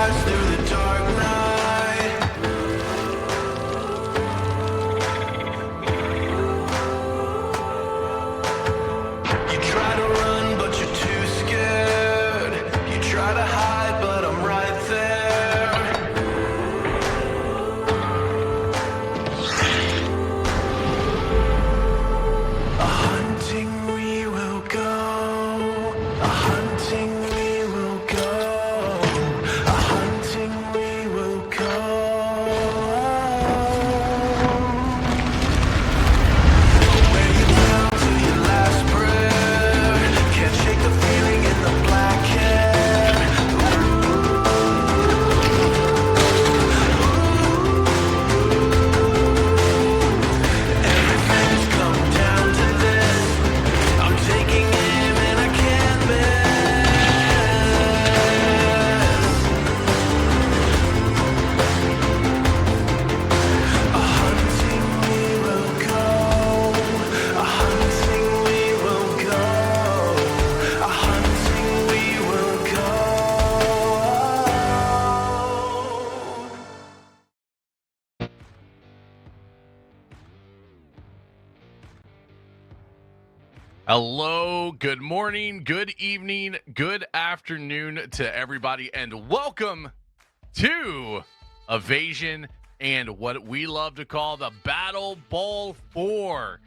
rise through the dark night. You try to run, but you're too scared. You try to hide, but I'm right there. A hunting we will go. A hunting we will go. A hunting we will go. Wear you down to your last breath. Can't shake the feeling in the black hair. Everything's come down to this. I'm taking aim and I can't miss. A hunting we will go. A hunting we will go. A hunting we will go. Hello, good morning, good evening, good afternoon to everybody, and welcome to Evasion and what we love to call the Battle Bowl 4.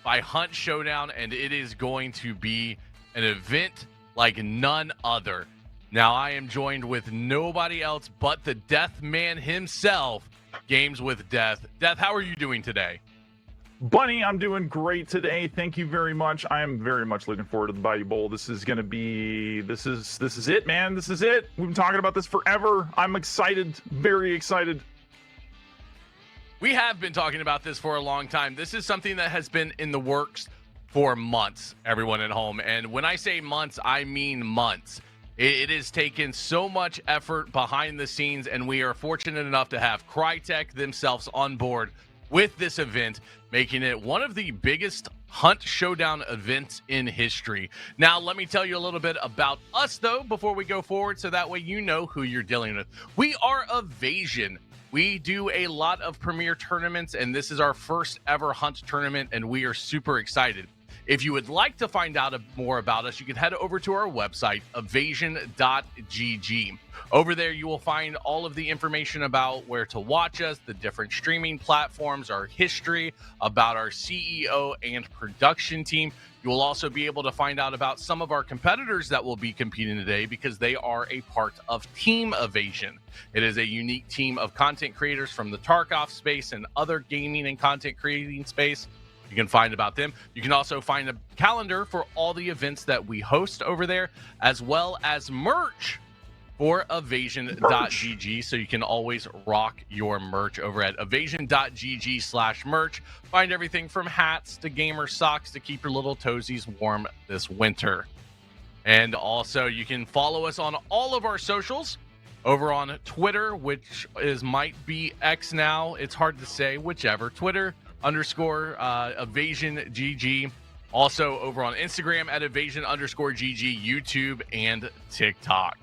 By Hunt Showdown, and it is going to be an event like none other. Now, I am joined with nobody else but the Death Man himself, Games with Death. Death, how are you doing today? Bunny, I'm doing great today. Thank you very much. I am very much looking forward to the Bayou Bowl. This is it, man. This is it. We've been talking about this forever. I'm excited, very excited. We have been talking about this for a long time. This is something that has been in the works for months, everyone at home. And when I say months, I mean months. It has taken so much effort behind the scenes, and we are fortunate enough to have Crytek themselves on board with this event, making it one of the biggest Hunt Showdown events in history. Now, let me tell you a little bit about us, though, before we go forward, so that way you know who you're dealing with. We are Evasion. We do a lot of premier tournaments, and this is our first ever Hunt tournament, and we are super excited. If you would like to find out more about us, you can head over to our website, evasion.gg. Over there, you will find all of the information about where to watch us, the different streaming platforms, our history, about our CEO and production team. You will also be able to find out about some of our competitors that will be competing today, because they are a part of Team Evasion. It is a unique team of content creators from the Tarkov space and other gaming and content creating space. You can find about them. You can also find a calendar for all the events that we host over there, as well as merch for evasion.gg, so you can always rock your merch over at evasion.gg/merch. Find everything from hats to gamer socks to keep your little toesies warm this winter. And also, you can follow us on all of our socials over on Twitter, which might be X now. It's hard to say, whichever. Twitter _Evasion GG. Also over on Instagram at Evasion _GG, YouTube, and TikTok.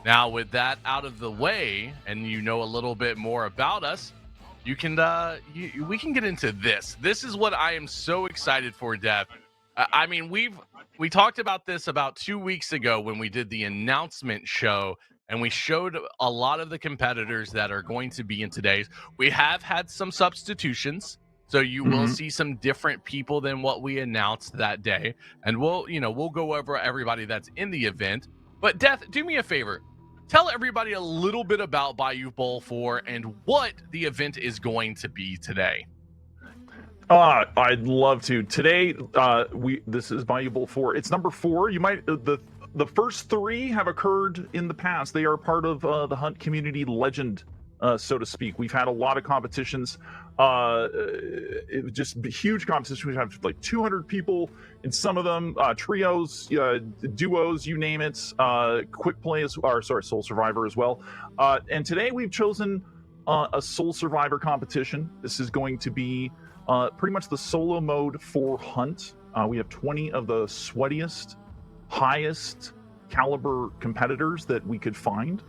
Now, with that out of the way, and you know a little bit more about us, we can get into this. This is what I am so excited for, Dev. We talked about this about 2 weeks ago when we did the announcement show, and we showed a lot of the competitors that are going to be in today's. We have had some substitutions, so you will see some different people than what we announced that day, and we'll go over everybody that's in the event. But Death, do me a favor. Tell everybody a little bit about Bayou Bowl 4 and what the event is going to be today. I'd love to. Today, this is Bayou Bowl 4. It's number 4. You might the first 3 have occurred in the past. They are part of the Hunt community legend, so to speak. We've had a lot of competitions. It was just huge competition. We have like 200 people in some of them, trios, duos, you name it. Quick play Soul Survivor as well. And today we've chosen a Soul Survivor competition. This is going to be pretty much the solo mode for Hunt. We have 20 of the sweatiest, highest caliber competitors that we could find.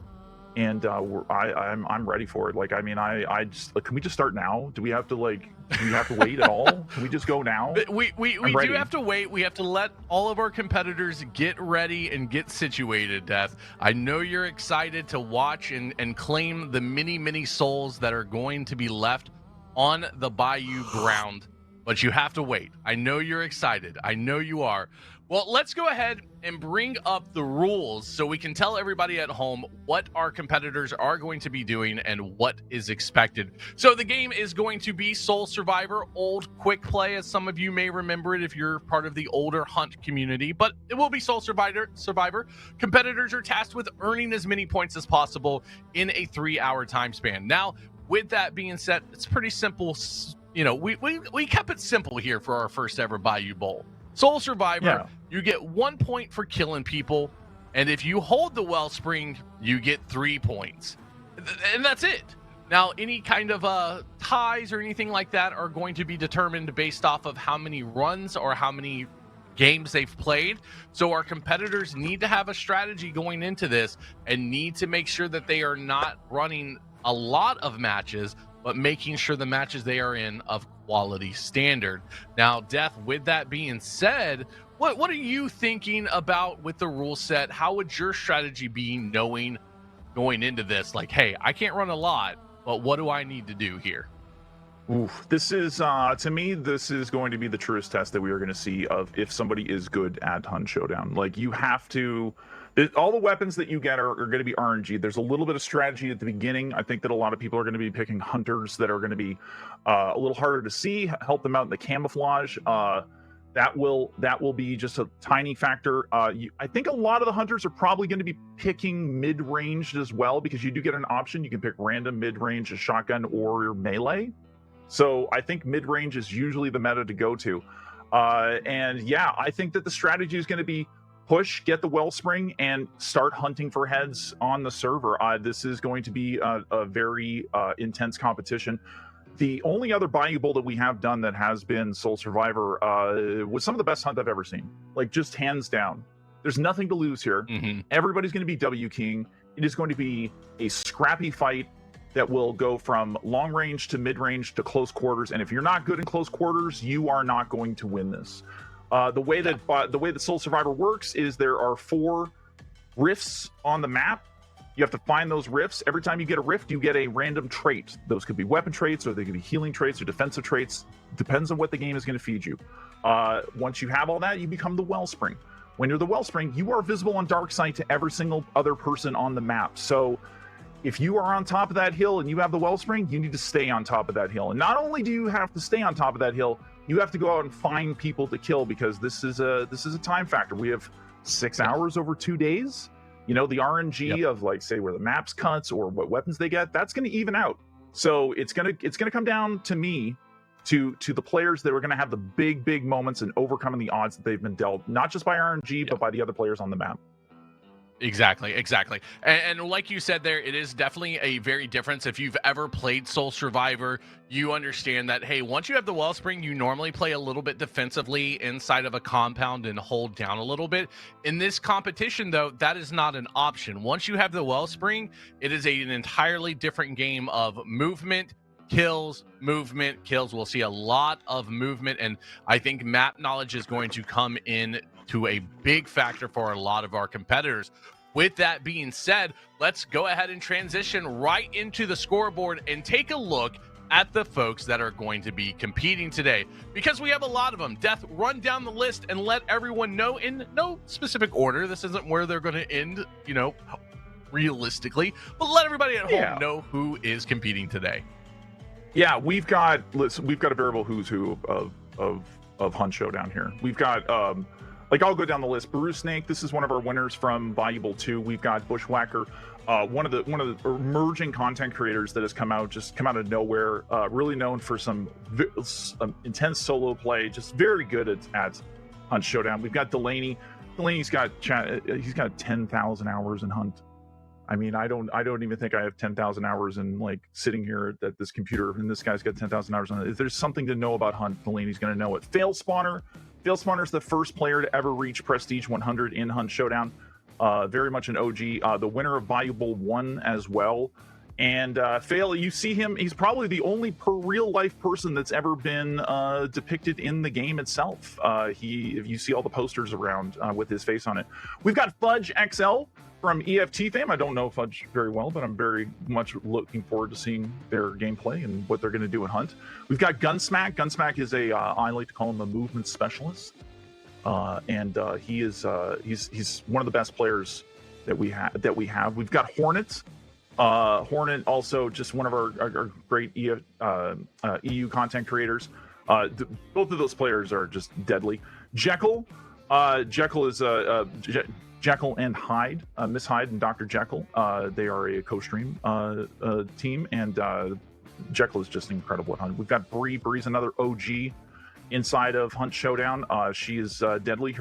and I'm ready for it. Like, I mean, I just like, can we just start now? Do we have to wait at all? Can we just go now? We do have to wait. We have to let all of our competitors get ready and get situated, Death. I know you're excited to watch and claim the many souls that are going to be left on the Bayou ground, but you have to wait. I know you're excited. I know you are. Well, let's go ahead and bring up the rules so we can tell everybody at home what our competitors are going to be doing and what is expected. So the game is going to be Soul Survivor, old quick play, as some of you may remember it if you're part of the older Hunt community, but it will be Soul Survivor. Competitors are tasked with earning as many points as possible in a 3-hour time span. Now, with that being said, it's pretty simple. You know, we kept it simple here for our first ever Bayou Bowl. Soul Survivor, you get 1 point for killing people, and if you hold the wellspring, you get 3 points. And that's it. Now, any kind of ties or anything like that are going to be determined based off of how many runs or how many games they've played. So our competitors need to have a strategy going into this and need to make sure that they are not running a lot of matches, but making sure the matches they are in of quality standard. Now, Death, with that being said, what are you thinking about with the rule set? How would your strategy be knowing going into this? Like, hey, I can't run a lot, but what do I need to do here? Oof. This is, to me, this is going to be the truest test that we are going to see of if somebody is good at Hunt Showdown. Like, you have to... all the weapons that you get are going to be RNG. There's a little bit of strategy at the beginning. I think that a lot of people are going to be picking hunters that are going to be a little harder to see, help them out in the camouflage. That will be just a tiny factor. I think a lot of the hunters are probably going to be picking mid-range as well, because you do get an option. You can pick random mid-range, a shotgun, or melee. So I think mid-range is usually the meta to go to. And yeah, I think that the strategy is going to be push, get the wellspring, and start hunting for heads on the server. This is going to be a very intense competition. The only other Bayou Bowl that we have done that has been Soul Survivor was some of the best hunt I've ever seen. Like, just hands down. There's nothing to lose here. Everybody's going to be W King. It is going to be a scrappy fight that will go from long range to mid range to close quarters. And if you're not good in close quarters, you are not going to win this. The way that Soul Survivor works is there are 4 rifts on the map. You have to find those rifts. Every time you get a rift, you get a random trait. Those could be weapon traits, or they could be healing traits, or defensive traits. Depends on what the game is going to feed you. Once you have all that, you become the wellspring. When you're the wellspring, you are visible on dark sight to every single other person on the map. So if you are on top of that hill and you have the wellspring, you need to stay on top of that hill. And not only do you have to stay on top of that hill, you have to go out and find people to kill, because this is a time factor. We have 6 hours over 2 days. You know, the RNG of, like, say, where the maps cuts or what weapons they get, that's going to even out. So it's gonna come down to me, to the players that are going to have the big moments and overcoming the odds that they've been dealt, not just by RNG, but by the other players on the map. Exactly. And like you said there, it is definitely a very difference. If you've ever played Soul Survivor, you understand that, hey, once you have the wellspring, you normally play a little bit defensively inside of a compound and hold down a little bit. In this competition, though, that is not an option. Once you have the wellspring, it is an entirely different game of movement, kills, movement, kills. We'll see a lot of movement, and I think map knowledge is going to come in to a big factor for a lot of our competitors. With that being said, let's go ahead and transition right into the scoreboard and take a look at the folks that are going to be competing today, because we have a lot of them. Death, run down the list and let everyone know in no specific order. This isn't where they're going to end, you know, realistically, but let everybody at home know who is competing today. Yeah, we've got a variable who's who of Hunt Showdown here. We've got like, I'll go down the list. Baru Snake, this is one of our winners from Bayou Bowl 2. We've got Bushwhacker, one of the emerging content creators that has come out of nowhere, really known for some intense solo play, just very good at Hunt Showdown. We've got Delaney. Delaney's got 10,000 hours in Hunt. I mean, I don't even think I have 10,000 hours in, like, sitting here at this computer, and this guy's got 10,000 hours on it. If there's something to know about Hunt, Delaney's going to know it. Fail Spawner's the first player to ever reach Prestige 100 in Hunt Showdown. very much an OG. The winner of Bayou Bowl 1 as well. And Fail, you see him, he's probably the only real life person that's ever been depicted in the game itself. If you see all the posters around with his face on it. We've got Fudge XL from EFT fame. I don't know Fudge very well, but I'm very much looking forward to seeing their gameplay and what they're going to do in Hunt. We've got Gunsmack. Gunsmack is I like to call him a movement specialist. And he is he's one of the best players that we have. We've got Hornet. Hornet also just one of our great EU content creators. Both of those players are just deadly. Jekyll. Jekyll is Jekyll and Hyde, Miss Hyde and Dr. Jekyll. They are a co-stream team, and Jekyll is just incredible at Hunt. We've got Bree. Bree's another OG inside of Hunt Showdown. She is deadly.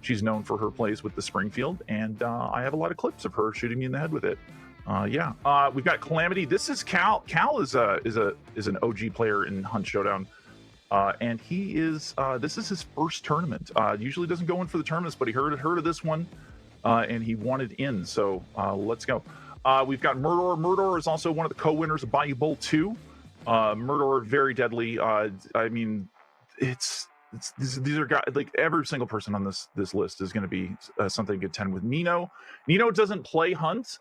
She's known for her plays with the Springfield, and I have a lot of clips of her shooting me in the head with it. We've got Calamity. This is Cal. Cal is an OG player in Hunt Showdown, and he is this is his first tournament. Usually doesn't go in for the tournaments, but he heard of this one, and he wanted in. So let's go. We've got Murdor. Murdor is also one of the co-winners of Bayou Bowl 2. Murdor, very deadly. I mean, these are guys, like every single person on this list is going to be something to contend with. Nino doesn't play Hunt.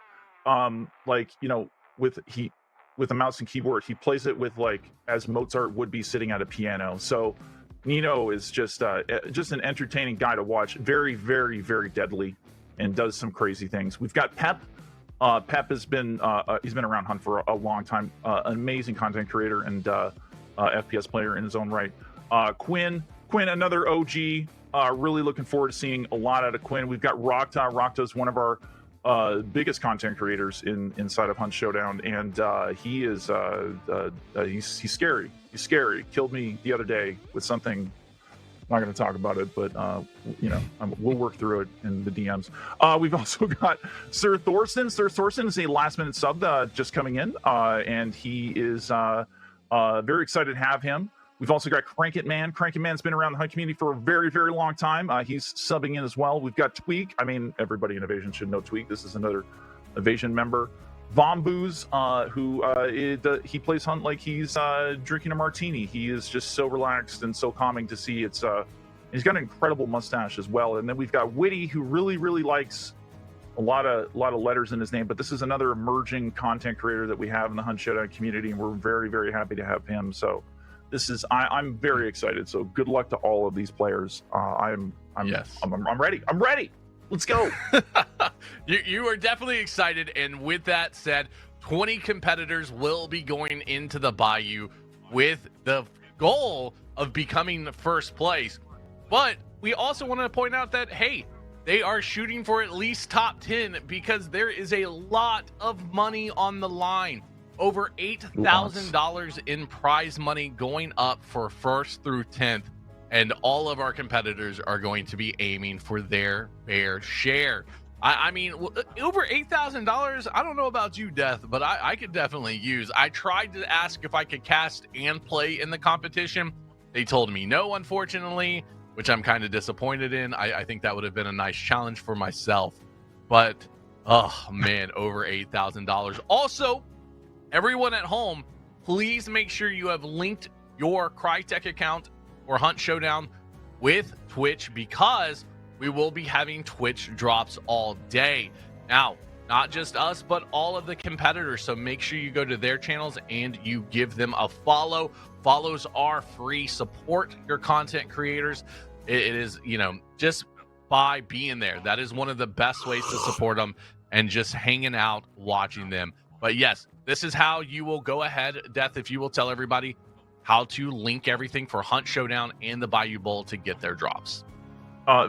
With a mouse and keyboard, he plays it with as Mozart would be sitting at a piano. So Nino is just an entertaining guy to watch. Very, very, very deadly, and does some crazy things. We've got Pep. Pep has been he's been around Hunt for a long time. An amazing content creator and FPS player in his own right. Quinn, another OG. Really looking forward to seeing a lot out of Quinn. We've got Rocta. Rocta is one of our biggest content creators inside of Hunt Showdown, and he is he's scary. He's scary. Killed me the other day with something. I'm not going to talk about it, but we'll work through it in the DMs. We've also got Sir Thorsten. Sir Thorsten is a last minute sub just coming in, and he is very excited to have him. We've also got Crank It Man. Crank It Man's been around the Hunt community for a very, very long time. He's subbing in as well. We've got Tweak. I mean, everybody in Evasion should know Tweak. This is another Evasion member. Vomboos, he plays Hunt like he's drinking a martini. He is just so relaxed and so calming to see. He's got an incredible mustache as well. And then we've got Witty, who really, really likes a lot of letters in his name. But this is another emerging content creator that we have in the Hunt Showdown community, and we're very, very happy to have him. So I'm very excited. So good luck to all of these players. I'm ready. I'm ready. Let's go. You are definitely excited. And with that said, 20 competitors will be going into the Bayou with the goal of becoming the first place. But we also want to point out that, hey, they are shooting for at least top 10 because there is a lot of money on the line. Over $8,000 in prize money going up for 1st through 10th. And all of our competitors are going to be aiming for their fair share. I mean, over $8,000, I don't know about you, Death, but I could definitely use. I tried to ask if I could cast and play in the competition. They told me no, unfortunately, which I'm kind of disappointed in. I think that would have been a nice challenge for myself. But, oh, man, over $8,000. Also, everyone at home, please make sure you have linked your Crytek account or Hunt Showdown with Twitch, because we will be having Twitch drops all day. Now, not just us, but all of the competitors. So make sure you go to their channels and you give them a follow. Follows are free. Support your content creators. It is, just by being there. That is one of the best ways to support them, and just hanging out, watching them. But yes, this is how you will go ahead, Death, if you will tell everybody how to link everything for Hunt Showdown and the Bayou Bowl to get their drops.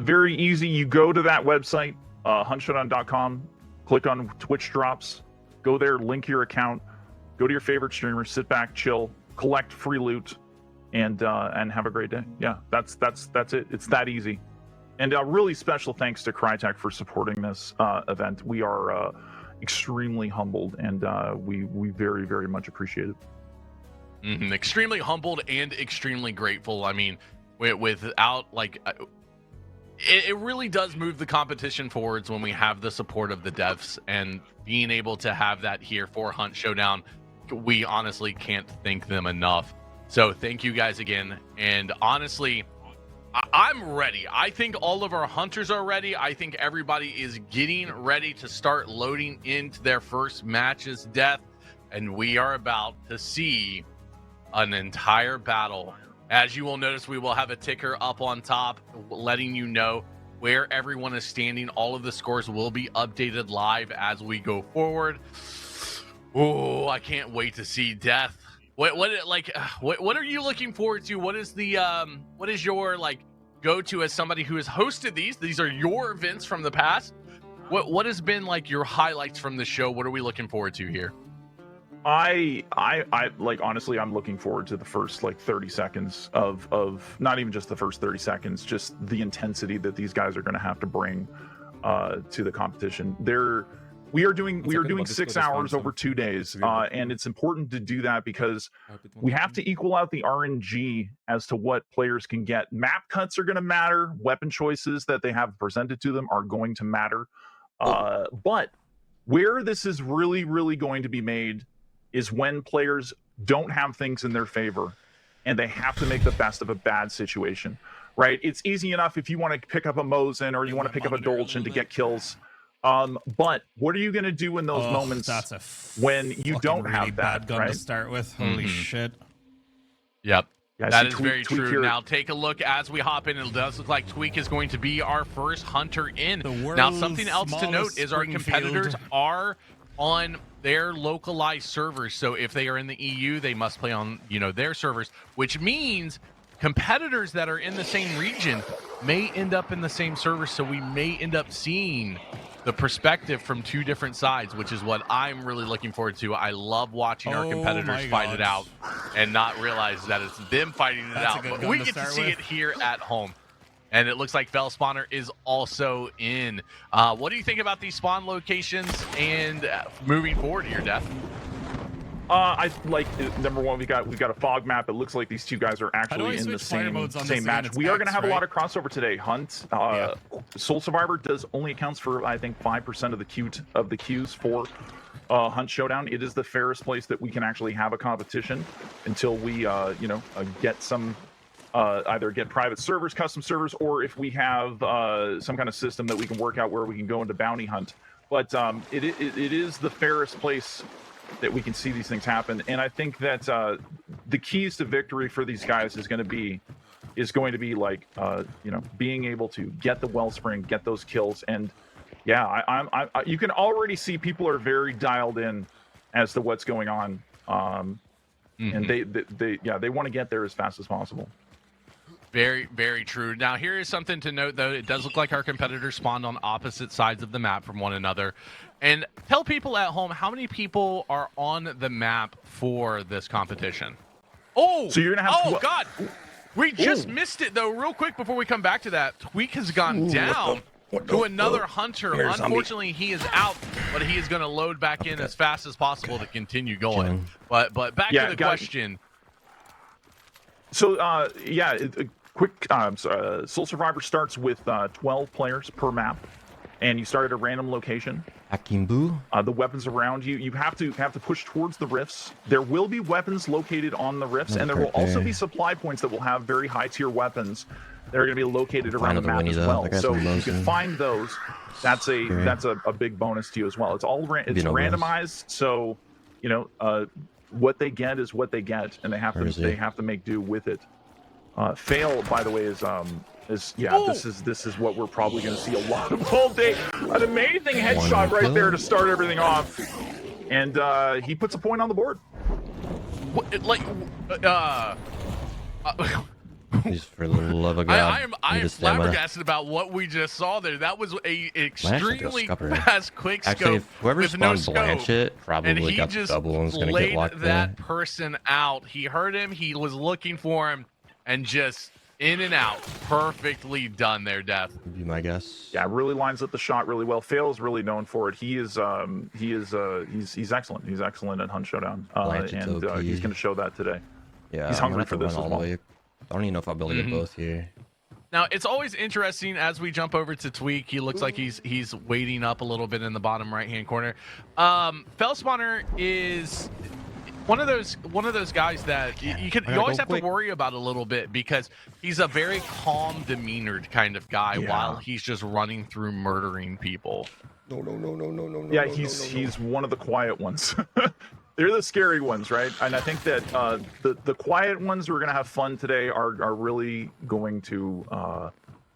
Very easy. You go to that website, huntshowdown.com, click on Twitch drops, go there, link your account, go to your favorite streamer, sit back, chill, collect free loot, and have a great day. Yeah, that's it. It's that easy. And a really special thanks to Crytek for supporting this event. We are extremely humbled, and we very, very much appreciate it. Extremely humbled and extremely grateful. I mean, without it really does move the competition forwards when we have the support of the devs, and being able to have that here for Hunt Showdown, we honestly can't thank them enough. So thank you guys again. And honestly, I'm ready. I think all of our hunters are ready. I think everybody is getting ready to start loading into their first match's death, and we are about to see an entire battle. As you will notice, we will have a ticker up on top letting you know where everyone is standing. All of the scores will be updated live as we go forward. Oh, I can't wait to see death. What are you looking forward to? What is your like go-to as somebody who has hosted these? These are your events from the past. What has been like your highlights from the show? What are we looking forward to here? I like, honestly, I'm looking forward to the first like 30 seconds of not even just the first 30 seconds, just the intensity that these guys are going to have to bring to the competition. We are doing 6 hours over 2 days, and it's important to do that because we have to equal out the RNG as to what players can get. Map cuts are going to matter. Weapon choices that they have presented to them are going to matter. But where this is really, really going to be made is when players don't have things in their favor and they have to make the best of a bad situation, right? It's easy enough if you want to pick up a Mosin or you want to pick up a Dolchin to get kills. But what are you going to do in those moments when you don't really have that, bad gun right? to start with? Holy shit. Yep. Yeah, that see, is Tweak very true. here. Now take a look as we hop in. It does look like Tweak is going to be our first hunter in. Now something else to note is our competitors are on their localized servers. So if they are in the EU, they must play on, their servers, which means competitors that are in the same region may end up in the same server. So we may end up seeing the perspective from two different sides, which is what I'm really looking forward to. I love watching our competitors fight it out and not realize that it's them fighting it out. But we get to see it here at home. And it looks like Fell Spawner is also in. What do you think about these spawn locations and moving forward to your death? I like number one. We got a fog map. It looks like these two guys are actually in the same match. We are going to have a lot of crossover today. Hunt, Soul Survivor only accounts for I think 5% of the queues for Hunt Showdown. It is the fairest place that we can actually have a competition until we get some. Either get private servers, custom servers, or if we have some kind of system that we can work out where we can go into bounty hunt. But it is the fairest place that we can see these things happen. And I think that the keys to victory for these guys is going to be like being able to get the wellspring, get those kills, and you can already see people are very dialed in as to what's going on, and they want to get there as fast as possible. Very, very true. Now, here is something to note, though. It does look like our competitors spawned on opposite sides of the map from one another. And tell people at home how many people are on the map for this competition. Oh, so you're gonna have God. We just missed it, though, real quick before we come back to that. Tweak has gone down to another hunter. Unfortunately, he is out, but he is going to load back in as fast as possible to continue going. But back to the question. So, quick, Soul Survivor starts with 12 players per map, and you start at a random location. Akimbu. The weapons around you, you have to push towards the rifts. There will be weapons located on the rifts, and there will also be supply points that will have very high tier weapons that are going to be located around the map as well. So you can find those. That's a big bonus to you as well. It's randomized, so what they get is what they get, and they have to make do with it. Fail, by the way, is this is what we're probably going to see a lot of all day. An amazing headshot right there to start everything off, and he puts a point on the board. Please, for the love of God, I am flabbergasted about what we just saw there. That was a extremely fast quick scope. Actually, whoever spawned Blanchett probably got just double and was going to get locked that person out. He heard him. He was looking for him, and just in and out. Perfectly done there, Death. Would be my guess. Yeah, really lines up the shot really well. Fail is really known for it. He's excellent. He's excellent at Hunt Showdown, and he's going to show that today. Yeah, he's hungry for this as well. I don't even know if I'll be able to get both here. Now, it's always interesting as we jump over to Tweak. He looks like he's waiting up a little bit in the bottom right-hand corner. Fellspawner is one of those guys that you always have to worry about a little bit, because he's a very calm demeanored kind of guy while he's just running through murdering people. No. Yeah, he's one of the quiet ones. They're the scary ones, right? And I think that the quiet ones who are gonna have fun today are really going to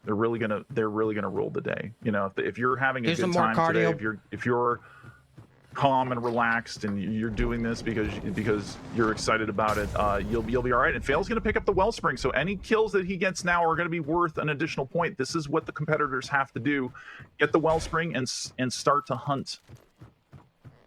they're really gonna rule the day. You know, if you're having a good time today, if you're calm and relaxed and you're doing this because you're excited about it, you'll be all right. And Fail's going to pick up the Wellspring, so any kills that he gets now are going to be worth an additional point. This is what the competitors have to do: get the Wellspring and start to hunt.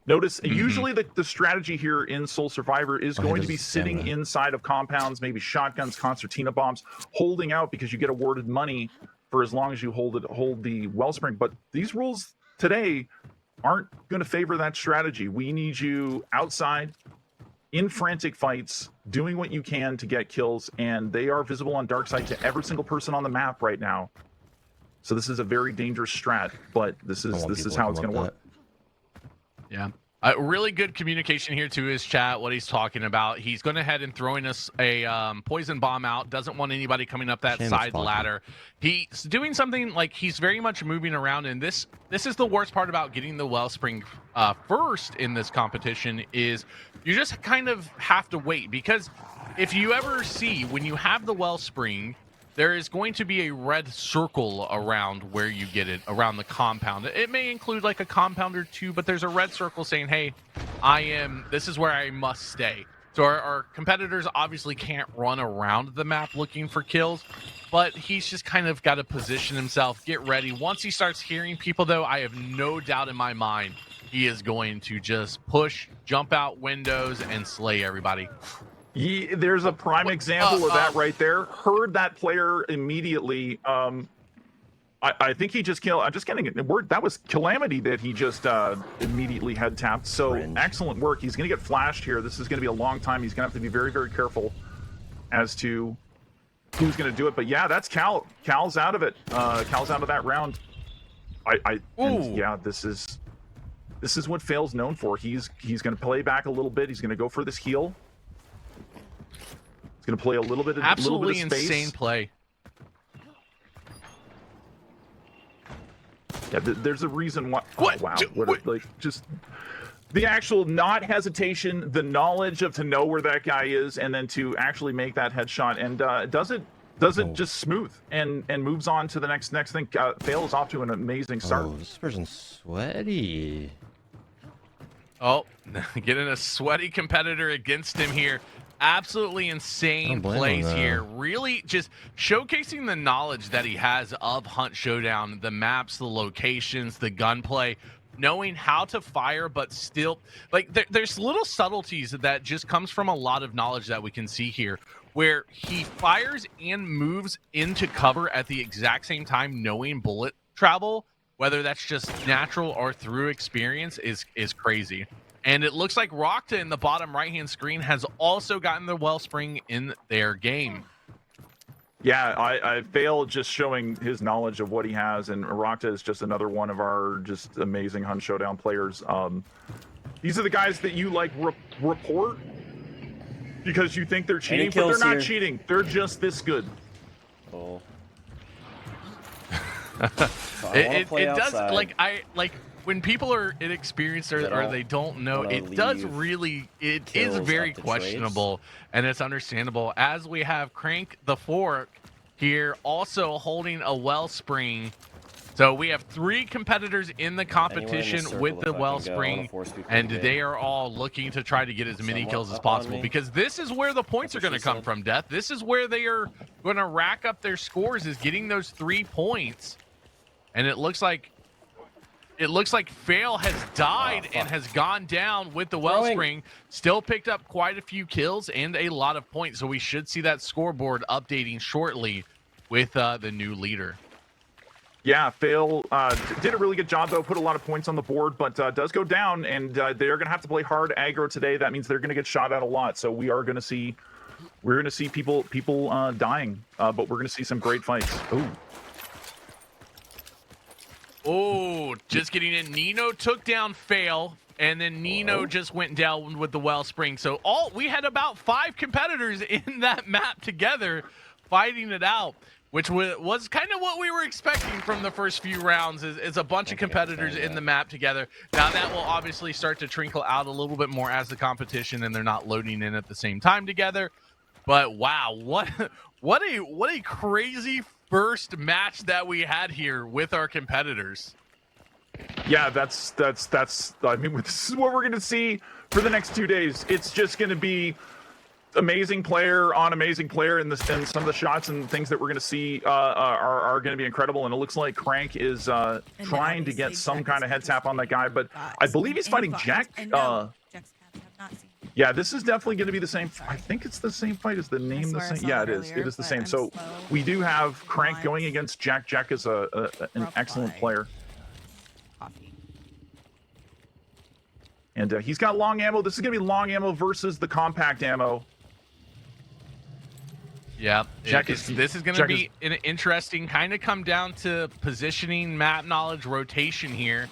Notice usually the strategy here in Soul Survivor is going to be sitting inside of compounds, maybe shotguns, concertina bombs, holding out because you get awarded money for as long as you hold the Wellspring. But these rules today aren't going to favor that strategy. We need you outside in frantic fights, doing what you can to get kills, and they are visible on Darkside to every single person on the map right now. So this is a very dangerous strat, but this is how it's going to work. Yeah. Really good communication here to his chat, what he's talking about. He's going ahead and throwing us a poison bomb out. Doesn't want anybody coming up that side ladder. He's doing something like he's very much moving around, and this is the worst part about getting the Wellspring first in this competition is you just kind of have to wait, because if you ever see when you have the Wellspring, there is going to be a red circle around where you get it, around the compound. It may include like a compound or two, but there's a red circle saying, hey, this is where I must stay. So our competitors obviously can't run around the map looking for kills, but he's just kind of got to position himself, get ready. Once he starts hearing people, though, I have no doubt in my mind he is going to just push, jump out windows, and slay everybody. There's a prime example of that right there. Heard that player immediately. I think he just killed. I'm just getting a word. That was Calamity that he just immediately head tapped. So excellent work. He's going to get flashed here. This is going to be a long time. He's going to have to be very, very careful as to who's going to do it. But yeah, that's Cal. Cal's out of it. Cal's out of that round. Yeah, this is what Fail's known for. He's going to play back a little bit. He's going to go for this heal. He's going to play a little bit of absolutely space. Insane play. Yeah, there's a reason why. Oh, wow. Like, just the actual not hesitation, the knowledge of to know where that guy is, and then to actually make that headshot, and does it just smooth and moves on to the next thing. Fail is off to an amazing start. Oh, this person's sweaty. Oh, getting a sweaty competitor against him here. Absolutely insane plays here. Really just showcasing the knowledge that he has of Hunt Showdown, the maps, the locations, the gunplay, knowing how to fire, but still, like, there's little subtleties that just comes from a lot of knowledge that we can see here, where he fires and moves into cover at the exact same time, knowing bullet travel, whether that's just natural or through experience, is crazy. And it looks like Rockta in the bottom right-hand screen has also gotten the Wellspring in their game. Yeah, I Fail just showing his knowledge of what he has, and Rockta is just another one of our just amazing Hunt Showdown players. These are the guys that you like report because you think they're cheating, but they're not cheating. They're just this good. Oh. It does, like when people are inexperienced or they don't know, it does really, it is very questionable, and it's understandable. As we have Crank the Fork here also holding a Wellspring. So we have 3 competitors in the competition with the Wellspring, and they are all looking to try to get as many kills as possible, because this is where the points are going to come from, Death. This is where they are going to rack up their scores, is getting those 3 points. And it looks like Fail has died and has gone down with the Wellspring. Still picked up quite a few kills and a lot of points. So we should see that scoreboard updating shortly with the new leader. Yeah, Fail did a really good job, though. Put a lot of points on the board, but does go down, and they're going to have to play hard aggro today. That means they're going to get shot at a lot. So we are going to see We're going to see people dying, but we're going to see some great fights. Oh. Oh, just getting in. Nino took down Fail, and then Nino just went down with the Wellspring. So we had about 5 competitors in that map together fighting it out, which was kind of what we were expecting from the first few rounds is a bunch of competitors in the map together. Now that will obviously start to trickle out a little bit more as the competition and they're not loading in at the same time together. But wow, what a crazy first match that we had here with our competitors. Yeah, that's I mean, this is what we're going to see for the next 2 days. It's just going to be amazing player on amazing player, and some of the shots and things that we're going to see are going to be incredible. And it looks like Crank is trying to get some kind of head tap on that guy, but I believe he's fighting Jack. Yeah, this is definitely going to be the same. I think it's the same fight. Is the name the same? Yeah, it is. It is the same. So we do have Crank going against Jack. Jack is an excellent player. And he's got long ammo. This is going to be long ammo versus the compact ammo. Yeah, this is going to be an interesting, kind of come down to positioning, map knowledge, rotation here.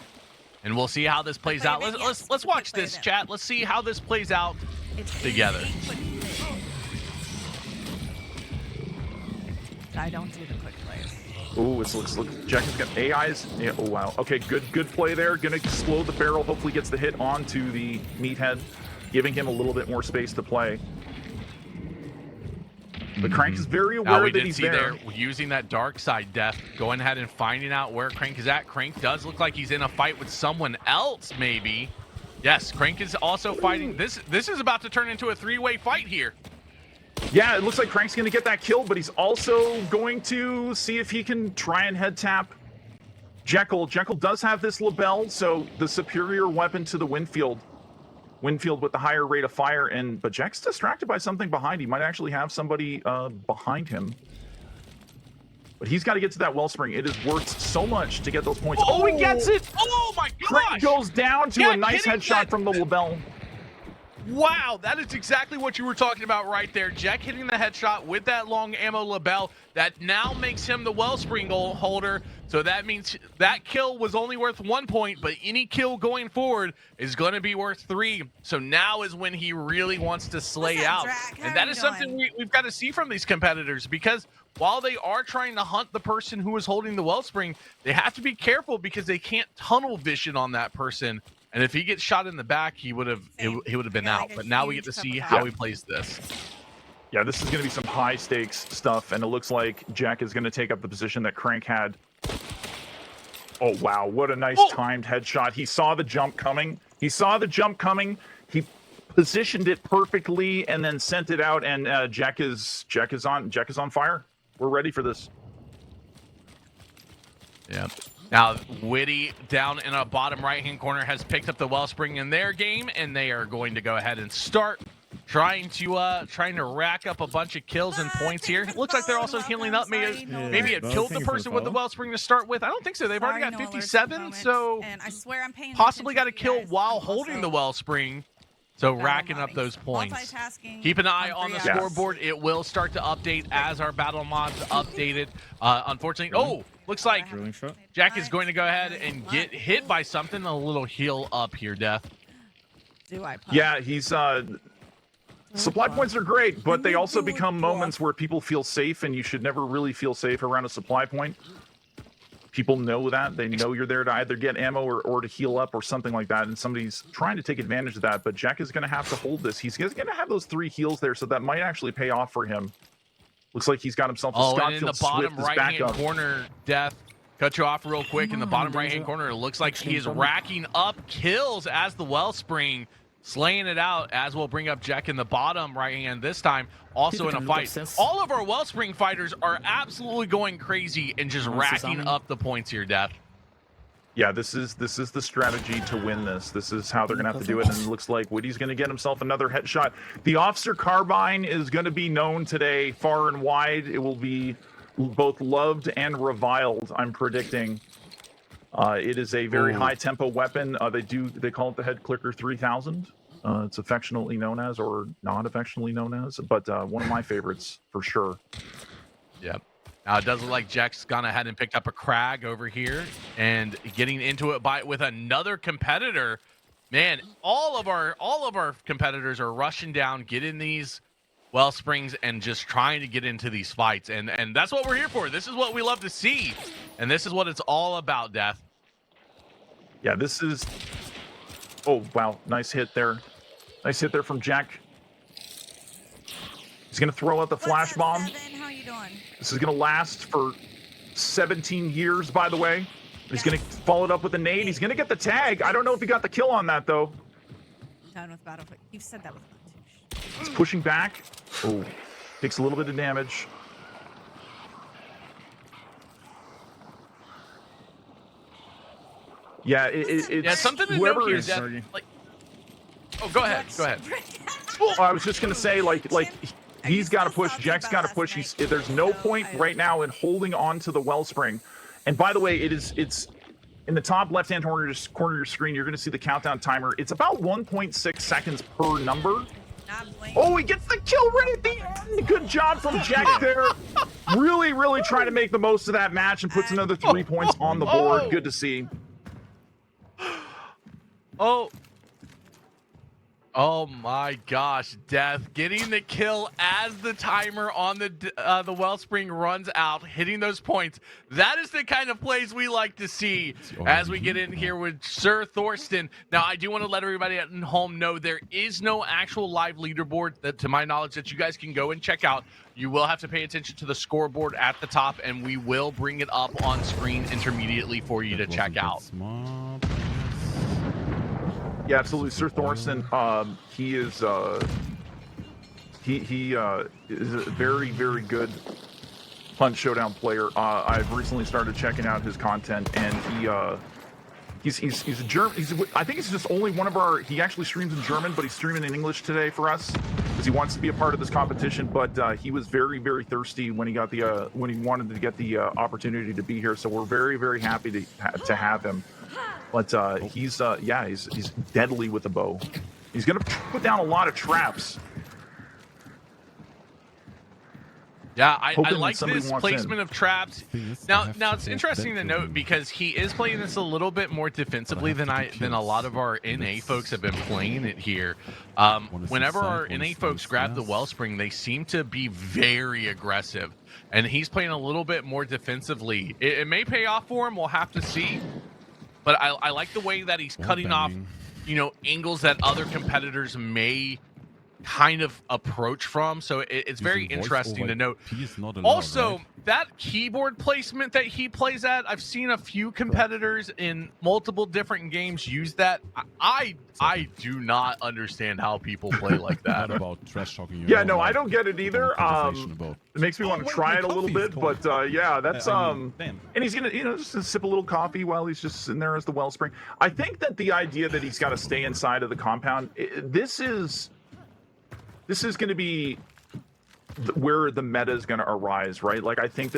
And we'll see how this plays out. Let's watch this, chat. Let's see how this plays out together. I don't do the quick plays. Ooh, it looks Jack has got AIs. Yeah, oh wow. Okay, good play there. Gonna explode the barrel. Hopefully gets the hit onto the meathead, giving him a little bit more space to play. But Crank is very aware that he's there. Using that dark side death, going ahead and finding out where Crank is at. Crank does look like he's in a fight with someone else, maybe. Yes, Crank is also fighting. This is about to turn into a 3-way fight here. Yeah, it looks like Crank's going to get that kill, but he's also going to see if he can try and head tap Jekyll. Jekyll does have this Lebel, so the superior weapon to the Winfield. Winfield with the higher rate of fire, but Jack's distracted by something behind. He might actually have somebody behind him. But he's got to get to that wellspring. It is worth so much to get those points. Oh, he gets it! Oh my gosh! Crank goes down to a nice headshot from the Lebel. Wow, that is exactly what you were talking about right there. Jack hitting the headshot with that long ammo Lebel. That now makes him the wellspring goal holder. So that means that kill was only worth 1 point, but any kill going forward is going to be worth 3. So now is when he really wants to slay out. And that is something we've got to see from these competitors, because while they are trying to hunt the person who is holding the wellspring, they have to be careful because they can't tunnel vision on that person. And if he gets shot in the back, he would have been out. But now we get to see how he plays this. Yeah, this is going to be some high stakes stuff, and it looks like Jack is going to take up the position that Crank had. Oh wow, what a nice timed headshot. He saw the jump coming. He positioned it perfectly and then sent it out, and Jack is on fire. We're ready for this. Yeah. Now, Witty down in a bottom right-hand corner has picked up the wellspring in their game, and they are going to go ahead and start trying to rack up a bunch of kills and points here. It looks like they're also healing up. Maybe it killed the person with the wellspring to start with. I don't think so. They've already got 57, so possibly got a kill while holding the wellspring. So racking up those points. Keep an eye on the scoreboard. It will start to update as our battle mods updated. Unfortunately, looks like Jack is going to go ahead and get hit by something. A little heal up here, Death. Yeah, he's supply points are great, but they also become moments where people feel safe, and you should never really feel safe around a supply point. People know that. They know you're there to either get ammo or to heal up or something like that, and somebody's trying to take advantage of that, but Jack is going to have to hold this. He's going to have those 3 heals there, so that might actually pay off for him. Looks like he's got himself a Scotfield and in the bottom right-hand corner, Death, cut you off real quick. In the bottom right-hand corner, it looks like he is racking up kills as the wellspring, slaying it out, as we'll bring up Jack in the bottom right-hand this time, also in a fight. All of our wellspring fighters are absolutely going crazy and just racking up the points here, Death. Yeah, this is the strategy to win this. This is how they're going to have to do it, and it looks like Witty's going to get himself another headshot. The Officer Carbine is going to be known today far and wide. It will be both loved and reviled, I'm predicting. It is a very high-tempo weapon. They call it the Head Clicker 3000. it's affectionately known as, or not affectionately known as, but one of my favorites for sure. Yep. Now it does look like Jack's gone ahead and picked up a crag over here and getting into it with another competitor. Man, all of our competitors are rushing down, getting these well springs and just trying to get into these fights. And that's what we're here for. This is what we love to see. And this is what it's all about, Death. Yeah, this is... Oh, wow. Nice hit there. Nice hit there from Jack. He's going to throw out the flash bomb. How you doing? This is going to last for 17 years, by the way. He's going to follow it up with a nade. He's going to get the tag. I don't know if he got the kill on that, though. Done with Battlefield. You've said that with He's pushing back. Oh, takes a little bit of damage. Yeah, it's something to whoever note here, is. Death, like, oh, go ahead. Go ahead. Oh, I was just going to say, like he's got to push. Jack's got to push. There's no point right now in holding on to the wellspring. And by the way, it's in the top left-hand corner of your screen. You're going to see the countdown timer. It's about 1.6 seconds per number. Oh, he gets the kill right at the end. Good job from Jack there. Really, really trying to make the most of that match and puts another 3 points on the board. Good to see. Oh my gosh, Death getting the kill as the timer on the wellspring runs out, hitting those points. That is the kind of plays we like to see as we get in here with Sir Thorsten. Now, I do want to let everybody at home know there is no actual live leaderboard that, to my knowledge, that you guys can go and check out. You will have to pay attention to the scoreboard at the top, and we will bring it up on screen intermediately for you to check out. Yeah, absolutely. Sir Thorsten, he is a very, very good Hunt Showdown player. I've recently started checking out his content, and he's a German. I think he's just only one of our. He actually streams in German, but he's streaming in English today for us because he wants to be a part of this competition. But he was very, very thirsty when he got the when he wanted to get the opportunity to be here. So we're very, very happy to have him. But he's deadly with the bow. He's gonna put down a lot of traps. Yeah, I like this placement of traps. Now it's interesting to note because he is playing this a little bit more defensively than a lot of our NA folks have been playing it here. Whenever our NA folks grab the wellspring, they seem to be very aggressive, and he's playing a little bit more defensively. It may pay off for him. We'll have to see. But I like the way that he's cutting off, angles that other competitors may kind of approach from. So it's very interesting to note. Also, that keyboard placement that he plays at, I've seen a few competitors in multiple different games use that. I do not understand how people play like that. About trash talking. Yeah, no, I don't get it either. It makes me want to try it a little bit, but yeah, that's and he's gonna just sip a little coffee while he's just sitting there as the wellspring. I think that the idea that he's got to stay inside of the compound, this is going to be where the meta is going to arise, right? Like I think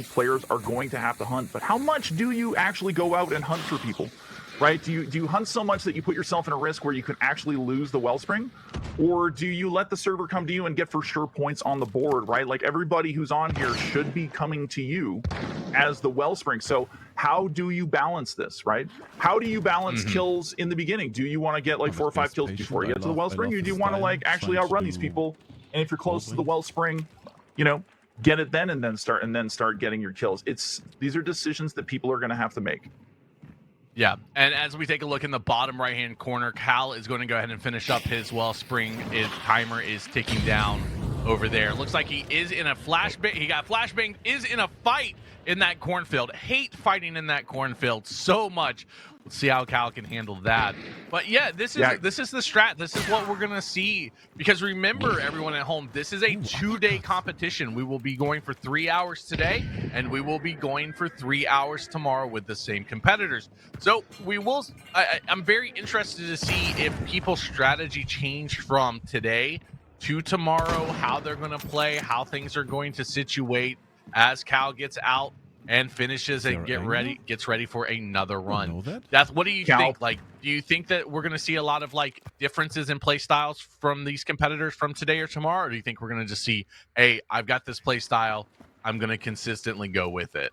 players are going to have to hunt, but how much do you actually go out and hunt for people, right? Do you hunt so much that you put yourself in a risk where you could actually lose the wellspring, or do you let the server come to you and get for sure points on the board, right? Like everybody who's on here should be coming to you as the wellspring. So how do you balance this, right? How do you balance kills in the beginning? Do you want to get like 4 or 5 kills before you get to the wellspring, or do you want to like actually outrun these people? And if you're close to the wellspring, get it then and then start getting your kills. These are decisions that people are going to have to make. Yeah, and as we take a look in the bottom right-hand corner, Cal is going to go ahead and finish up his wellspring. His timer is ticking down over there. Looks like he is in a flashbang. He got flashbanged, is in a fight in that cornfield. Hate fighting in that cornfield so much. Let's see how Cal can handle that. But yeah, this is the strat. This is what we're gonna see. Because remember, everyone at home, this is a 2-day competition. We will be going for 3 hours today, and we will be going for 3 hours tomorrow with the same competitors. So we will. I'm very interested to see if people's strategy changed from today to tomorrow, how they're gonna play, how things are going to situate as Cal gets out and finishes and gets ready for another run. know that. Death, what do you Cal. think? Like, do you think that we're going to see a lot of like differences in play styles from these competitors from today or tomorrow? Or do you think we're going to just see, hey, I've got this play style, I'm going to consistently go with it?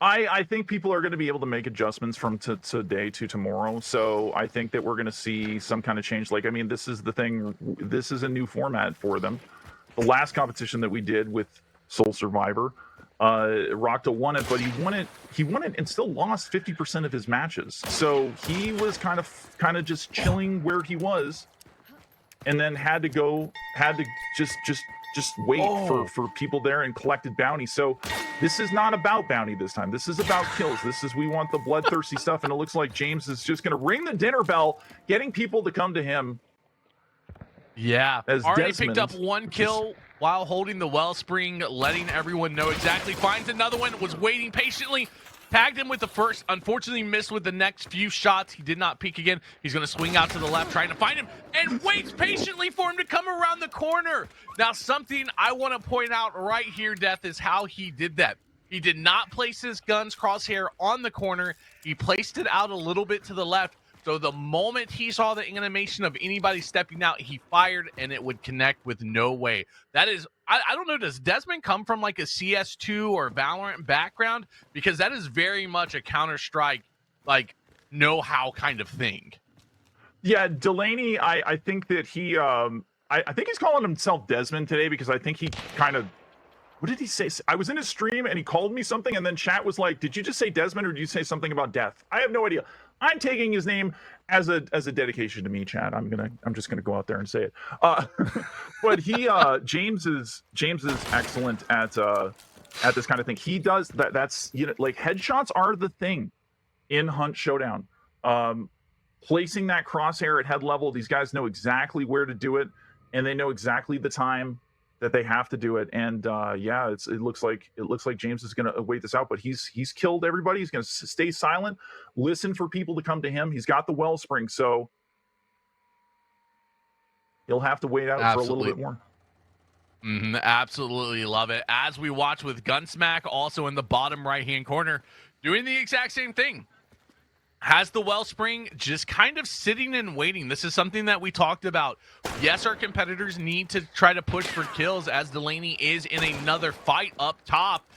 I think people are going to be able to make adjustments from today to tomorrow. So I think that we're going to see some kind of change. Like, I mean, this is the thing. This is a new format for them. The last competition that we did with Soul Survivor, Rockta won it, but he won it and still lost 50% of his matches. So he was kind of just chilling where he was, and then had to just wait for people there and collected bounty. So this is not about bounty this time. This is about kills. We want the bloodthirsty stuff, and it looks like James is just going to ring the dinner bell, getting people to come to him. Yeah, As already Desmond, picked up one kill while holding the wellspring, letting everyone know exactly. Finds another one, was waiting patiently. Tagged him with the first, unfortunately missed with the next few shots. He did not peek again. He's going to swing out to the left, trying to find him, and waits patiently for him to come around the corner. Now, something I want to point out right here, Death, is how he did that. He did not place his gun's crosshair on the corner. He placed it out a little bit to the left. So the moment he saw the animation of anybody stepping out, he fired, and it would connect with no way. That is, I don't know, does Desmond come from like a CS2 or Valorant background? Because that is very much a Counter-Strike, like, know-how kind of thing. Yeah, Delaney, I think that he, I think he's calling himself Desmond today, because I think he kind of, what did he say? I was in his stream and he called me something, and then chat was like, did you just say Desmond or did you say something about death? I have no idea. I'm taking his name as a dedication to me, chat. I'm just gonna go out there and say it. But he, James is excellent at this kind of thing. He does that. That's, you know, like, headshots are the thing in Hunt Showdown. Placing that crosshair at head level, these guys know exactly where to do it, and they know exactly the time that they have to do it. And yeah, it looks like James is going to wait this out, but he's killed everybody. He's going to stay silent, listen for people to come to him. He's got the wellspring, so he'll have to wait out for a little bit more. Absolutely love it. As we watch with Gunsmack also in the bottom right-hand corner, doing the exact same thing. Has the wellspring, just kind of sitting and waiting. This is something that we talked about. Yes, our competitors need to try to push for kills, as Delaney is in another fight up top,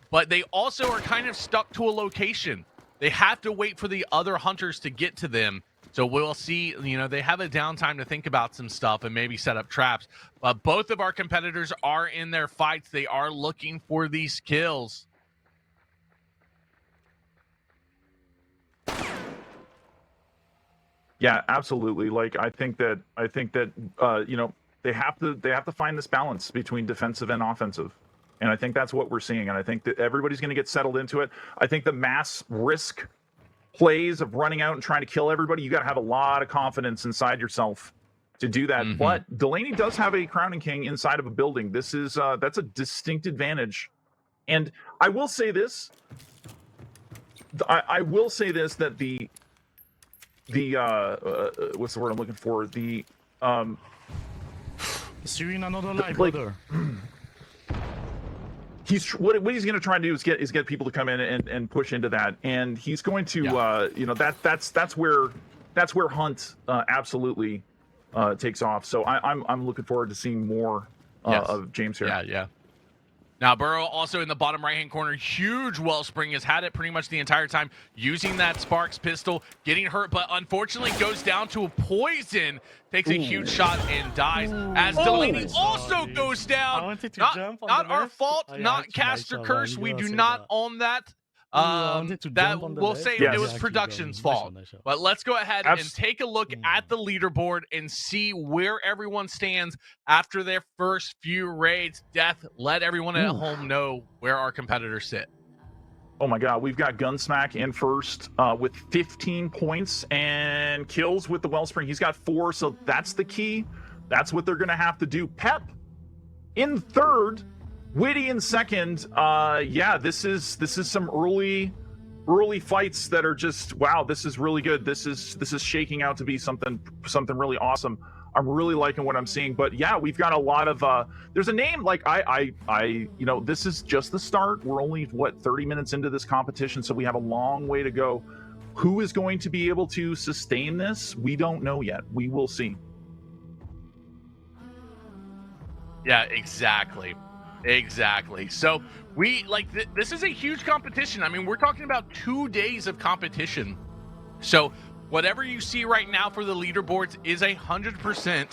but they also are kind of stuck to a location. They have to wait for the other hunters to get to them. So we'll see, you know, they have a downtime to think about some stuff and maybe set up traps. But both of our competitors are in their fights. They are looking for these kills. Yeah, absolutely. Like, I think that you know, they have to find this balance between defensive and offensive. And I think that's what we're seeing. And I think that everybody's going to get settled into it. I think the mass risk plays of running out and trying to kill everybody, you got to have a lot of confidence inside yourself to do that. But Delaney does have a Crowning King inside of a building. This is that's a distinct advantage. And I will say this. I will say this, that the what's the word I'm looking for? The Seeing another life, like, brother. what he's going to try and do is get people to come in and push into that, and he's going to you know, that's where Hunt absolutely takes off. So I'm looking forward to seeing more of James here. Yeah. Now, Burrow also in the bottom right-hand corner, huge wellspring, has had it pretty much the entire time, using that Sparks pistol, getting hurt, but unfortunately goes down to a poison, takes a huge shot and dies. As Delaney also goes down. Not our fault, not caster curse. We do not own that. That we'll say it was production's fault. But let's go ahead and take a look at the leaderboard and see where everyone stands after their first few raids. Death, let everyone at home know where our competitors sit. Oh my God, we've got Gunsmack in first with 15 points and kills with the Wellspring. He's got 4, so that's the key. That's what they're going to have to do. Pep in third. Witty in second. Yeah, this is some early early fights that are just wow, this is really good. This is shaking out to be something really awesome. I'm really liking what I'm seeing. But yeah, we've got a lot of there's a name like I you know, this is just the start. We're only 30 minutes into this competition, so we have a long way to go. Who is going to be able to sustain this? We don't know yet. We will see. Yeah, exactly. So we this is a huge competition. I mean, we're talking about 2 days of competition. So whatever you see right now for the leaderboards is 100%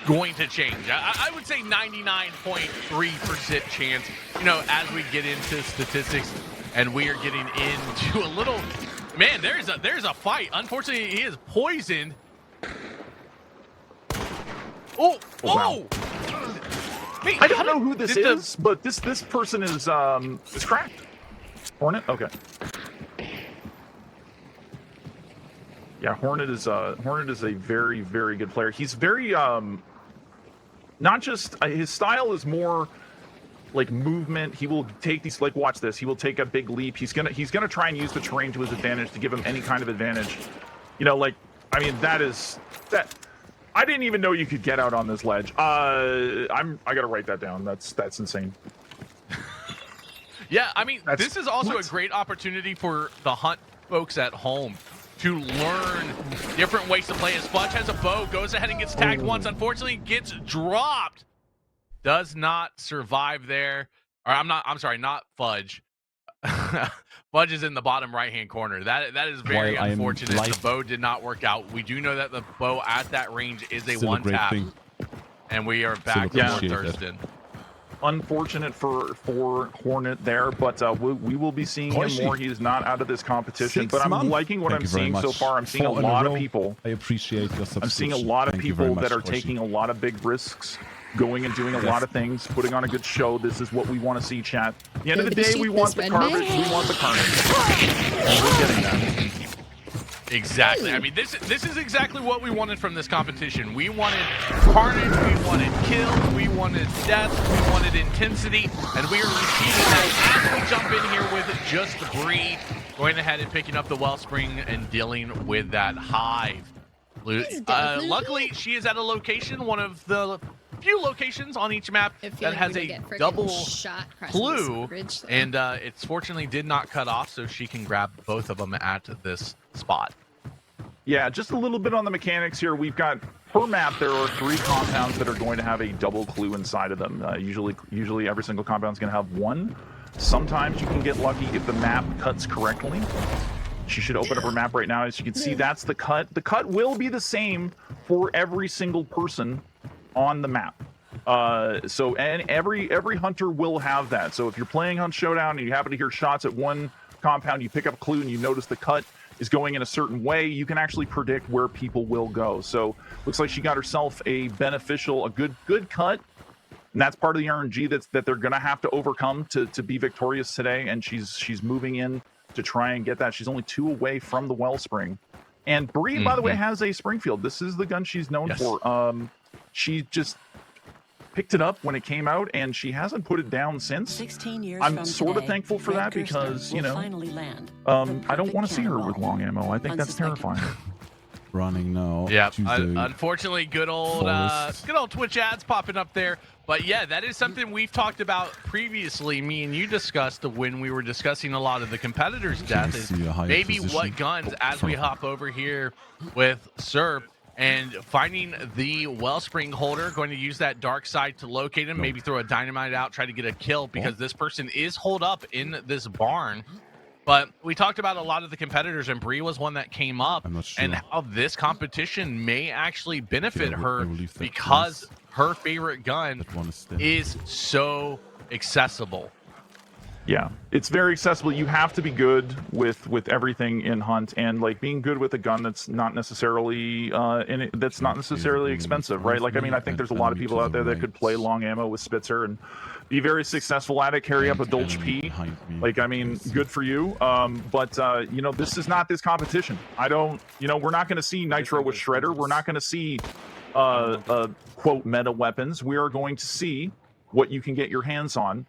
going to change. I would say 99.3% chance, you know, as we get into statistics and we are getting into a little, man, there's a fight. Unfortunately, he is poisoned. Oh, wow. Hey, I don't know who this is, but this person is cracked. Hornet? Okay. Yeah, Hornet is a very, very good player. He's very not just his style is more like movement. He will take these, like, watch this. He will take a big leap. He's gonna try and use the terrain to his advantage to give him any kind of advantage. You know, like, I mean, that. I didn't even know you could get out on this ledge. I gotta write that down. That's insane. Yeah, I mean, this is also a great opportunity for the Hunt folks at home to learn different ways to play. As Fudge has a bow, goes ahead and gets tagged once, unfortunately gets dropped. Does not survive there. Or I'm sorry, not Fudge. Fudge is in the bottom right-hand corner. That is very unfortunate. The bow did not work out. We do know that the bow at that range is a one-tap. And we are back to more Thurston. Unfortunate for Hornet there, but we will be seeing him more. He is not out of this competition, but I'm liking what I'm seeing so far. I'm seeing a lot of people. I appreciate your subscription. I'm seeing a lot of people that are taking a lot of big risks, going and doing a lot of things, putting on a good show. This is what we want to see, chat. At the end of the day, we want the carnage. We want the carnage. And we're getting that. Exactly. I mean, this is exactly what we wanted from this competition. We wanted carnage, we wanted kills, we wanted death, we wanted intensity, and we are receiving that as we jump in here with just Bree, going ahead and picking up the Wellspring and dealing with that hive. Luckily, she is at a location, one of the few locations on each map that has a double clue, and it fortunately did not cut off, so she can grab both of them at this spot. Yeah, just a little bit on the mechanics here. We've got, per map, there are 3 compounds that are going to have a double clue inside of them. Usually every single compound is going to have one. Sometimes you can get lucky if the map cuts correctly. She should open up her map right now. As you can see, that's the cut. The cut will be the same for every single person on the map. So, and every hunter will have that. So if you're playing Hunt Showdown and you happen to hear shots at one compound, you pick up a clue and you notice the cut is going in a certain way, you can actually predict where people will go. So looks like she got herself a good cut, and that's part of the RNG that they're gonna have to overcome to be victorious today. And she's moving in to try and get that. She's only 2 away from the Wellspring. And Bree, by the way, has a Springfield. This is the gun she's known for. She just picked it up when it came out, and she hasn't put it down since. 16 years I'm sort of thankful for that because, you know, I don't want to see her with long ammo. I think that's terrifying. Running now. Yeah, unfortunately, good old Twitch ads popping up there. But yeah, that is something we've talked about previously. Me and you discussed when we were discussing a lot of the competitors' death. Is maybe what guns, as we hop over here with Serb and finding the Wellspring holder, going to use that dark side to locate him, maybe throw a dynamite out, try to get a kill, because this person is holed up in this barn. But we talked about a lot of the competitors, and Bree was one that came up, and how this competition may actually benefit her because her favorite gun is so accessible. Yeah, it's very accessible. You have to be good with everything in Hunt, and like being good with a gun that's not necessarily expensive, right? Like, I mean, I think there's a lot of people out there that could play long ammo with Spitzer and be very successful at it, carry up a Dolch P. Like, I mean, good for you. But you know, this is not this competition. We're not going to see Nitro with Shredder. We're not going to see quote meta weapons. We are going to see what you can get your hands on.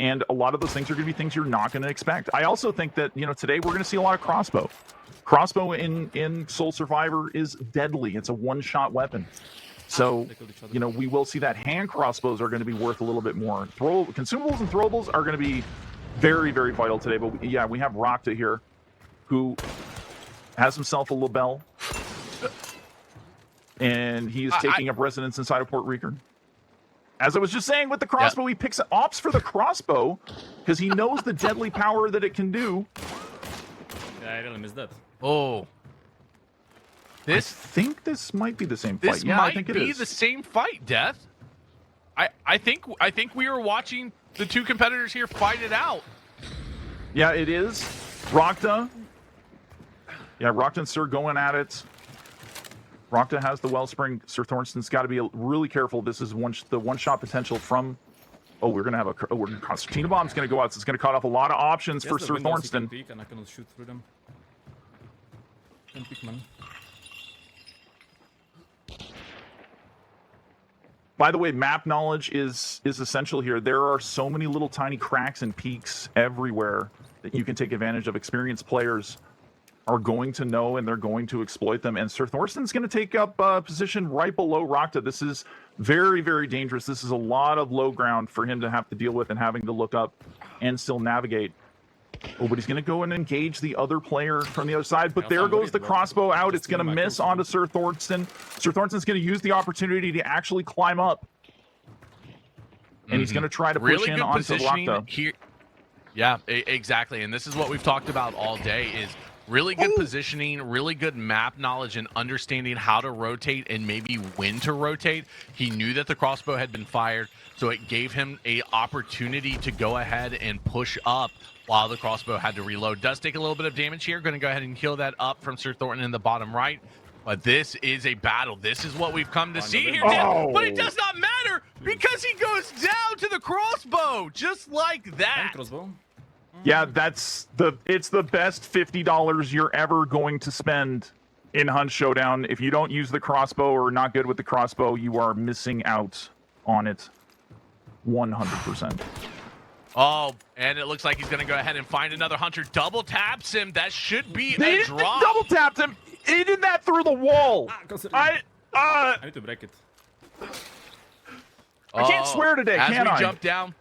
And a lot of those things are going to be things you're not going to expect. I also think that, today we're going to see a lot of crossbow. Crossbow in Soul Survivor is deadly. It's a one-shot weapon. So, we will see that. Hand crossbows are going to be worth a little bit more. Consumables and throwables are going to be very, very vital today. But yeah, we have Rocta here, who has himself a Lebel. And he is taking up residence inside of Port Rican. As I was just saying, with the crossbow, he opts for the crossbow because he knows the deadly power that it can do. Yeah, I really missed that. Oh. I think this might be the same fight. This Yeah, might I think it be is. the same fight, Death. I think we were watching the two competitors here fight it out. Yeah, it is. Rocta. Yeah, Rocta and Sir going at it. Rocta has the Wellspring. Sir Thornston's got to be really careful. This is the one-shot potential from... Oh, we're going to have a... Concertina Bomb's going to go out, so it's going to cut off a lot of options for Sir Thornston. Peek and I cannot shoot through them. Can peek, man. By the way, map knowledge is essential here. There are so many little tiny cracks and peaks everywhere that you can take advantage of. Experienced players are going to know, and they're going to exploit them. And Sir Thorsten's going to take up a position right below Rocta. This is very, very dangerous. This is a lot of low ground for him to have to deal with and having to look up and still navigate. Oh, but he's going to go and engage the other player from the other side. But there goes the crossbow out. It's going to miss onto Sir Thorsten. Sir Thorsten's going to use the opportunity to actually climb up. And he's going to try to push in onto Rocta. Here. Yeah, exactly. And this is what we've talked about all day is really good positioning, really good map knowledge, and understanding how to rotate and maybe when to rotate. He knew that the crossbow had been fired, so it gave him an opportunity to go ahead and push up while the crossbow had to reload. Does take a little bit of damage here. Going to go ahead and heal that up from Sir Thornton in the bottom right. But this is a battle. This is what we've come to see here. But it does not matter because he goes down to the crossbow just like that. Yeah, it's the best $50 you're ever going to spend in Hunt Showdown. If you don't use the crossbow or are not good with the crossbow, you are missing out on it 100%. Oh, and it looks like he's going to go ahead and find another hunter. Double taps him. That should be a drop. Double tapped him. He did that through the wall. I need to break it. I can't swear today, can I? As we jump down.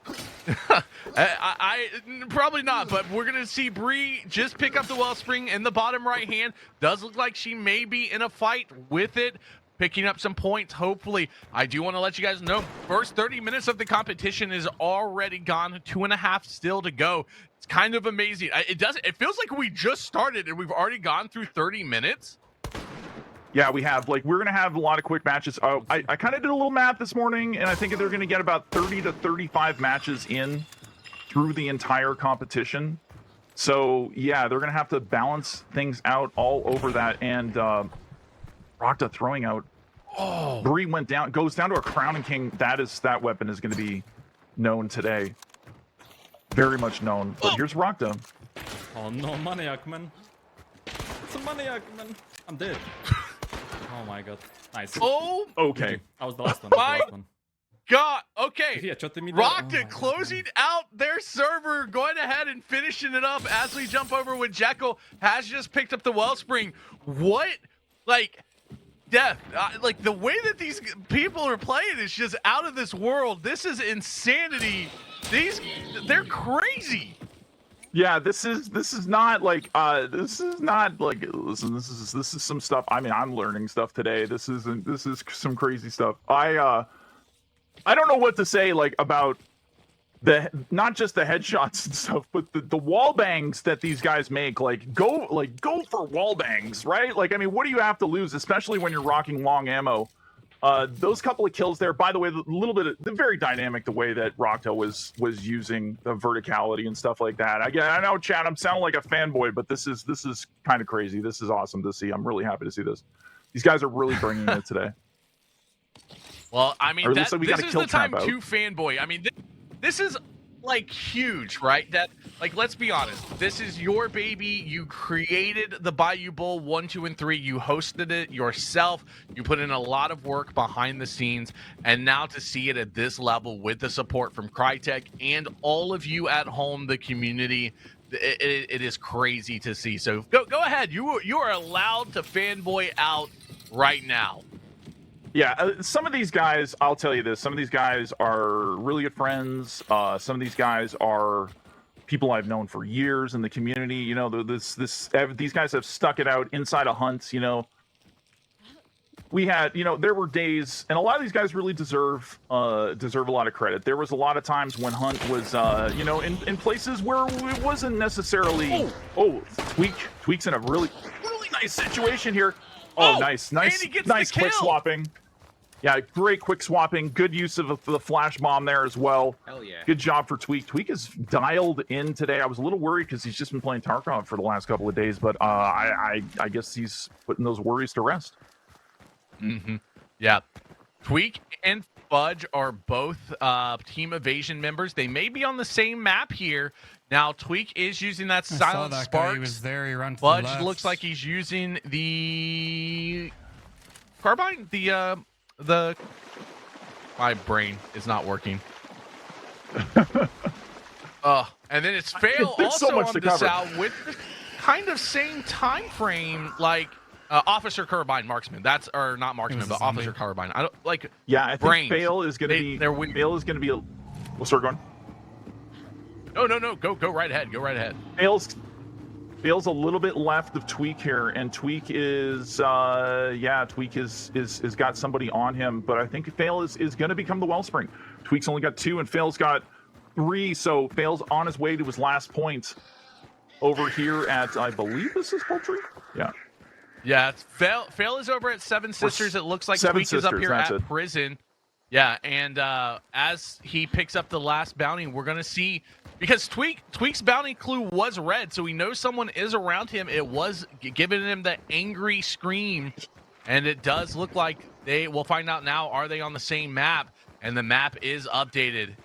I probably not, but we're going to see Bree just pick up the Wellspring in the bottom right hand. Does look like she may be in a fight with it, picking up some points, hopefully. I do want to let you guys know, first 30 minutes of the competition is already gone, 2.5 still to go. It's kind of amazing. It feels like we just started and we've already gone through 30 minutes. Yeah, we have. We're going to have a lot of quick matches. I kind of did a little math this morning, and I think they're going to get about 30 to 35 matches in through the entire competition. So, yeah, they're going to have to balance things out all over that. And Rocta throwing out. Oh, Bree goes down to a Crowning King. That weapon is going to be known today. Very much known. But here's Rocta. Oh, no, Maniac, man. It's a Maniac, man. I'm dead. Oh my god. Nice. Oh, okay. I was the last one. God. Okay. Yeah, Rocta closing out their server, going ahead and finishing it up as we jump over with Jekyll. Has just picked up the Wellspring. What? Death. The way that these people are playing is just out of this world. This is insanity. They're crazy. Yeah, this is not listen, this is some stuff. I mean, I'm learning stuff today. This is some crazy stuff. I don't know what to say about not just the headshots and stuff, but the wall bangs that these guys make. Go for wall bangs, right? I mean, what do you have to lose, especially when you're rocking long ammo? Those couple of kills there, by the way, the very dynamic, the way that Rocta was using the verticality and stuff like that. I know, Chad, I'm sounding like a fanboy, but this is kind of crazy. This is awesome to see. I'm really happy to see this. These guys are really bringing it today. Well, I mean, this is the time to fanboy. I mean, this is huge, right? That like, let's be honest. This is your baby. You created the Bayou Bowl 1, 2, and 3. You hosted it yourself. You put in a lot of work behind the scenes. And now to see it at this level with the support from Crytek and all of you at home, the community, it is crazy to see. So go ahead. You are allowed to fanboy out right now. Yeah, some of these guys, I'll tell you this, some of these guys are really good friends. Some of these guys are people I've known for years in the community. You know, these guys have stuck it out inside a hunt. You know, we had, you know, there were days, and a lot of these guys really deserve a lot of credit. There was a lot of times when Hunt was, you know, in places where it wasn't necessarily. Tweak's in a really nice situation here. Nice quick swapping. Yeah, great quick swapping. Good use of the flash bomb there as well. Hell yeah. Good job for Tweak. Tweak is dialed in today. I was a little worried because he's just been playing Tarkov for the last couple of days, but I guess he's putting those worries to rest. Mm-hmm. Yeah. Tweak and Fudge are both Team Evasion members. They may be on the same map here. Now, Tweak is using that Silent Guy. Sparks. He was there. He ran to the Fudge left. looks like he's using the carbine. The my brain is not working. And then it's Fail There's so also much on to this cover. out with the kind of same time frame, like Officer Carbine Marksman. That's or not Marksman, but zombie. Officer Carbine. I don't like. Yeah, I think brains. Fail is going to be. They're weird. Fail is going to be. We'll start going. No. Go right ahead. Go right ahead. Fail's a little bit left of Tweak here, and Tweak is Tweak is got somebody on him, but I think Fail is going to become the Wellspring. Tweak's only got 2 and Fail's got 3, so Fail's on his way to his last point over here at, I believe this is Poultry? Yeah. Yeah, it's Fail is over at Seven Sisters. It looks like Seven Tweak is up Sisters, here that's at it. prison. Yeah, and as he picks up the last bounty, we're going to see, because Tweak's bounty clue was red, so we know someone is around him. It was giving him the angry scream, and it does look like we'll find out now, are they on the same map? And the map is updated.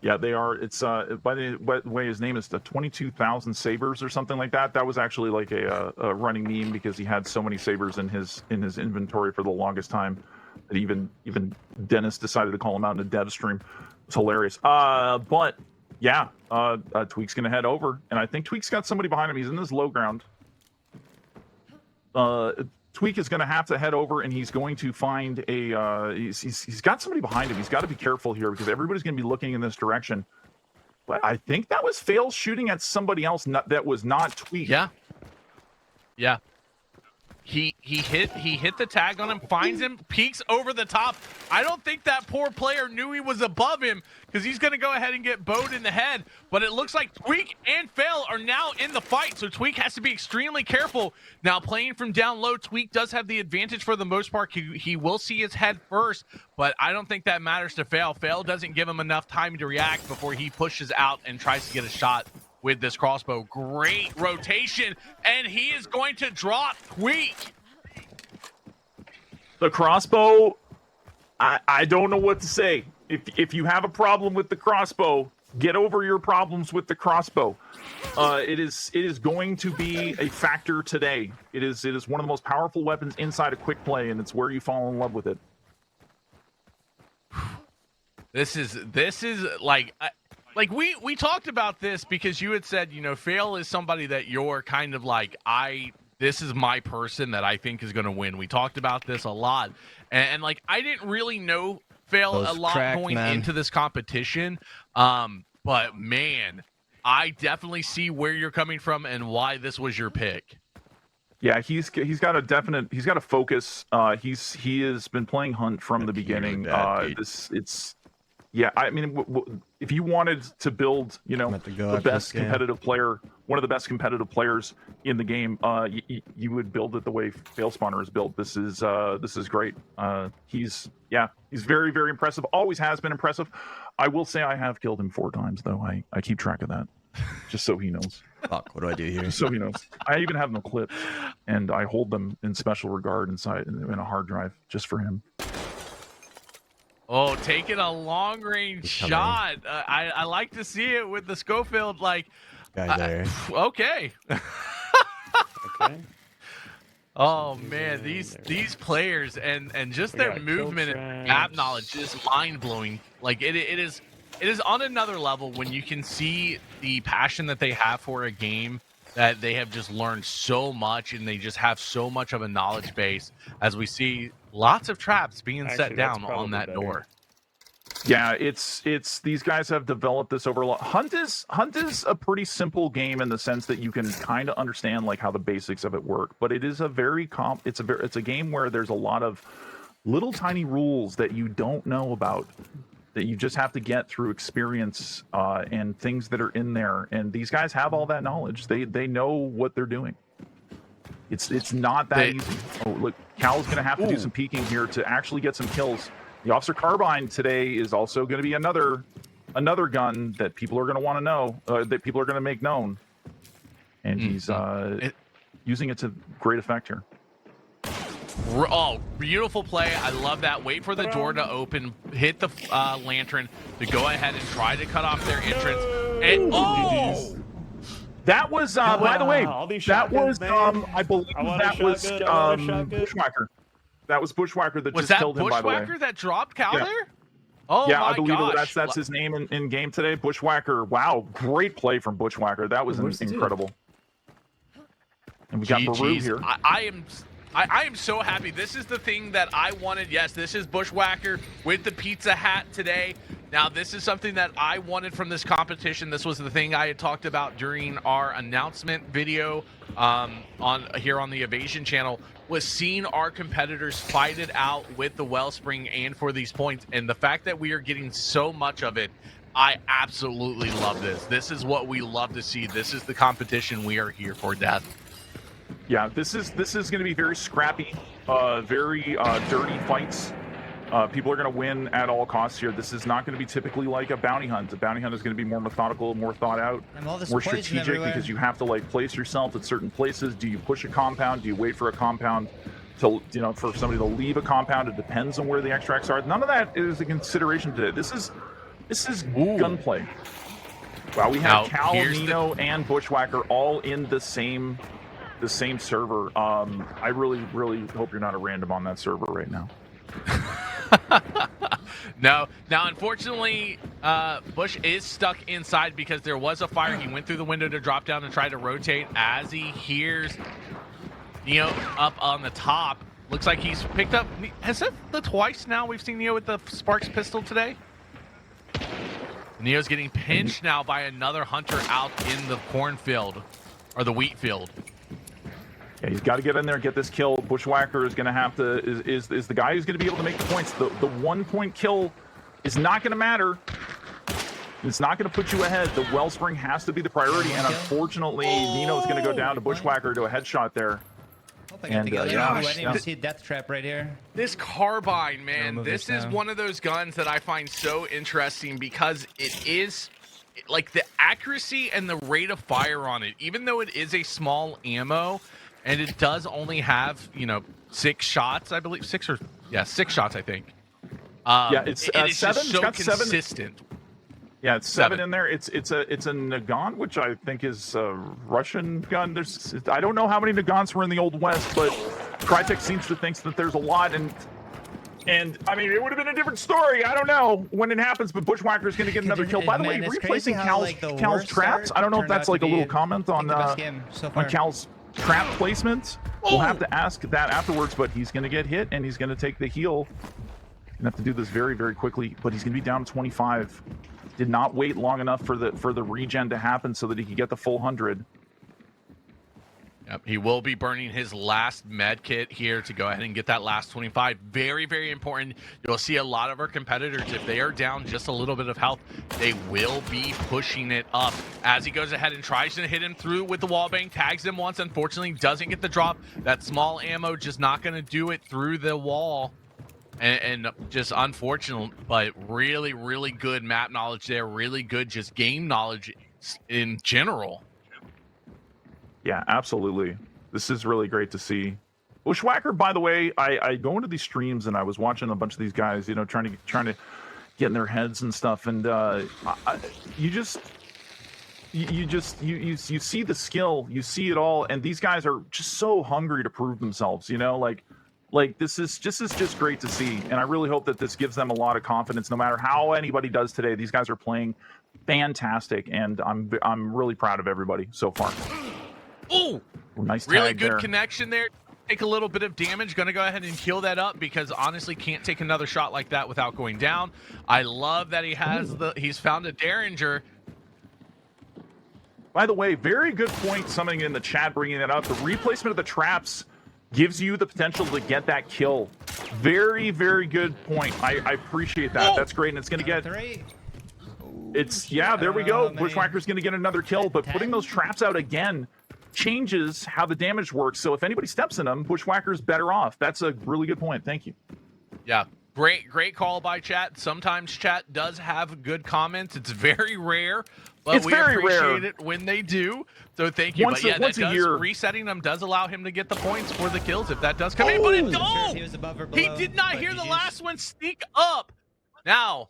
Yeah, they are. It's by the way, his name is the 22,000 Sabers or something like that. That was actually like a running meme because he had so many Sabers in his inventory for the longest time that even Dennis decided to call him out in a dev stream. It's hilarious. But yeah, Tweak's gonna head over, and I think Tweak's got somebody behind him. He's in this low ground. Tweak is going to have to head over, and he's going to find a. He's got somebody behind him. He's got to be careful here because everybody's going to be looking in this direction. But I think that was Fail shooting at somebody else. That was not Tweak. Yeah. He hit the tag on him, finds him, peeks over the top. I don't think that poor player knew he was above him because he's going to go ahead and get bowed in the head. But it looks like Tweak and Fail are now in the fight, so Tweak has to be extremely careful. Now, playing from down low, Tweak does have the advantage for the most part. He will see his head first, but I don't think that matters to Fail. Fail doesn't give him enough time to react before he pushes out and tries to get a shot with this crossbow. Great rotation, and he is going to drop Tweak. The crossbow, I don't know what to say. If you have a problem with the crossbow, get over your problems with the crossbow. It is going to be a factor today. It is one of the most powerful weapons inside a quick play, and it's where you fall in love with it. This is like we talked about this because you had said, you know, Fail is somebody that you're kind of like, this is my person that I think is going to win. We talked about this a lot. And like, I didn't really know Fail a lot going into this competition. But man, I definitely see where you're coming from and why this was your pick. Yeah, he's got a focus. He has been playing Hunt from the beginning. Yeah, I mean, if you wanted to build, you know, the best competitive player, one of the best competitive players in the game, you would build it the way Fail Spawner is built. This is great. He's very, very impressive. Always has been impressive. I will say I have killed him 4 times, though. I keep track of that, just so he knows. Fuck, what do I do here? Just so he knows. I even have them clipped, and I hold them in special regard inside in a hard drive just for him. Oh, taking a long range Coming. shot. I like to see it with the Schofield. Like, Guy there. okay. Okay. Oh Something's man, in these there. players and just We their got kill movement and map knowledge is mind blowing. Like it is on another level when you can see the passion that they have for a game, that they have just learned so much and they just have so much of a knowledge base, as we see lots of traps being Actually, set that's down on probably that better. door. Yeah, it's these guys have developed this over a lot. Hunt is a pretty simple game in the sense that you can kind of understand like how the basics of it work, but it is a very it's a game where there's a lot of little tiny rules that you don't know about, that you just have to get through experience and things that are in there. And these guys have all that knowledge. They know what they're doing. It's not that easy. Oh, look, Cal's gonna have to do some peeking here to actually get some kills. The Officer Carbine today is also going to be another gun that people are going to want to know, that people are going to make known, and he's using it to great effect here. Oh, beautiful play. I love that. Wait for the door to open, hit the lantern to go ahead and try to cut off their entrance. And that was by the way, all these that was shotguns, man. I believe I want a that was shotgun, I want a shotgun. Bushwhacker. That was Bushwhacker that was just that killed him, by the way. Bushwhacker that dropped Cal Yeah. there? Oh Yeah, my I believe gosh. that's his name in game today. Bushwhacker. Wow, great play from Bushwhacker. That was incredible. And we got Baru GG's. here. I am so happy. This is the thing that I wanted. Yes, this is Bushwhacker with the pizza hat today. Now, this is something that I wanted from this competition. This was the thing I had talked about during our announcement video on the Evasion channel, was seeing our competitors fight it out with the Wellspring and for these points. And the fact that we are getting so much of it, I absolutely love this. This is what we love to see. This is the competition we are here for, Death. Yeah, this is going to be very scrappy, very dirty fights. People are going to win at all costs here. This is not going to be typically like a bounty hunt. A bounty hunt is going to be more methodical, more thought out, more strategic, because you have to like place yourself at certain places. Do you push a compound? Do you wait for a compound to, for somebody to leave a compound? It depends on where the extracts are. None of that is a consideration today. This is gunplay. Wow, we have Cal, Nino, and Bushwhacker all in the same server. I really hope you're not a random on that server right now. No. Now, unfortunately, Bush is stuck inside because there was a fire. He went through the window to drop down and try to rotate as he hears Neo up on the top. Looks like he's picked up. Has it the twice now we've seen Neo with the Sparks pistol today? Neo's getting pinched now by another hunter out in the cornfield or the wheat field. Yeah, he's got to get in there and get this kill. Bushwhacker is going to have to is the guy who's going to be able to make the points. The 1 point kill is not going to matter. It's not going to put you ahead. The Wellspring has to be the priority, and unfortunately, Nino's going to go down to Bushwhacker to a headshot there. I didn't even see a death trap right here. This carbine, man, move this this is now. one of those guns that I find so interesting because it is like the accuracy and the rate of fire on it, even though it is a small ammo and it does only have, 6 shots, I believe. 6 shots, I think. Yeah, it's it is 7. just so It's got 7. consistent. Yeah, it's 7 in there. It's a Nagant, which I think is a Russian gun. I don't know how many Nagants were in the Old West, but Crytek seems to think that there's a lot, and I mean, it would have been a different story. I don't know when it happens, but Bushwhacker's going to get another kill. By the way, Man, it's replacing crazy how, Cal's, the worst traps. start I don't know if turned that's out like to a little be, comment on the best game so far. Cal's trap placement. We'll have to ask that afterwards, but he's going to get hit and he's going to take the heal. Gonna have to do this very, very quickly, but he's going to be down to 25. Did not wait long enough for the regen to happen so that he could get the full 100. Yep, he will be burning his last med kit here to go ahead and get that last 25. Very, very important. You'll see a lot of our competitors, if they are down just a little bit of health, they will be pushing it up. As he goes ahead and tries to hit him through with the wallbang, tags him once, unfortunately doesn't get the drop. That small ammo just not going to do it through the wall. And just unfortunate, but really, really good map knowledge there. Really good just game knowledge in general. Yeah, absolutely. This is really great to see. Bushwhacker, by the way, I go into these streams and I was watching a bunch of these guys, you know, trying to get in their heads and stuff, and you see the skill, you see it all, and these guys are just so hungry to prove themselves, you know, like this is just great to see, and I really hope that this gives them a lot of confidence. No matter how anybody does today, these guys are playing fantastic, and I'm really proud of everybody so far. Oh, nice tag really good there. connection there. Take a little bit of damage. Gonna go ahead and heal that up because honestly can't take another shot like that without going down. I love that he's found a Derringer. By the way, very good point. Somebody in the chat bringing that up. The replacement of the traps gives you the potential to get that kill. Very, very good point. I appreciate that. Oh! That's great, and it's going to get. 3. There we go. man. Bushwhacker's going to get another kill, but putting 10? those traps out again changes how the damage works. So if anybody steps in them, Bushwhacker's better off. That's a really good point. Thank you. Yeah, great call by chat. Sometimes chat does have good comments. It's very rare, but It's we very appreciate rare. it when they do. So thank you. Once But yeah, a year. resetting them does allow him to get the points for the kills if that does come in. But it Sure if he was above or he below, did not but hear the GG's. last one sneak up. Now,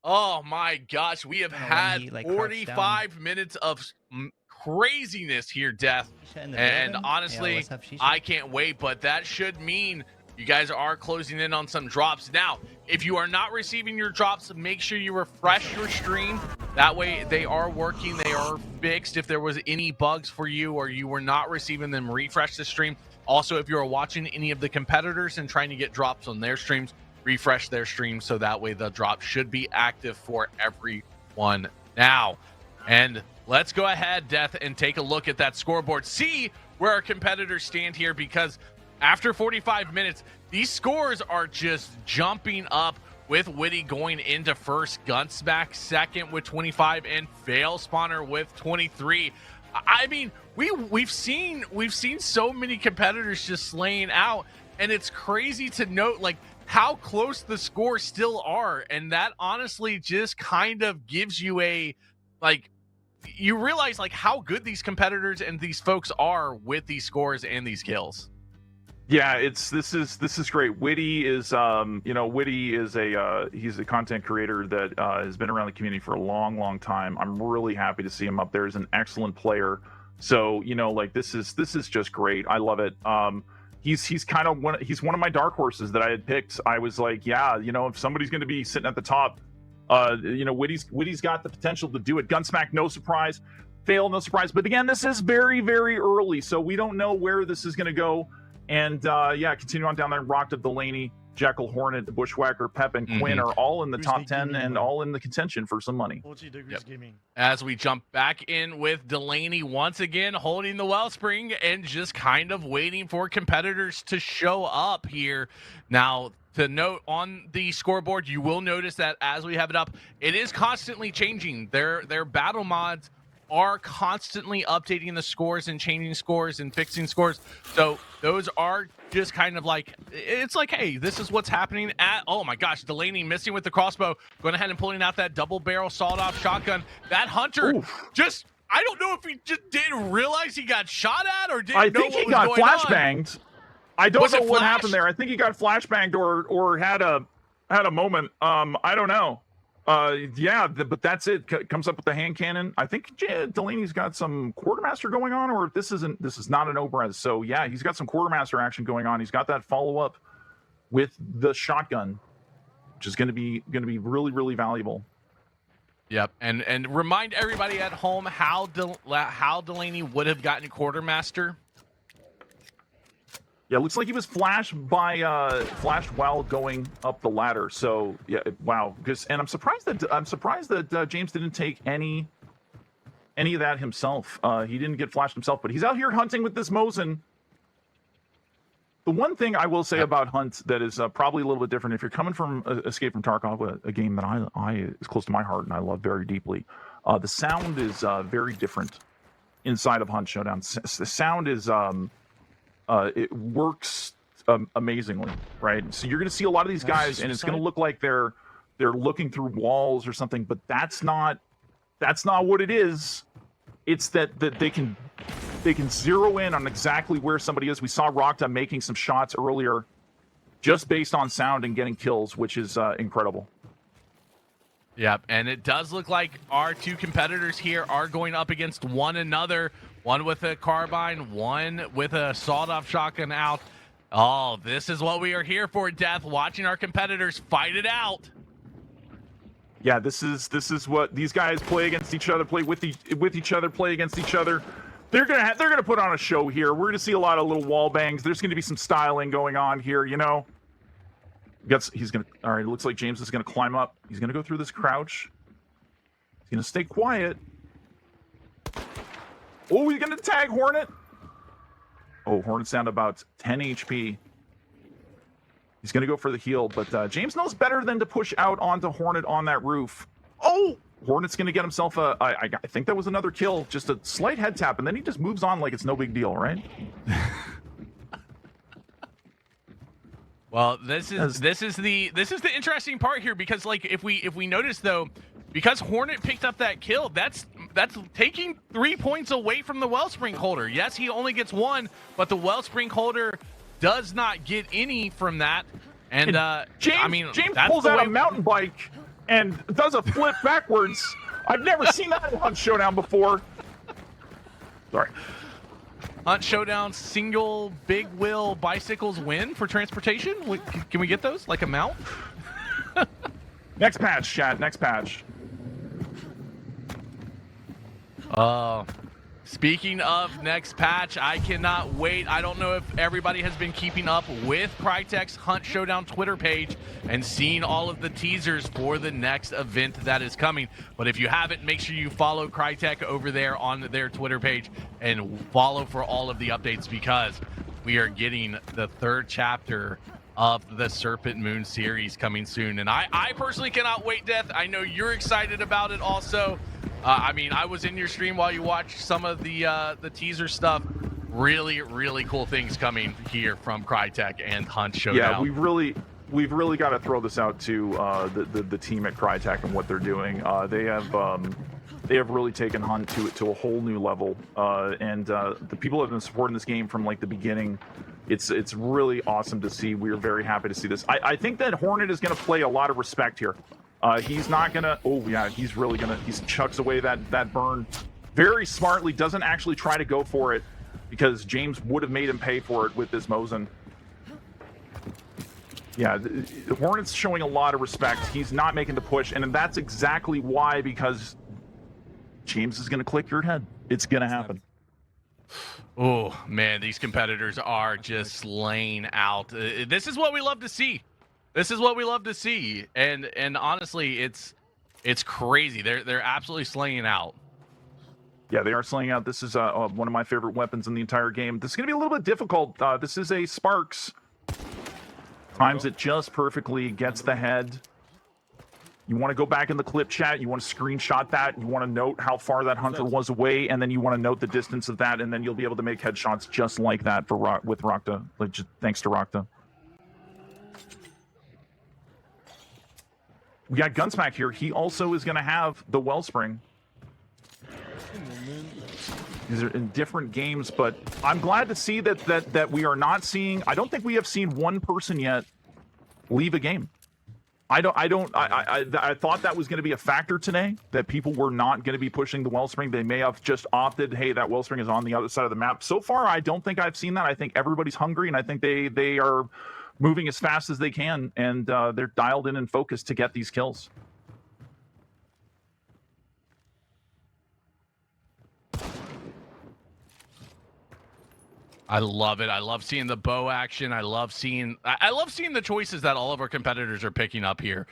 oh my gosh, we have I don't know had when he, like, crouched 45 minutes of craziness here, Death. Shisha in the And building? honestly, Yeah, what's up, Shisha? I can't wait, but that should mean you guys are closing in on some drops. Now, if you are not receiving your drops, make sure you refresh your stream. That way they are working, they are fixed. If there was any bugs for you or you were not receiving them, refresh the stream. Also, if you are watching any of the competitors and trying to get drops on their streams, refresh their stream so that way the drop should be active for everyone now. And let's go ahead, Death, and take a look at that scoreboard. See where our competitors stand here, because after 45 minutes, these scores are just jumping up, with Witty going into first, Gunsmack second with 25, and Fail Spawner with 23. I mean, we've seen so many competitors just slaying out, and it's crazy to note like how close the scores still are, and that honestly just kind of gives you a like, you realize like how good these competitors and these folks are with these scores and these kills. Yeah, this is great. Witty is Witty is he's a content creator that has been around the community for a long time. I'm really happy to see him up there. He's an excellent player. So, like this is just great. I love it. He's kind of one of my dark horses that I had picked. I was like, yeah, if somebody's going to be sitting at the top, Witty's got the potential to do it. Gunsmack, no surprise. Fail, no surprise. But again, this is very, very early, so we don't know where this is going to go. And continue on down there. Rocked of Delaney, Jekyll, Hornet, Bushwhacker, Pep, and Quinn are all in the top 10 and all in the contention for some money. As we jump back in with Delaney once again, holding the Wellspring and just kind of waiting for competitors to show up here. Now, to note on the scoreboard, you will notice that as we have it up, it is constantly changing. Their battle mods are constantly updating the scores and changing scores and fixing scores. So those are just kind of like, it's like, hey, this is what's happening at, oh my gosh, Delaney missing with the crossbow, going ahead and pulling out that double barrel sawed-off shotgun. That Hunter just, I don't know if he just didn't realize he got shot at or didn't know what was going on. I think he got flashbanged. I don't know what flash? happened there. I think he got flashbanged or had a moment. I don't know. But that's it. Comes up with the hand cannon. I think Delaney's got some quartermaster going on, or this is not an Obrez. So yeah, he's got some quartermaster action going on. He's got that follow up with the shotgun, which is going to be really, really valuable. Yep, and remind everybody at home how Delaney would have gotten quartermaster. Yeah, it looks like he was flashed while going up the ladder. So yeah, wow. And I'm surprised that James didn't take any of that himself. He didn't get flashed himself, but he's out here hunting with this Mosin. The one thing I will say about Hunt that is probably a little bit different, if you're coming from Escape from Tarkov, a game that I is close to my heart and I love very deeply, the sound is very different inside of Hunt Showdown. The sound is it works amazingly, right? So you're going to see a lot of these guys, and it's going to look like they're looking through walls or something, but that's not what it is. It's that they can They can zero in on exactly where somebody is. We saw Rokta making some shots earlier just based on sound and getting kills, which is incredible. Yep, and it does look like our two competitors here are going up against one another. One with a carbine, one with a sawed-off shotgun out. Oh, this is what we are here for, Death, watching our competitors fight it out. Yeah, this is what these guys play against each other, play with each other, play against each other. They're gonna put on a show here. We're gonna see a lot of little wall bangs. There's gonna be some styling going on here, you know. All right, it looks like James is gonna climb up. He's gonna go through this crouch. He's gonna stay quiet. Oh, he's gonna tag Hornet. Oh, Hornet's down to about 10 HP. He's going to go for the heal, but James knows better than to push out onto Hornet on that roof. Oh! Hornet's going to get himself I think that was another kill. Just a slight head tap, and then he just moves on like it's no big deal, right? Well, this is the interesting part here, because like if we notice though, because Hornet picked up that kill, that's taking 3 points away from the Wellspring holder. Yes, he only gets 1, but the Wellspring holder does not get any from that. And James pulls out a mountain bike and does a flip backwards. I've never seen that on Showdown before. Sorry. Hunt Showdown single big wheel bicycles win for transportation. Can we get those like a mount? Next patch, chat. Next patch. Speaking of next patch, I cannot wait. I don't know if everybody has been keeping up with Crytek's Hunt Showdown Twitter page and seen all of the teasers for the next event that is coming. But if you haven't, make sure you follow Crytek over there on their Twitter page and follow for all of the updates, because we are getting the 3rd chapter of the Serpent Moon series coming soon. And I personally cannot wait, Death. I know you're excited about it also. I mean, I was in your stream while you watched some of the teaser stuff. Really, really cool things coming here from Crytek and Hunt Showdown. Yeah, we've really got to throw this out to the team at Crytek and what they're doing. They have really taken Hunt to a whole new level, and the people who have been supporting this game from like the beginning. It's really awesome to see. We're very happy to see this. I think that Hornet is going to play a lot of respect here. He's not gonna. Oh yeah, he's really gonna. He chucks away that burn very smartly. Doesn't actually try to go for it, because James would have made him pay for it with this Mosin. Yeah, the Hornet's showing a lot of respect. He's not making the push, and that's exactly why, because James is gonna click your head. It's gonna happen. Oh man, these competitors are just laying out. This is what we love to see. This is what we love to see, and honestly, it's crazy. They're absolutely slaying out. Yeah, they are slaying out. This is one of my favorite weapons in the entire game. This is going to be a little bit difficult. This is a Sparks. Times it just perfectly, gets the head. You want to go back in the clip chat. You want to screenshot that. You want to note how far that hunter was away, and then you want to note the distance of that, and then you'll be able to make headshots just like that with Rokta. Like, thanks to Rokta. We got Gunsmack here. He also is going to have the Wellspring. These are in different games, but I'm glad to see that we are not seeing. I don't think we have seen one person yet leave a game. I thought that was going to be a factor today, that people were not going to be pushing the Wellspring. They may have just opted, hey, that Wellspring is on the other side of the map. So far, I don't think I've seen that. I think everybody's hungry, and I think they are moving as fast as they can, and they're dialed in and focused to get these kills. I love it. I love seeing the bow action. I love seeing the choices that all of our competitors are picking up here,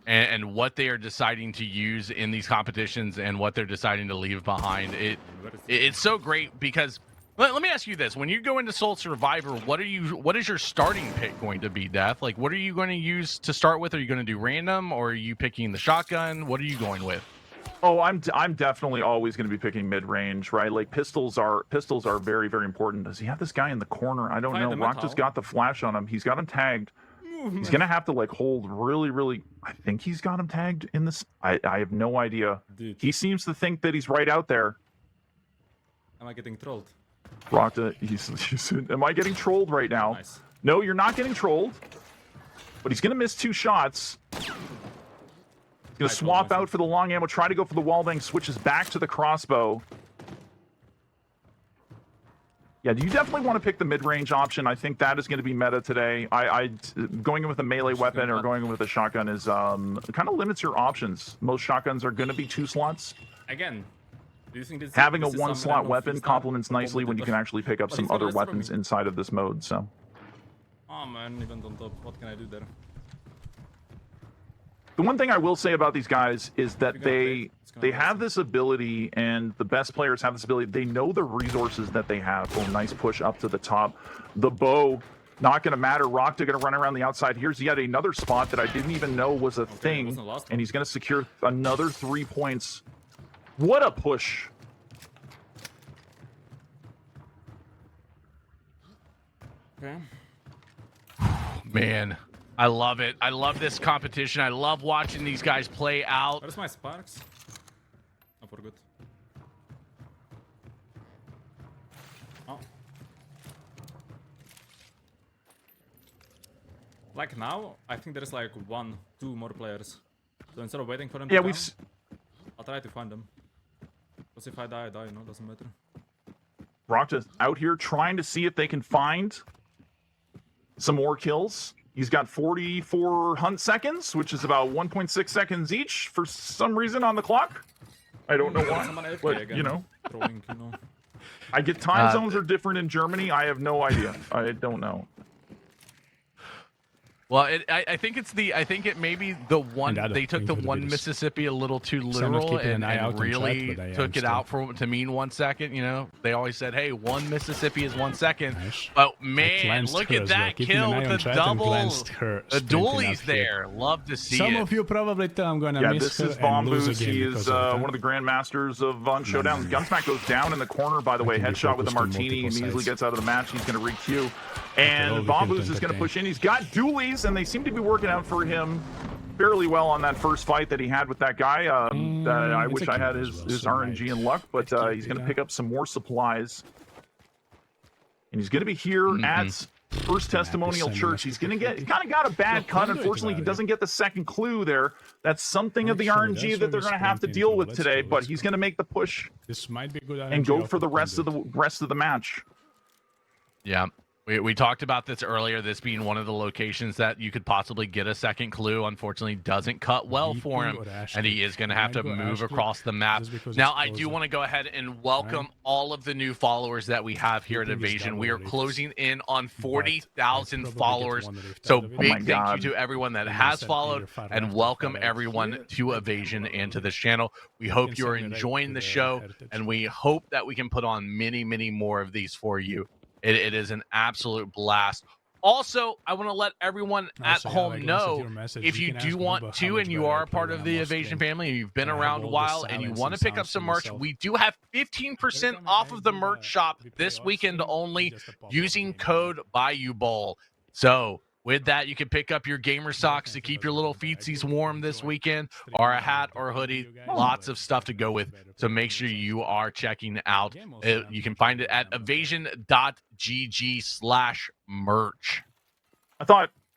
and what they are deciding to use in these competitions, and what they're deciding to leave behind. It's so great, because let me ask you this: when you go into Soul Survivor, what is your starting pick going to be, Death? Like, what are you going to use to start with? Are you going to do random, or are you picking the shotgun? What are you going with? Oh, I'm definitely always going to be picking mid-range, right? Like pistols are very, very important. Does he have this guy in the corner? I don't know. Rokta's got the flash on him. He's got him tagged. He's going to have to like hold really, really. I think he's got him tagged in this. I have no idea. Dude. He seems to think that he's right out there. Am I getting trolled? Rocta, am I getting trolled right now? Nice. No, you're not getting trolled. But he's going to miss 2 shots. He's going to swap out for the long ammo, try to go for the wallbang, switches back to the crossbow. Yeah, you definitely want to pick the mid-range option. I think that is going to be meta today. Going in with a melee weapon or going in with a shotgun is kind of limits your options. Most shotguns are going to be 2 slots. Again, do you think Having a this is some 1-slot random weapon freestyle complements nicely when you can actually pick up But some he's gonna other rest from weapons me. inside of this mode. So Oh man, even on top. What can I do there? the one thing I will say about these guys is that You're gonna play. It's gonna they be have awesome. this ability, and the best players have this ability. They know the resources that they have. Oh, nice push up to the top. The bow, not going to matter. Rockta going to run around the outside. Here's yet another spot that I didn't even know was a thing, wasn't the last one. and he's going to secure another 3 points. What a push! Okay. Man, I love it. I love this competition. I love watching these guys play out. Where's my sparks? Oh, for good. Oh. Like now, I think there is like 1, 2 more players. So instead of waiting for them to Yeah, come, I'll try to find them. Because if I die, I die, you know, doesn't matter. Rockta out here trying to see if they can find some more kills. He's got 44 hunt seconds, which is about 1.6 seconds each for some reason on the clock. I don't know why, Someone AFK but again. you know, Throwing, you know. I get time zones are different in Germany. I have no idea. I don't know. Well, I think it may be the one And they took the one Mississippi a little too literal and really took it out for to mean 1 second. You know, they always said, "Hey, 1 Mississippi is 1 second." Nice. But man, look at that kill with the double, the dualies there. Love to see Some it. of you probably thought I'm gonna Yeah, miss this her is and lose Bomboos. again He is because of one of the grandmasters of Showdown. Gunsmack goes down in the corner, by the way. can be Headshot with a focused on martini. He multiple easily sides. gets out of the match. He's going to re-queue. all And we can Bomboos to is going to entertain. push in. He's got dualies, and they seem to be working out for him fairly well on that first fight that he had with that guy. I it's wish a I had kill as his, well, his so RNG might and luck, but keep he's going to it pick up some more supplies. And he's going to be here at First Testimonial send Church. him He's going to get, he kind of got a bad cut. don't do it Unfortunately, he about it. doesn't get the second clue there. That's something of the Actually, RNG that's that what they're we going to have to sprint deal into. with Let's today, go, but let's he's go. going to make the push This might be good and go RNG for the output rest of the match. Yeah. We talked about this earlier, this being one of the locations that you could possibly get a second clue. Unfortunately, doesn't cut well for him, and he is going to have to move across the map. Now, I do want to go ahead and welcome all of the new followers that we have here at Evasion. We are closing in on 40,000 followers, so big thank you to everyone that has followed, and welcome everyone to Evasion and to this channel. We hope you're enjoying the show, and we hope that we can put on many, many more of these for you. It is an absolute blast. Also, I want to let everyone at home know, if you do want to and you are a part of the Evasion family and you've been around a while and you want to pick up some merch, we do have 15% off of the merch shop this weekend only using code Bayou Bowl. So with that, you can pick up your gamer socks to keep your little feetsies warm this weekend, or a hat or a hoodie. Lots of stuff to go with. So make sure you are checking out. You can find it at evasion.gg/merch.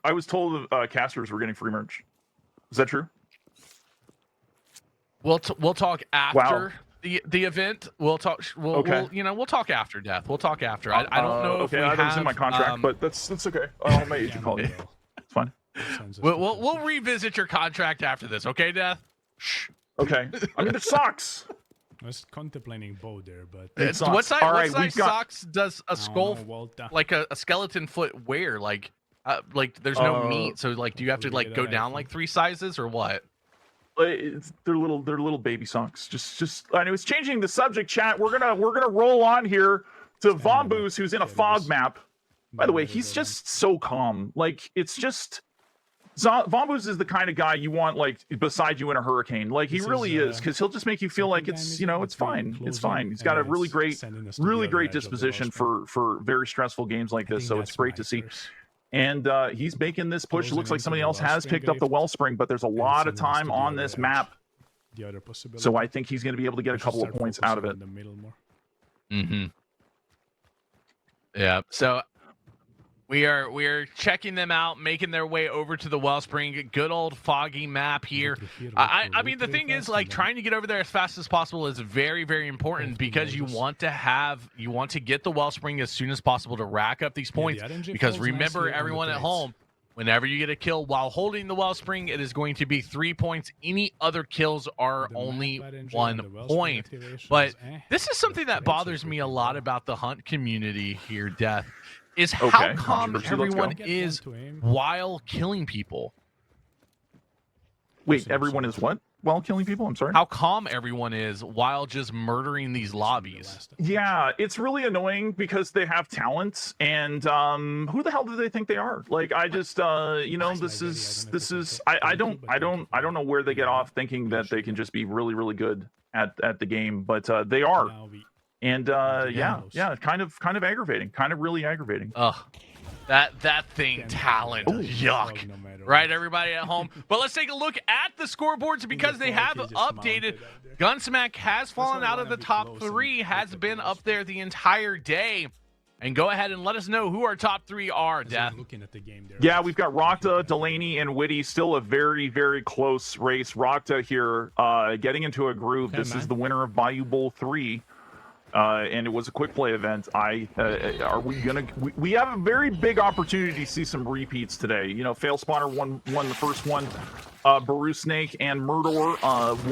I was told casters were getting free merch. Is that true? We'll talk after the event. We'll talk. We'll talk after Death. We'll talk after. I don't know if we that was have in my contract, but that's okay. I'll make you call it. It's fine. We'll revisit your contract after this. Okay, Death. Shh. Okay. I mean, it sucks. I was contemplating bow there, but What size, All what right, size we've got- socks does a skull, like a skeleton foot wear? Like there's no meat, so like, do you have to like go down like 3 sizes or what? They're little baby socks. Just I know it's changing the subject. Chat. We're gonna roll on here to Bomboos, who's in a fog map. By the way, he's just so calm. Like, it's just Bomboos is the kind of guy you want like beside you in a hurricane. Like, he really is, because he'll just make you feel like it's it's fine. It's fine. He's got a really great disposition for very stressful games like this. So it's great to see. And he's making this push. It looks like somebody else has picked up the Wellspring, but there's a lot of time on this map. So I think he's going to be able to get a couple of points out of it. Mm-hmm. Yeah. So we are checking them out, making their way over to the Wellspring. Good old foggy map here. I mean, the thing is, like, trying to get over there as fast as possible is very, very important because you want to get the Wellspring as soon as possible to rack up these points. Because remember, everyone at home, whenever you get a kill while holding the Wellspring, it is going to be 3 points. Any other kills are only 1 point. But this is something that bothers me a lot about the Hunt community here, Death, is how calm everyone is while killing people. Wait, everyone is what? While killing people? I'm sorry? How calm everyone is while just murdering these lobbies. Yeah, it's really annoying because they have talents, and who the hell do they think they are? Like, I just you know, this is I don't know where they get off thinking that they can just be really, really good at the game, but they are. And yeah, kind of aggravating, kind of really aggravating. Ugh. That thing, talent, yuck. Right, everybody at home. But let's take a look at the scoreboards because they have updated. Gunsmack has fallen out of the top 3, has been up there the entire day. And go ahead and let us know who our top 3 are, Death. Yeah, we've got Rokta, Delaney, and Witty. Still a very, very close race. Rokta here getting into a groove. This is the winner of Bayou Bowl 3. And it was a quick play event. Are we gonna? We have a very big opportunity to see some repeats today. You know, Fail Spawner won the first one. Baru Snake and Murdor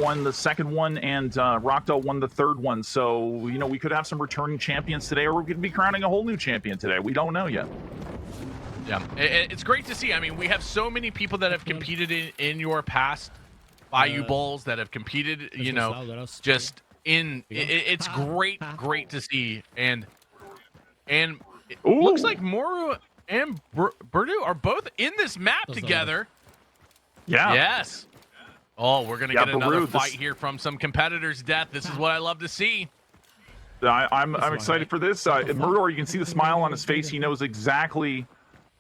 won the second one, and Rokta won the third one. So you know, we could have some returning champions today, or we could be crowning a whole new champion today. We don't know yet. Yeah, it's great to see. I mean, we have so many people that have competed in your past Bayou Bowls that have competed. You know, just. It's great to see, and it looks like Moru and Burdu are both in this map together. Yeah. Yes. Oh, we're gonna get another fight here from some competitors. Death. This is what I love to see. I'm excited for this. Murdor, you can see the smile on his face. He knows exactly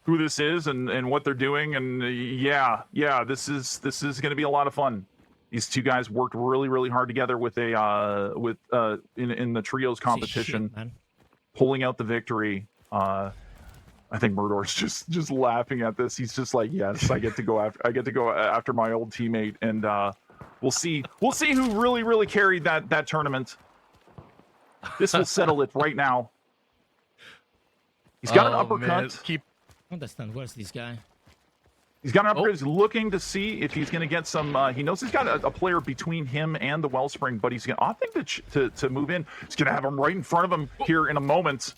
who this is and what they're doing, and yeah, this is going to be a lot of fun. These two guys worked really, really hard together with in the trios competition, pulling out the victory. I think Murdor's just laughing at this. He's just like, yes, I get to go after my old teammate, and we'll see who really, really carried that tournament. This will settle it right now. He's got an uppercut. I understand. Where's this guy? He's got an upgrade. He's looking to see if he's going to get some. He knows he's got a player between him and the Wellspring, but he's going to opting to move in. He's going to have him right in front of him here in a moment.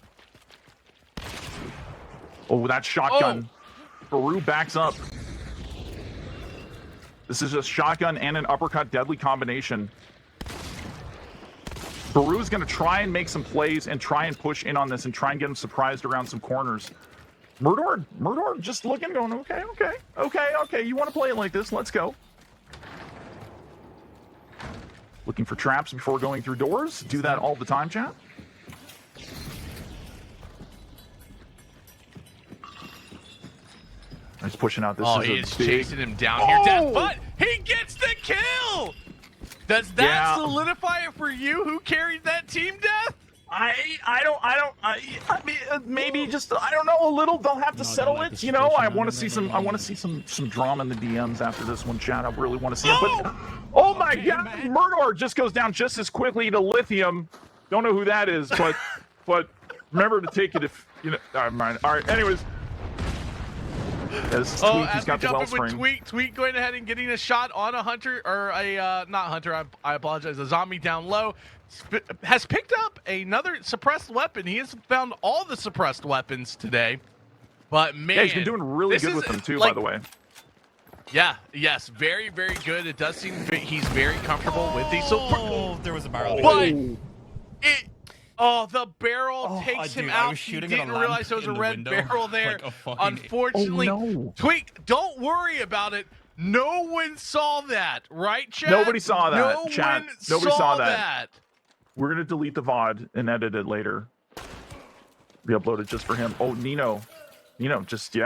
Oh, that shotgun. Baru backs up. This is a shotgun and an uppercut deadly combination. Baru's going to try and make some plays and try and push in on this and try and get him surprised around some corners. Murdor just looking, going, okay. You want to play it like this? Let's go. Looking for traps before going through doors. Do that all the time, chat. He's pushing out. He's chasing him down here, Death, but he gets the kill. Does that solidify it for you? Who carried that team, Death? I mean, maybe just, I don't know, a little. They'll have to settle it, you know. I want to see some drama in the DMs after this one, chat. I really want to see it. But oh my God, Murdor just goes down just as quickly to Lithium. Don't know who that is, but remember to take it if you know. All right. Anyways. Yeah, this is Tweak. He's got the Wellspring. Tweak going ahead and getting a shot on a hunter, or a not hunter. I apologize. A zombie down low has picked up another suppressed weapon. He has found all the suppressed weapons today, but man, yeah, he's been doing really good with them too. By the way. Yeah. Yes. Very, very good. It does seem he's very comfortable with these. So there was a barrel. But the barrel takes him out. He didn't realize there was a red barrel there. Like unfortunately, Tweak, don't worry about it. No one saw that, right, chat? Nobody saw that, chat. Nobody saw that. We're going to delete the VOD and edit it later. Re-upload it just for him. Oh, Nino, just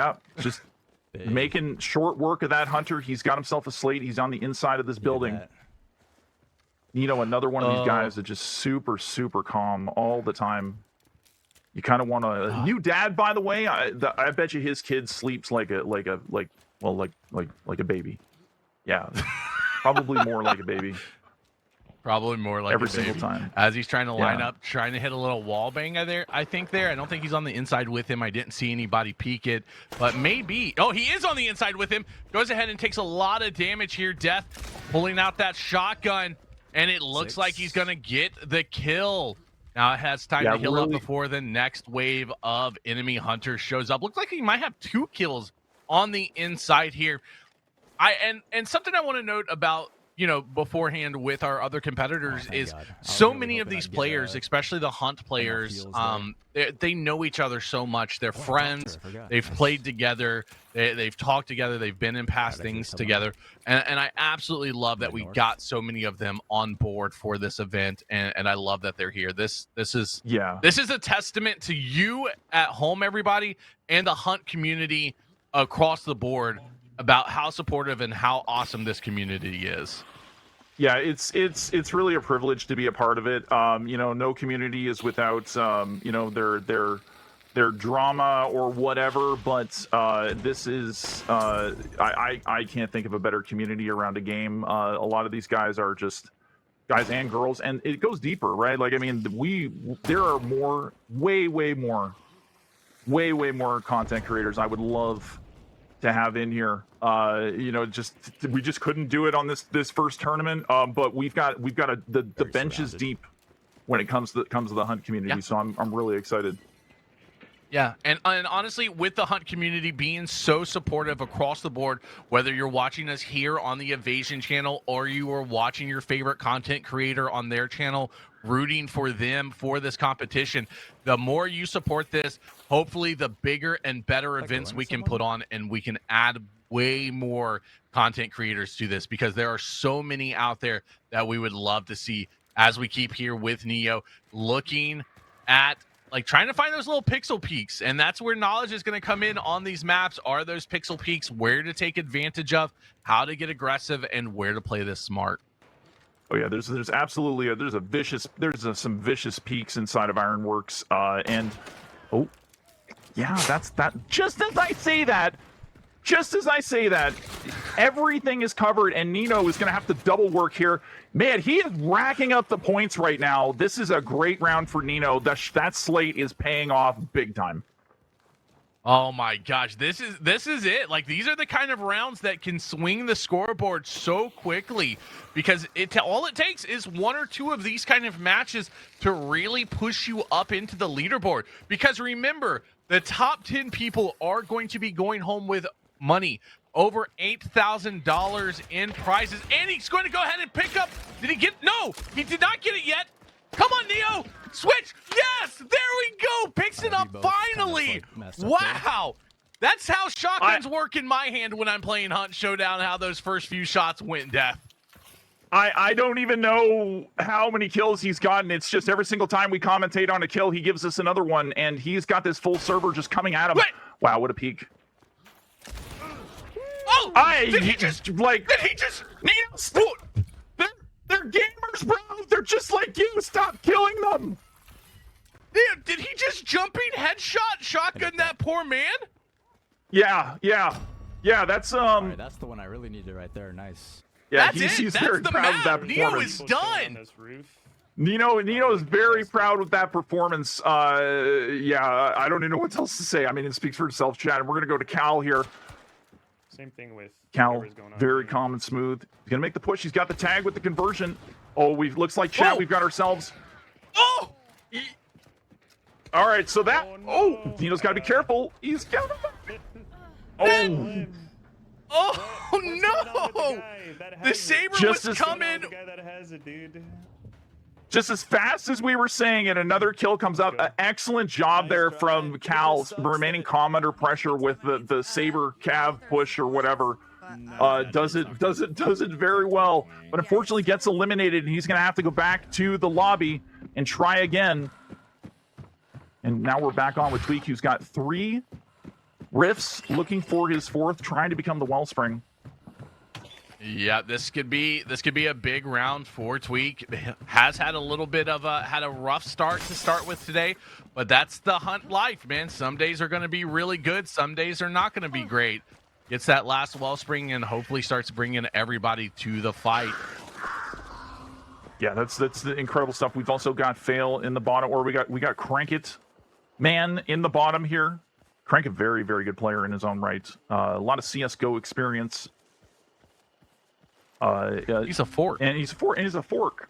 making short work of that hunter. He's got himself a slate. He's on the inside of this building. Another one of these guys that just super, super calm all the time. You kind of want a new dad, by the way. I bet you his kid sleeps like a baby. Yeah, probably more like a baby. Probably more like every a single baby. time. As he's trying to line up, trying to hit a little wall bang there. I think there. I don't think he's on the inside with him. I didn't see anybody peek it, but maybe. Oh, he is on the inside with him. Goes ahead and takes a lot of damage here. Death pulling out that shotgun, and it looks like he's gonna get the kill. Now it has time to heal up before the next wave of enemy hunters shows up. Looks like he might have 2 kills on the inside here. And something I want to note about, beforehand with our other competitors is so many of these players, especially the hunt players, they know each other so much. They're friends. They've played together. They've talked together. They've been in past things together. And I absolutely love that we got so many of them on board for this event. And I love that they're here. This is a testament to you at home, everybody, and the hunt community across the board about how supportive and how awesome this community is. Yeah, it's really a privilege to be a part of it. No community is without their drama or whatever, but this is I can't think of a better community around a game. A lot of these guys are just guys and girls, and it goes deeper, right? Like, I mean, there are way more content creators I would love to have in here. We just couldn't do it on this first tournament. But we've got the bench is deep when it comes to the hunt community. So I'm really excited. Yeah, and honestly, with the hunt community being so supportive across the board, whether you're watching us here on the Evasion channel or you are watching your favorite content creator on their channel, rooting for them for this competition, the more you support this, hopefully the bigger and better events we can put on, and we can add way more content creators to this, because there are so many out there that we would love to see as we keep here with Neo looking at trying to find those little pixel peaks. And that's where knowledge is going to come in on these maps. Are those pixel peaks, where to take advantage of, how to get aggressive, and where to play this smart. Oh yeah, there's absolutely there's some vicious peaks inside of Ironworks, and that's that. Just as I say that, everything is covered, and Nino is going to have to double work here. Man, he is racking up the points right now. This is a great round for Nino. That slate is paying off big time. Oh my gosh, this is it. These are the kind of rounds that can swing the scoreboard so quickly, because all it takes is 1 or 2 of these kind of matches to really push you up into the leaderboard. Because remember, the top 10 people are going to be going home with money, over $8,000 in prizes, and he's going to go ahead and pick up. Did he get? No, he did not get it yet. Come on, Neo, switch. Yes, there we go. Picks it up finally. Wow, that's how shotguns work in my hand when I'm playing Hunt Showdown. How those first few shots went death. I don't even know how many kills he's gotten. It's just every single time we commentate on a kill, he gives us another one, and he's got this full server just coming at him. Wow, what a peak. Oh, did he just Neo? They're gamers, bro. They're just like you. Stop killing them. Dude, did he just jumping headshot shotgun that poor man? Yeah. That's Right, that's the one I really needed right there. Nice. Yeah, he's very the proud of that Neo performance. is done. Nino is very proud with that performance. I don't even know what else to say. I mean, it speaks for itself, Chad. And we're gonna go to Cal here. Same thing with Cal, very calm and smooth. He's gonna make the push. He's got the tag with the conversion. Oh, looks like, Chad, we've got ourselves. Oh! All right, so that. Nino's got to be careful. He's got. Oh no! The Saber was coming. Just as fast as we were saying, and another kill comes up. Excellent job there from Cal, remaining calm under pressure with the Saber cav push or whatever. Does it very well, but unfortunately gets eliminated, and he's going to have to go back to the lobby and try again. And now we're back on with Tweak, who's got 3 rifts, looking for his 4th, trying to become the Wellspring. Yeah, this could be a big round for Tweak. Has had a little bit of had a rough start to start with today, but that's the Hunt life, man. Some days are going to be really good, some days are not going to be great. Gets that last wellspring and hopefully starts bringing everybody to the fight. Yeah, that's the incredible stuff. We've also got Fail in the bottom, or we got Crank It Man in the bottom here. Crank It, very, very good player in his own right. A lot of CS:GO experience. He's a fork. And he's a fork.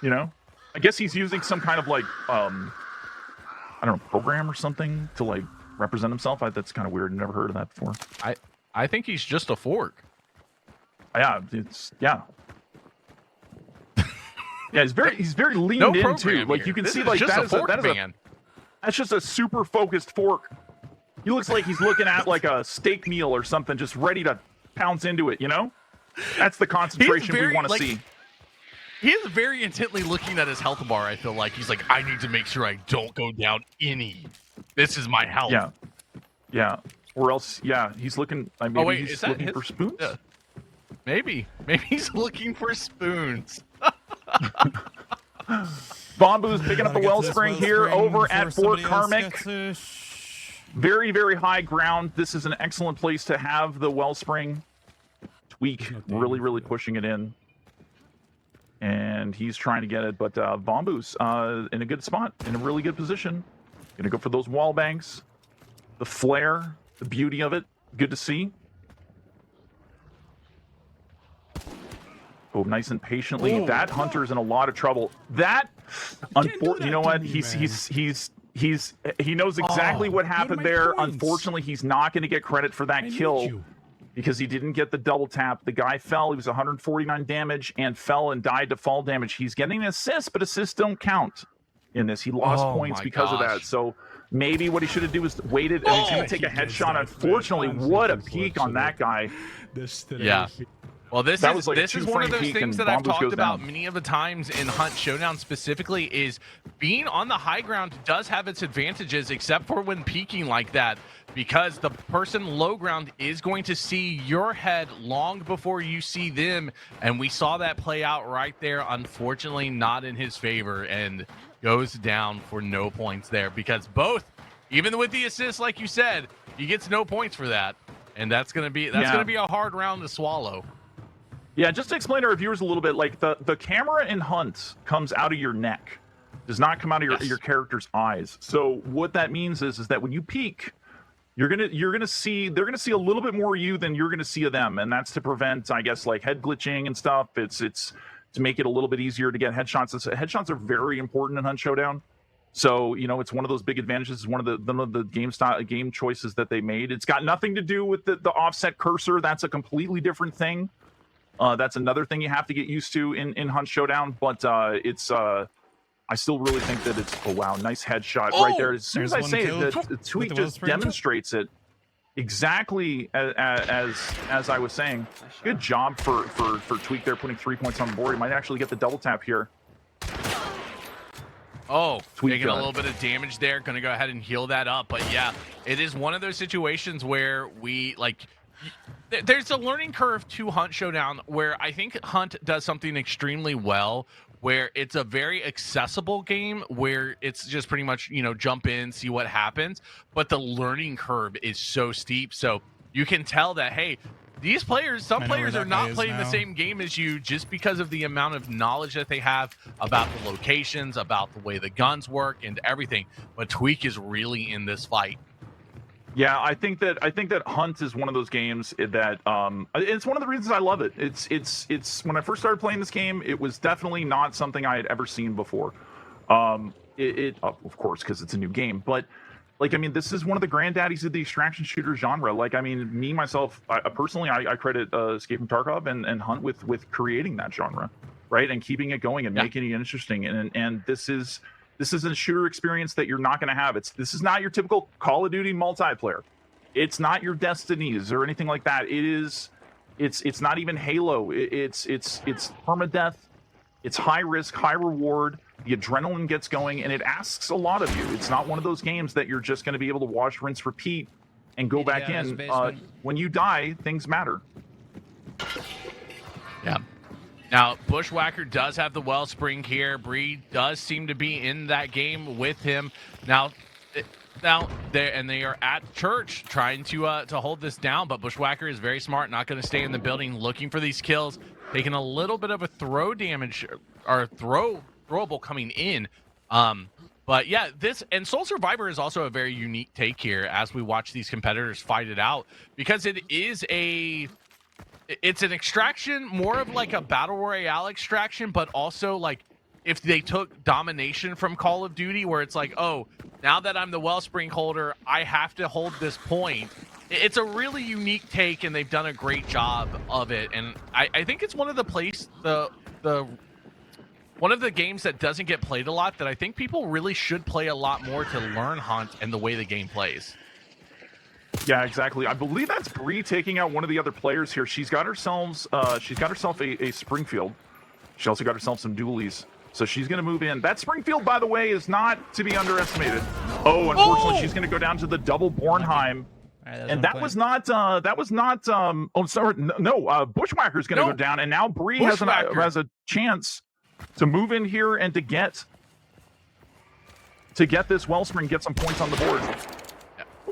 You know? I guess he's using some kind of like I don't know, program or something to like represent himself. That's kind of weird. Never heard of that before. I think he's just a fork. Yeah, yeah, he's very leaned in too. Like you can see like that's just a super focused fork. He looks like he's looking at like a steak meal or something, just ready to pounce into it, you know? That's the concentration we want to see. He is very intently looking at his health bar, I feel like. He's like, I need to make sure I don't go down any. This is my health. Yeah. Or else, he's looking, he's looking for spoons? Maybe he's looking for spoons. Bombu's picking up the wellspring here over at Fort Karmic. Very, very high ground. This is an excellent place to have the wellspring. Tweak really, really pushing it in. And he's trying to get it, but Bombu's in a good spot, in a really good position. Gonna go for those wall bangs. The flare, the beauty of it. Good to see. Oh, nice and patiently. That Hunter's in a lot of trouble. That, you know what? He knows exactly what happened there. Unfortunately, he's not going to get credit for that kill because he didn't get the double tap. The guy fell. He was 149 damage and fell and died to fall damage. He's getting an assist, but assists don't count in this. He lost points because of that. So maybe what he should have done was waited, and he's going to take a headshot. Unfortunately, what a peek on that guy. Yeah. Well, this is one of those things that I've talked about down many of the times in Hunt Showdown specifically, is being on the high ground does have its advantages, except for when peeking like that, because the person low ground is going to see your head long before you see them, and we saw that play out right there. Unfortunately, not in his favor, and goes down for no points there, because both, even with the assist, like you said, he gets no points for that, and that's gonna be a hard round to swallow. Yeah, just to explain to our viewers a little bit, like the camera in Hunt comes out of your neck, does not come out of your character's eyes. So what that means is that when you peek, they're gonna see a little bit more of you than you're gonna see of them, and that's to prevent, I guess, like head glitching and stuff. It's to make it a little bit easier to get headshots. Headshots are very important in Hunt Showdown. So, you know, it's one of those big advantages. It's one of the game choices that they made. It's got nothing to do with the offset cursor. That's a completely different thing. That's another thing you have to get used to in Hunt Showdown. But I still really think that it's, oh wow, nice headshot right there. As soon as I say it, the Tweak just demonstrates it exactly as I was saying. Good job for Tweak there, putting 3 points on the board. He might actually get the double tap here. Oh, taking a little bit of damage there. Going to go ahead and heal that up. But yeah, it is one of those situations where there's a learning curve to Hunt Showdown, where I think Hunt does something extremely well, where it's a very accessible game, where it's just pretty much, you know, jump in, see what happens. But the learning curve is so steep. So you can tell that, hey, these players, some players are not playing the same game as you, just because of the amount of knowledge that they have about the locations, about the way the guns work and everything. But Tweak is really in this fight. Yeah, I think that Hunt is one of those games that it's one of the reasons I love it. It's when I first started playing this game, it was definitely not something I had ever seen before. Of course, because it's a new game, but like, I mean, this is one of the granddaddies of the extraction shooter genre. Like, I mean, me myself, personally, I credit Escape from Tarkov and Hunt with creating that genre, right, and keeping it going and making it interesting. And this is a shooter experience that you're not going to have. This is not your typical Call of Duty multiplayer. It's not your Destinies or anything like that. It's not even Halo. It's permadeath. It's high risk, high reward. The adrenaline gets going, and it asks a lot of you. It's not one of those games that you're just going to be able to wash, rinse, repeat, and go back in. When you die, things matter. Yeah. Now, Bushwhacker does have the Wellspring here. Bree does seem to be in that game with him. Now they are at church trying to hold this down, but Bushwhacker is very smart, not going to stay in the building, looking for these kills, taking a little bit of a throw damage or throwable coming in. But yeah, this and Soul Survivor is also a very unique take here as we watch these competitors fight it out, because it's an extraction, more of like a battle royale extraction, but also like if they took domination from Call of Duty, where it's like, oh, now that I'm the Wellspring holder, I have to hold this point. It's a really unique take, and they've done a great job of it. And I think it's one of the one of the games that doesn't get played a lot that I think people really should play a lot more to learn Hunt and the way the game plays. Yeah, exactly. I believe that's Bree taking out one of the other players here. She's got herself a Springfield. She also got herself some dualies. So she's going to move in. That Springfield, by the way, is not to be underestimated. Oh, unfortunately, she's going to go down to the double Bornheim. Right, And that was not, oh, sorry, no, Bushwhacker's going to go down. And now Bree has a chance to move in here and to get this Wellspring, get some points on the board.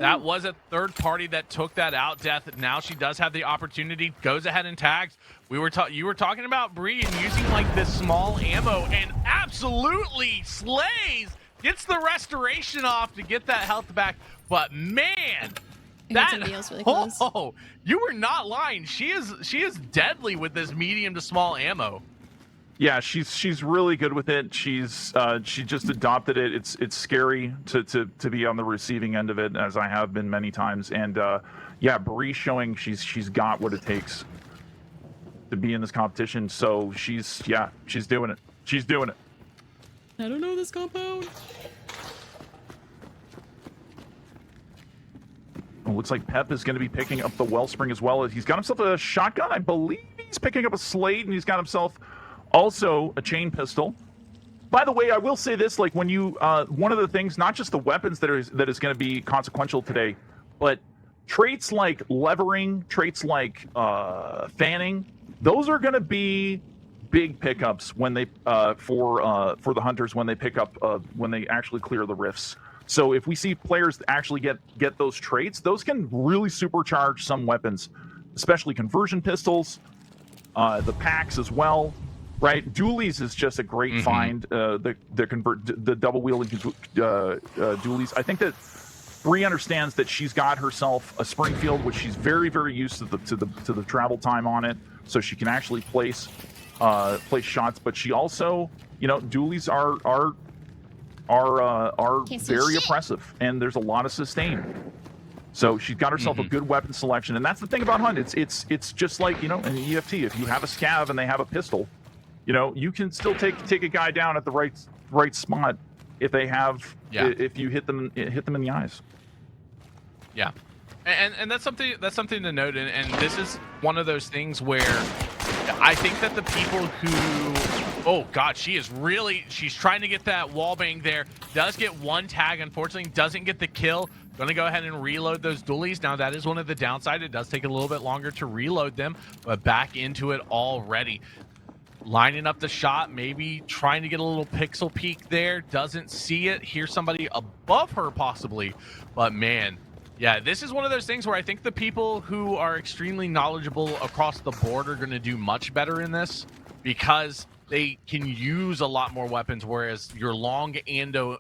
That was a third party that took that out, Death. Now she does have the opportunity, goes ahead and tags. You were talking about Bree and using like this small ammo, and absolutely slays, gets the restoration off to get that health back. But man, you were not lying. She is deadly with this medium to small ammo. Yeah, she's really good with it. She just adopted it. It's scary to be on the receiving end of it, as I have been many times. And yeah, Bree showing she's got what it takes to be in this competition. So she's doing it. She's doing it. I don't know this compound. Well, looks like Pep is going to be picking up the Wellspring as well. He's got himself a shotgun. I believe he's picking up a Slate, and he's got himself also a chain pistol. By the way, I will say this, like when you one of the things, not just the weapons that is going to be consequential today, but traits like levering, traits like fanning, those are going to be big pickups when they for the hunters when they pick up when they actually clear the rifts. So if we see players actually get those traits, those can really supercharge some weapons, especially conversion pistols, the packs as well. Right, dualies is just a great find. The double wielding dualies. I think that Bree understands that she's got herself a Springfield, which she's very, very used to the travel time on it, so she can actually place shots. But she also, dualies are very oppressive, and there's a lot of sustain. So she's got herself a good weapon selection, and that's the thing about Hunt. It's just like an EFT. If you have a scav and they have a pistol, you can still take a guy down at the right spot if they have if you hit them in the eyes. Yeah, and that's something to note, and this is one of those things where I think that the people who, oh god, she's trying to get that wall bang there, does get one tag, unfortunately doesn't get the kill. Going to go ahead and reload those dualies. Now that is one of the downsides. It does take a little bit longer to reload them, but back into it already. Lining up the shot, maybe trying to get a little pixel peek there. Doesn't see it. Hear somebody above her possibly. But man, yeah, this is one of those things where I think the people who are extremely knowledgeable across the board are going to do much better in this, because they can use a lot more weapons, whereas your long ammo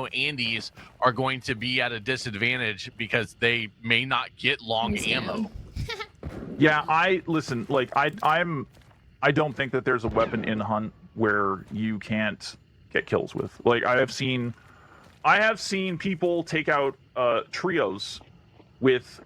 Andes are going to be at a disadvantage because they may not get long ammo. Yeah, I don't think that there's a weapon in Hunt where you can't get kills with. Like I have seen people take out trios with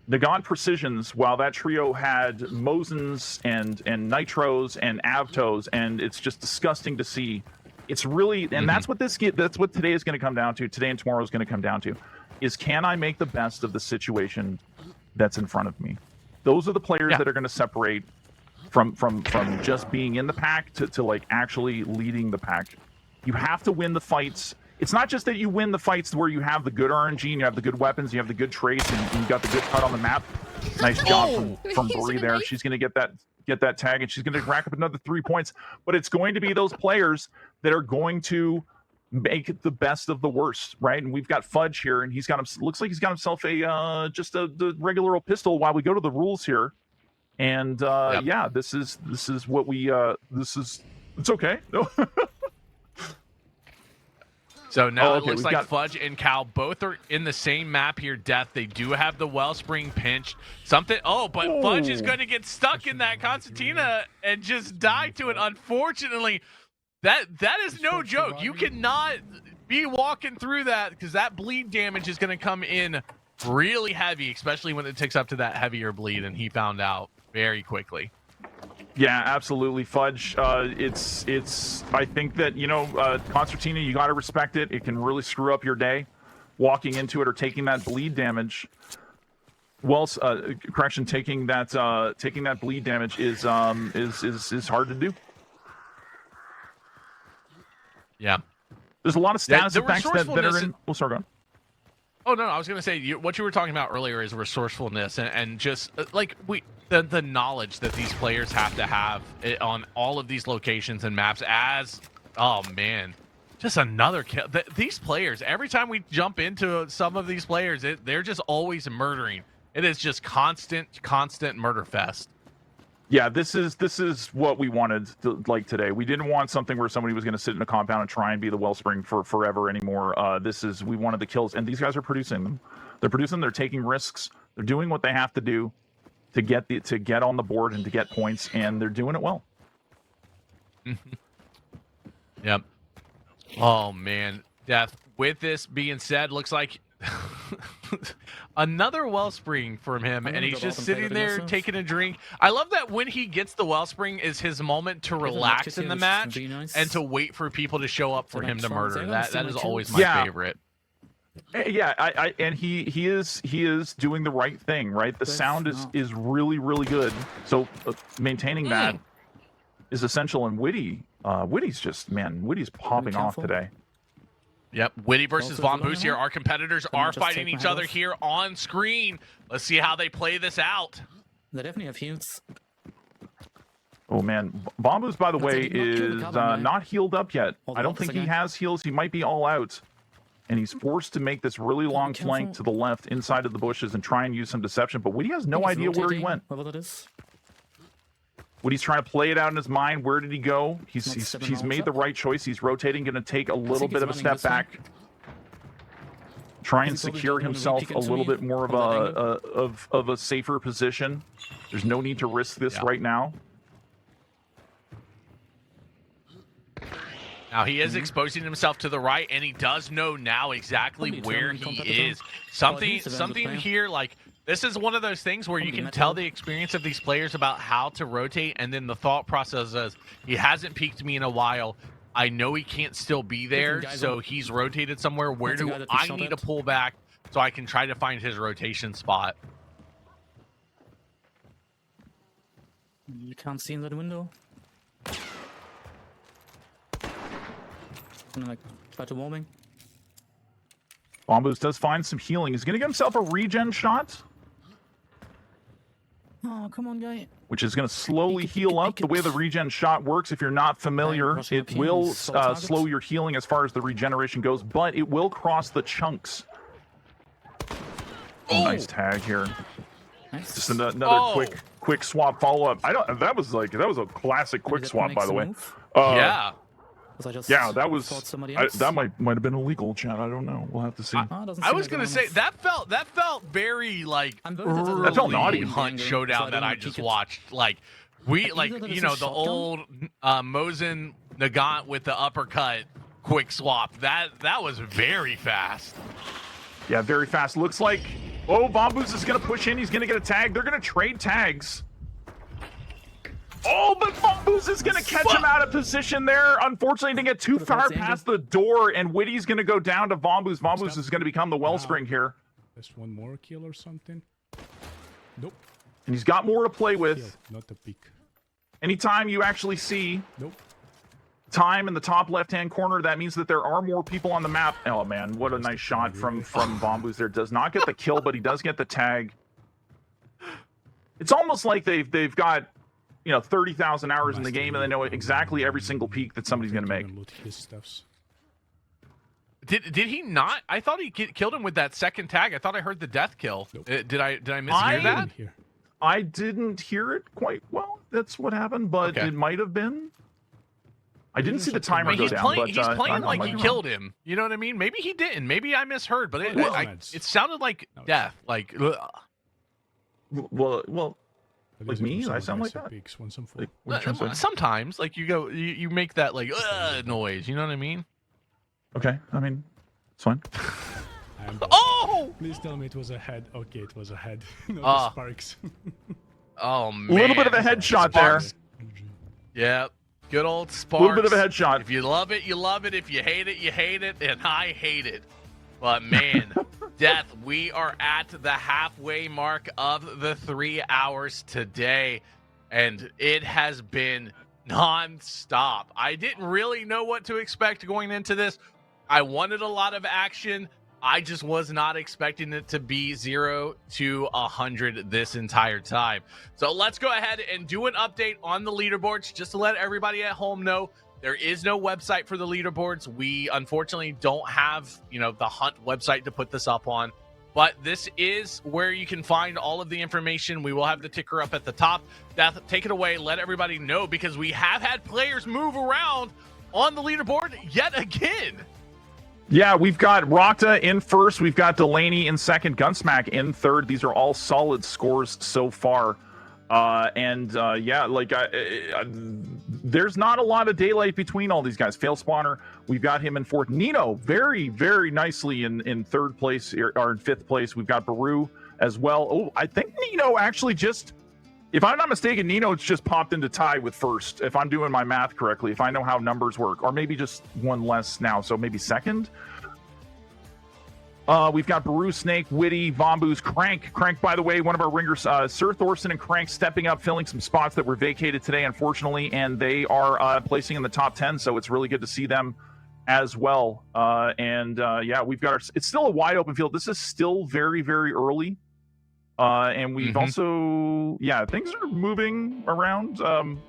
Nagant Precisions while that trio had Mosins and Nitros and Avtos, and it's just disgusting to see. It's really, and that's what today is going to come down to. Today and tomorrow is going to come down to, is can I make the best of the situation that's in front of me? Those are the players that are going to separate from just being in the pack to like actually leading the pack. You have to win the fights. It's not just that you win the fights where you have the good RNG and you have the good weapons, you have the good traits, and you got the good cut on the map. Nice job from Bree there. She's going to get that get that tag, and she's going to rack up another 3 points. But it's going to be those players that are going to make it the best of the worst, right? And we've got Fudge here, and looks like he's got himself a just the regular old pistol. While we go to the rules here, and yeah, this is what we it's okay. No. So now it looks like Fudge and Cal both are in the same map here, Death. They do have the Wellspring pinch. But Fudge is going to get stuck in that Concertina and just die to it. Unfortunately, that is no joke. You cannot be walking through that because that bleed damage is going to come in really heavy, especially when it ticks up to that heavier bleed, and he found out very quickly. Yeah, absolutely, Fudge. It's. I think that Concertina, you got to respect it. It can really screw up your day, walking into it or taking that bleed damage. Well, taking that bleed damage is hard to do. Yeah, there's a lot of status effects that are in. Oh, sorry, go on. Oh no, I was gonna say what you were talking about earlier is resourcefulness and just like the knowledge that these players have to have on all of these locations and maps. Just another kill. These players, every time we jump into some of these players, they're just always murdering. It is just constant murder fest. Yeah, this is what we wanted today. We didn't want something where somebody was going to sit in a compound and try and be the Wellspring for forever anymore. We wanted the kills, and these guys are producing them. They're producing. They're taking risks. They're doing what they have to do to get on the board and to get points, and they're doing it well. Yep. Oh man, Death. With this being said, looks like another Wellspring from him, and he's just sitting there taking a drink. I love that when he gets the Wellspring is his moment to relax in the match and to wait for people to show up for him to murder. That is always my favorite. Yeah, and he is doing the right thing, right? The sound is really, really good. So maintaining that is essential. And Witty's popping off today. Yep, Witty versus Von Boost here. Our competitors are fighting each other here on screen. Let's see how they play this out. They definitely have heals. Oh man, Von Boost, by the way, is not healed up yet. I don't think he has heals. He might be all out. And he's forced to make this really long flank to the left inside of the bushes and try and use some deception. But Witty has no idea where he went. Witty's trying to play it out in his mind. Where did he go? He's made the right choice. He's rotating, going to take a little bit of a step back. Try and secure himself a little bit more of a safer position. There's no need to risk this right now. Now he is exposing himself to the right, and he does know now exactly where he is. Something here, like, this is one of those things where you can tell the experience of these players about how to rotate, and then the thought process is, he hasn't peeked me in a while. I know he can't still be there, so he's rotated somewhere. Where do I need to pull back so I can try to find his rotation spot? You can't see in that window. Try to warming. Bombos does find some healing. He's going to get himself a regen shot. Oh, come on, guy. Which is going to slowly heal up. The way the regen shot works, if you're not familiar, it will slow your healing as far as the regeneration goes, but it will cross the chunks. Oh, nice tag here. Nice. Just another quick swap follow-up. That was a classic quick swap, by the way. Yeah. That was that might have been illegal, Chad. I don't know. We'll have to see. I was gonna say that felt very like that felt naughty. Hunt showdown that I just watched. Like the old Mosin Nagant with the uppercut quick swap. That was very fast. Yeah, very fast. Looks like Bombus is gonna push in. He's gonna get a tag. They're gonna trade tags. Oh, but Bombus is going to catch him out of position there. Unfortunately, he didn't get too far past the door, and Witty's going to go down to Bombus. Bombus is going to become the Wellspring here. Just one more kill or something. Nope. And he's got more to play with. Not a peek. Anytime you actually see time in the top left-hand corner, that means that there are more people on the map. Oh, man, what a nice shot from Bombus there. Does not get the kill, but he does get the tag. It's almost like they've got 30,000 hours in the game, and they know exactly every single peak that somebody's going to make. Loot his stuffs. Did he not? I thought he killed him with that second tag. I thought I heard the death kill. Nope. Did I mishear that? Here. I didn't hear it quite well. That's what happened, but Okay. it might have been. I didn't see the timer I mean, go he's down. playing, but, he's playing like might he be killed him. You know what I mean? Maybe he didn't. Maybe I misheard, but it sounded like death. Like, ugh. wrong. Well, But like these are me? some I of the sound like guys that? Peaks once I'm full. like, what are you trying to say? Sometimes, like you make that like noise. You know what I mean? Okay, I mean, it's fine. I'm dead. Oh! Please tell me it was a head. Okay, it was a head. No, the Ah. sparks. Oh man! A little bit of a headshot there. Yep. Good old A Sparks. little bit of a headshot. If you love it, you love it. If you hate it, you hate it. And I hate it. But man, Death, we are at the halfway mark of the 3 hours today. And it has been non-stop. I didn't really know what to expect going into this. I wanted a lot of action. I just was not expecting it to be 0 to 100 this entire time. So let's go ahead and do an update on the leaderboards just to let everybody at home know there is no website for the leaderboards. We unfortunately don't have, the Hunt website to put this up on, but this is where you can find all of the information. We will have the ticker up at the top. Death, take it away. Let everybody know, because we have had players move around on the leaderboard yet again. Yeah, we've got Rakta in first. We've got Delaney in second. Gunsmack in third. These are all solid scores so far. There's not a lot of daylight between all these guys. Fail Spawner, we've got him in fourth. Nino, very, very nicely in third place, or in fifth place. We've got Baru as well. Oh, I think Nino actually just, if I'm not mistaken, Nino's just popped into tie with first, if I'm doing my math correctly, if I know how numbers work, or maybe just one less now, so maybe second. We've got Baru, Snake, Witty, Vomboos, Crank. Crank, by the way, one of our ringers, Sir Thorson and Crank stepping up, filling some spots that were vacated today, unfortunately, and they are placing in the top 10, so it's really good to see them as well. We've got it's still a wide open field. This is still very, very early. And we've also, things are moving around. I'm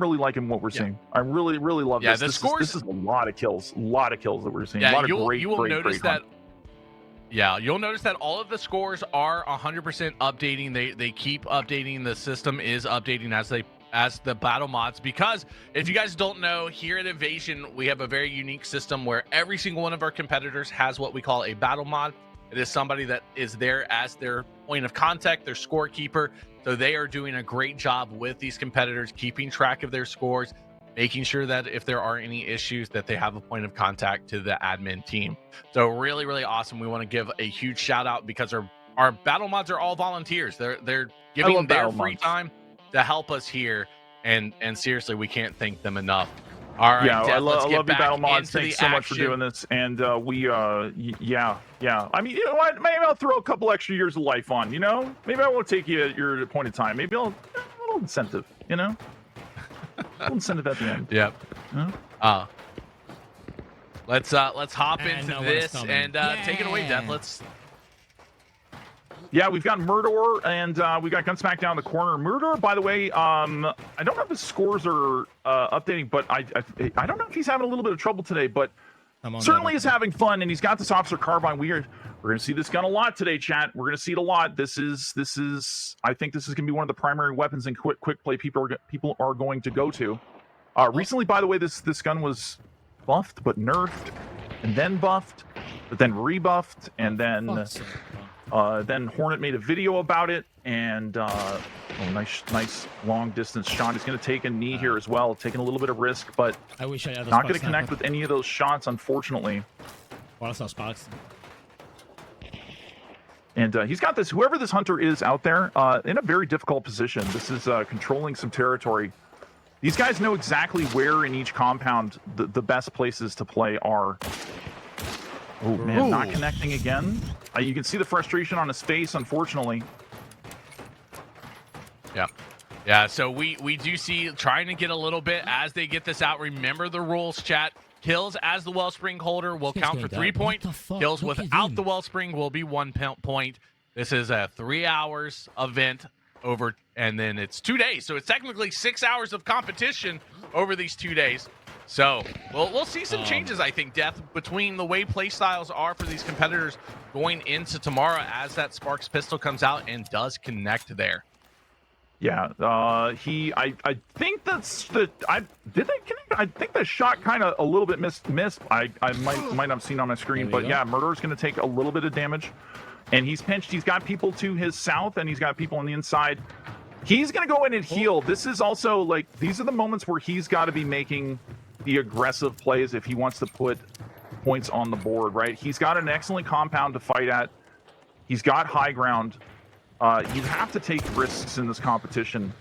really liking what we're seeing. I really, really love this. The scores, this is a lot of kills that we're seeing. Yeah, a lot of you'll great notice that. hunt. Yeah, you'll notice that all of the scores are 100% updating. They keep updating. The system is updating as the battle mods, because if you guys don't know, here at Invasion, we have a very unique system where every single one of our competitors has what we call a battle mod. It is somebody that is there as their point of contact, their scorekeeper. So they are doing a great job with these competitors, keeping track of their scores, making sure that if there are any issues, that they have a point of contact to the admin team. So really, really awesome. We want to give a huge shout out, because our battle mods are all volunteers. They're giving their free time to help us here, and seriously, we can't thank them enough. All right, yeah, Death, I love you, Battle Mods. Thanks so much for doing this. And I mean, you know what? Maybe I'll throw a couple extra years of life on. Maybe I won't take you at your appointed time. Maybe I'll a little incentive. A little incentive at the end. Yep. Huh? Let's hop into this and take it away, Death. Yeah, we've got Murdor, and we got Gunsmack down the corner. Murdor, by the way, I don't know if his scores are updating, but I don't know if he's having a little bit of trouble today, but certainly is having fun, and he's got this Officer Carbine. We're going to see this gun a lot today, chat. We're going to see it a lot. This is I think this is going to be one of the primary weapons in quick play people are going to go to. Recently, by the way, this gun was buffed, but nerfed, and then buffed, but then rebuffed, and then Hornet made a video about it, and nice long distance shot. He's going to take a knee here as well, taking a little bit of risk, but I wish I had not going to connect with any of those shots, unfortunately. Well, that's not sparks. And he's got this, whoever this hunter is out there, in a very difficult position. This is controlling some territory. These guys know exactly where in each compound the best places to play are. Oh, man, not connecting again. You can see the frustration on his face, unfortunately. Yeah, so we do see trying to get a little bit as they get this out. Remember the rules, chat. Kills as the Wellspring holder will count for 3 points. Kills without the Wellspring will be 1 point. This is a 3 hours event. over, and then it's 2 days. So it's technically 6 hours of competition over these 2 days. So we'll see some changes, I think, Death, between the way play styles are for these competitors going into tomorrow as that Sparks pistol comes out and does connect there. Yeah, I think that's the did they connect? I think the shot kind of a little bit missed. I might not have seen on my screen, but yeah, Murderer's going to take a little bit of damage, and he's pinched. He's got people to his south, and he's got people on the inside. He's going to go in and heal. This is also like these are the moments where he's got to be making the aggressive plays if he wants to put points on the board, right? He's got an excellent compound to fight at. He's got high ground. You have to take risks in this competition,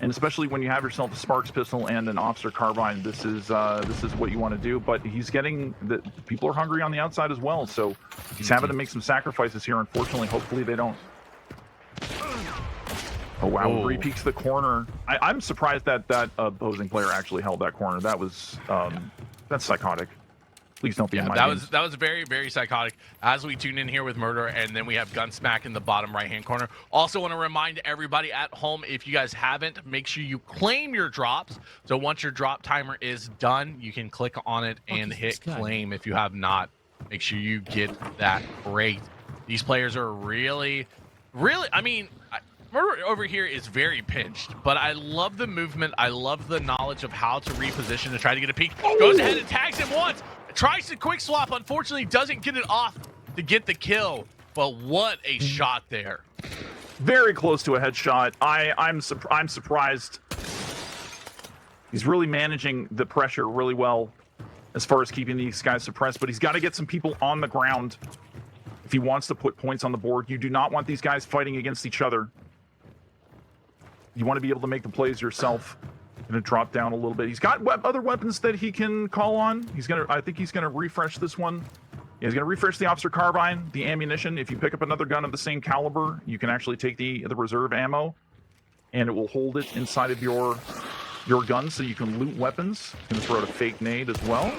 and especially when you have yourself a Sparks pistol and an Officer carbine. This is what you want to do. But he's getting the people are hungry on the outside as well, so he's having to make some sacrifices here. Unfortunately, hopefully they don't. Oh wow! Re-peeks the corner. I'm surprised that opposing player actually held that corner. That was that's psychotic. Please don't be in my games. That was very, very psychotic. As we tune in here with Murder, and then we have Gunsmack in the bottom right-hand corner. Also want to remind everybody at home, if you guys haven't, make sure you claim your drops. So once your drop timer is done, you can click on it and hit claim. If you have not, make sure you get that crate. These players are really, I mean, Murder over here is very pinched, but I love the movement. I love the knowledge of how to reposition to try to get a peek. Goes ahead and tags him once. Tries to quick swap. Unfortunately, doesn't get it off to get the kill. But what a shot there. Very close to a headshot. I'm surprised. He's really managing the pressure really well as far as keeping these guys suppressed, but he's got to get some people on the ground if he wants to put points on the board. You do not want these guys fighting against each other. You want to be able to make the plays yourself. Going to drop down a little bit. He's got other weapons that he can call on. I think he's going to refresh this one. Yeah, he's going to refresh the Officer carbine, the ammunition. If you pick up another gun of the same caliber, you can actually take the reserve ammo, and it will hold it inside of your gun so you can loot weapons. Going to throw out a fake nade as well.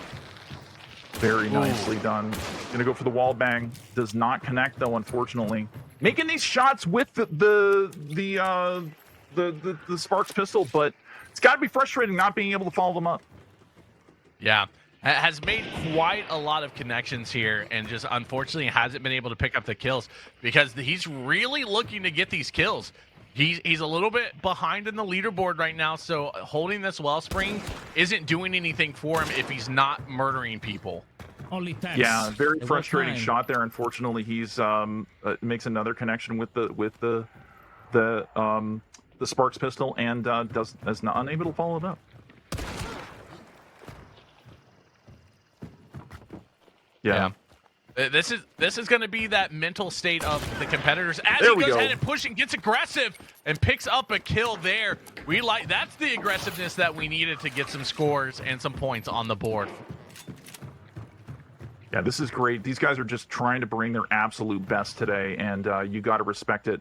Very nicely done. Going to go for the wall bang. Does not connect though, unfortunately. Making these shots with the Sparks pistol, but it's got to be frustrating not being able to follow them up. Yeah, has made quite a lot of connections here, and just unfortunately hasn't been able to pick up the kills because he's really looking to get these kills. He's a little bit behind in the leaderboard right now, so holding this wellspring isn't doing anything for him if he's not murdering people. Only tax. Yeah, very frustrating shot there. Unfortunately, he's makes another connection with the Sparks pistol and is not unable to follow it up. Yeah. This is going to be that mental state of the competitors as he goes ahead and pushing, gets aggressive and picks up a kill there. That's the aggressiveness that we needed to get some scores and some points on the board. Yeah, this is great. These guys are just trying to bring their absolute best today, and you got to respect it.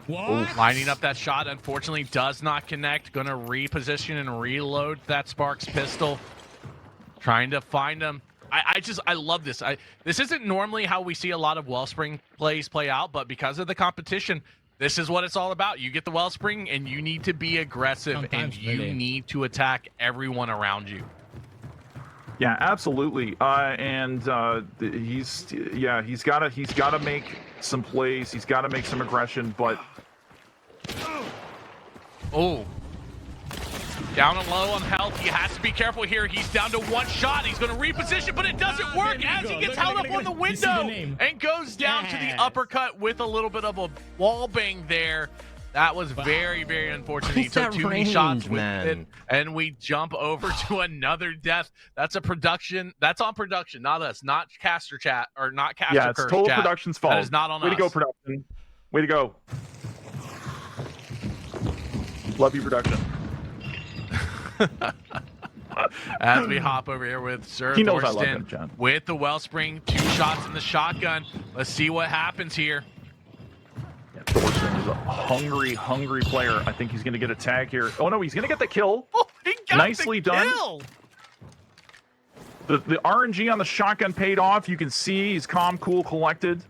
Lining up that shot, unfortunately, does not connect. Going to reposition and reload that Sparks pistol. Trying to find him. I love this. This isn't normally how we see a lot of Wellspring plays play out, but because of the competition, this is what it's all about. You get the Wellspring, and you need to be aggressive, and you need to attack everyone around you. Yeah, absolutely. He's got to make some plays. He's got to make some aggression, but down and low on health. He has to be careful here. He's down to one shot. He's going to reposition, but it doesn't work as he gets held up on the window and goes down to the uppercut with a little bit of a wall bang there. That was very, very unfortunate. He took too many shots with it, and we jump over to another death. That's a production. That's on production, not us, not caster chat or not caster. Yeah, it's total chat. production's fault. That is not on us. Way to go, production. Way to go. Love you, production. As we hop over here with Sir Thorsten with the Wellspring, 2 shots in the shotgun. Let's see what happens here. Yeah, Thorsten is a hungry player. I think he's going to get a tag here. Oh no, he's going to get the kill. Oh, he got nicely the done. Kill. The RNG on the shotgun paid off. You can see he's calm, cool, collected.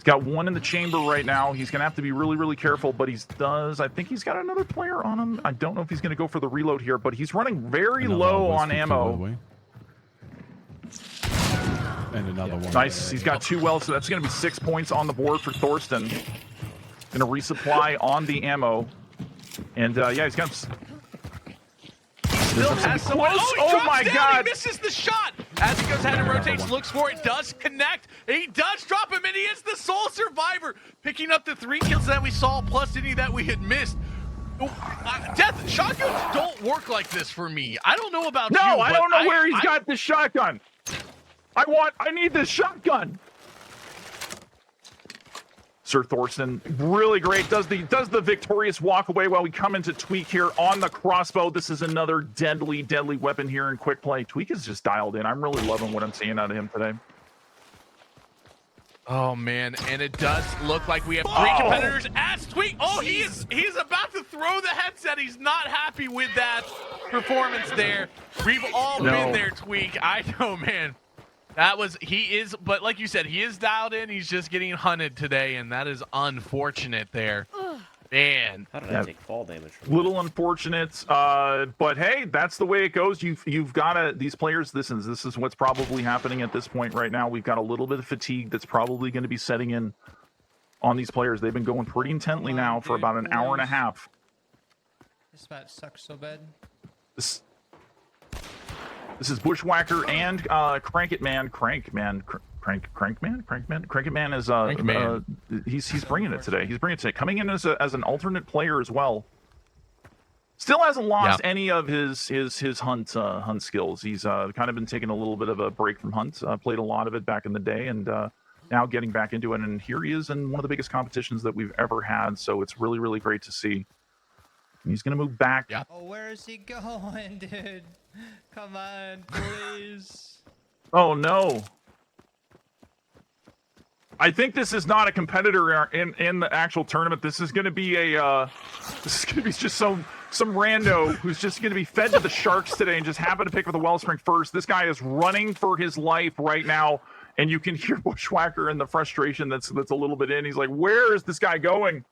He's got one in the chamber right now. He's going to have to be really, really careful, but I think he's got another player on him. I don't know if he's going to go for the reload here, but he's running very low on ammo. And another one. Nice. He's got 2 wells, so that's going to be 6 points on the board for Thorsten. Going to resupply on the ammo. And, yeah, he's got... Still has someone. Oh my God! He misses the shot as he goes ahead and rotates, looks for it, does connect. He does drop him, and he is the sole survivor, picking up the 3 kills that we saw, plus any that we had missed. Death, shotguns don't work like this for me. I don't know about you. No, I don't know where he's got this shotgun. I need this shotgun. Sir Thorsten, really great. Does the victorious walk away while we come into Tweak here on the crossbow. This is another deadly weapon here in quick play. Tweak is just dialed in. I'm really loving what I'm seeing out of him today. Oh man, and it does look like we have 3 competitors as Tweak. Oh, he's about to throw the headset. He's not happy with that performance there. We've all been there, Tweak. I know, man. But like you said, he is dialed in. He's just getting hunted today, and that is unfortunate there. Man. How did I take fall damage from Little unfortunate, but hey, that's the way it goes. You've got to, these players, this is what's probably happening at this point right now. We've got a little bit of fatigue that's probably going to be setting in on these players. They've been going pretty intently now for about an hour and a half. This map sucks so bad. This is Bushwhacker and Crankit Man. Crankman is he's bringing it today. Coming in as an alternate player as well. Still hasn't lost any of his hunt skills. He's kind of been taking a little bit of a break from hunt. Played a lot of it back in the day, and now getting back into it. And here he is in one of the biggest competitions that we've ever had. So it's really, really great to see. He's going to move back. Yeah. Oh, where is he going, dude? Come on, please. Oh, no. I think this is not a competitor in the actual tournament. This is going to be just some rando who's just going to be fed to the sharks today and just happen to pick up the wellspring first. This guy is running for his life right now, and you can hear Bushwhacker and the frustration that's a little bit in. He's like, where is this guy going?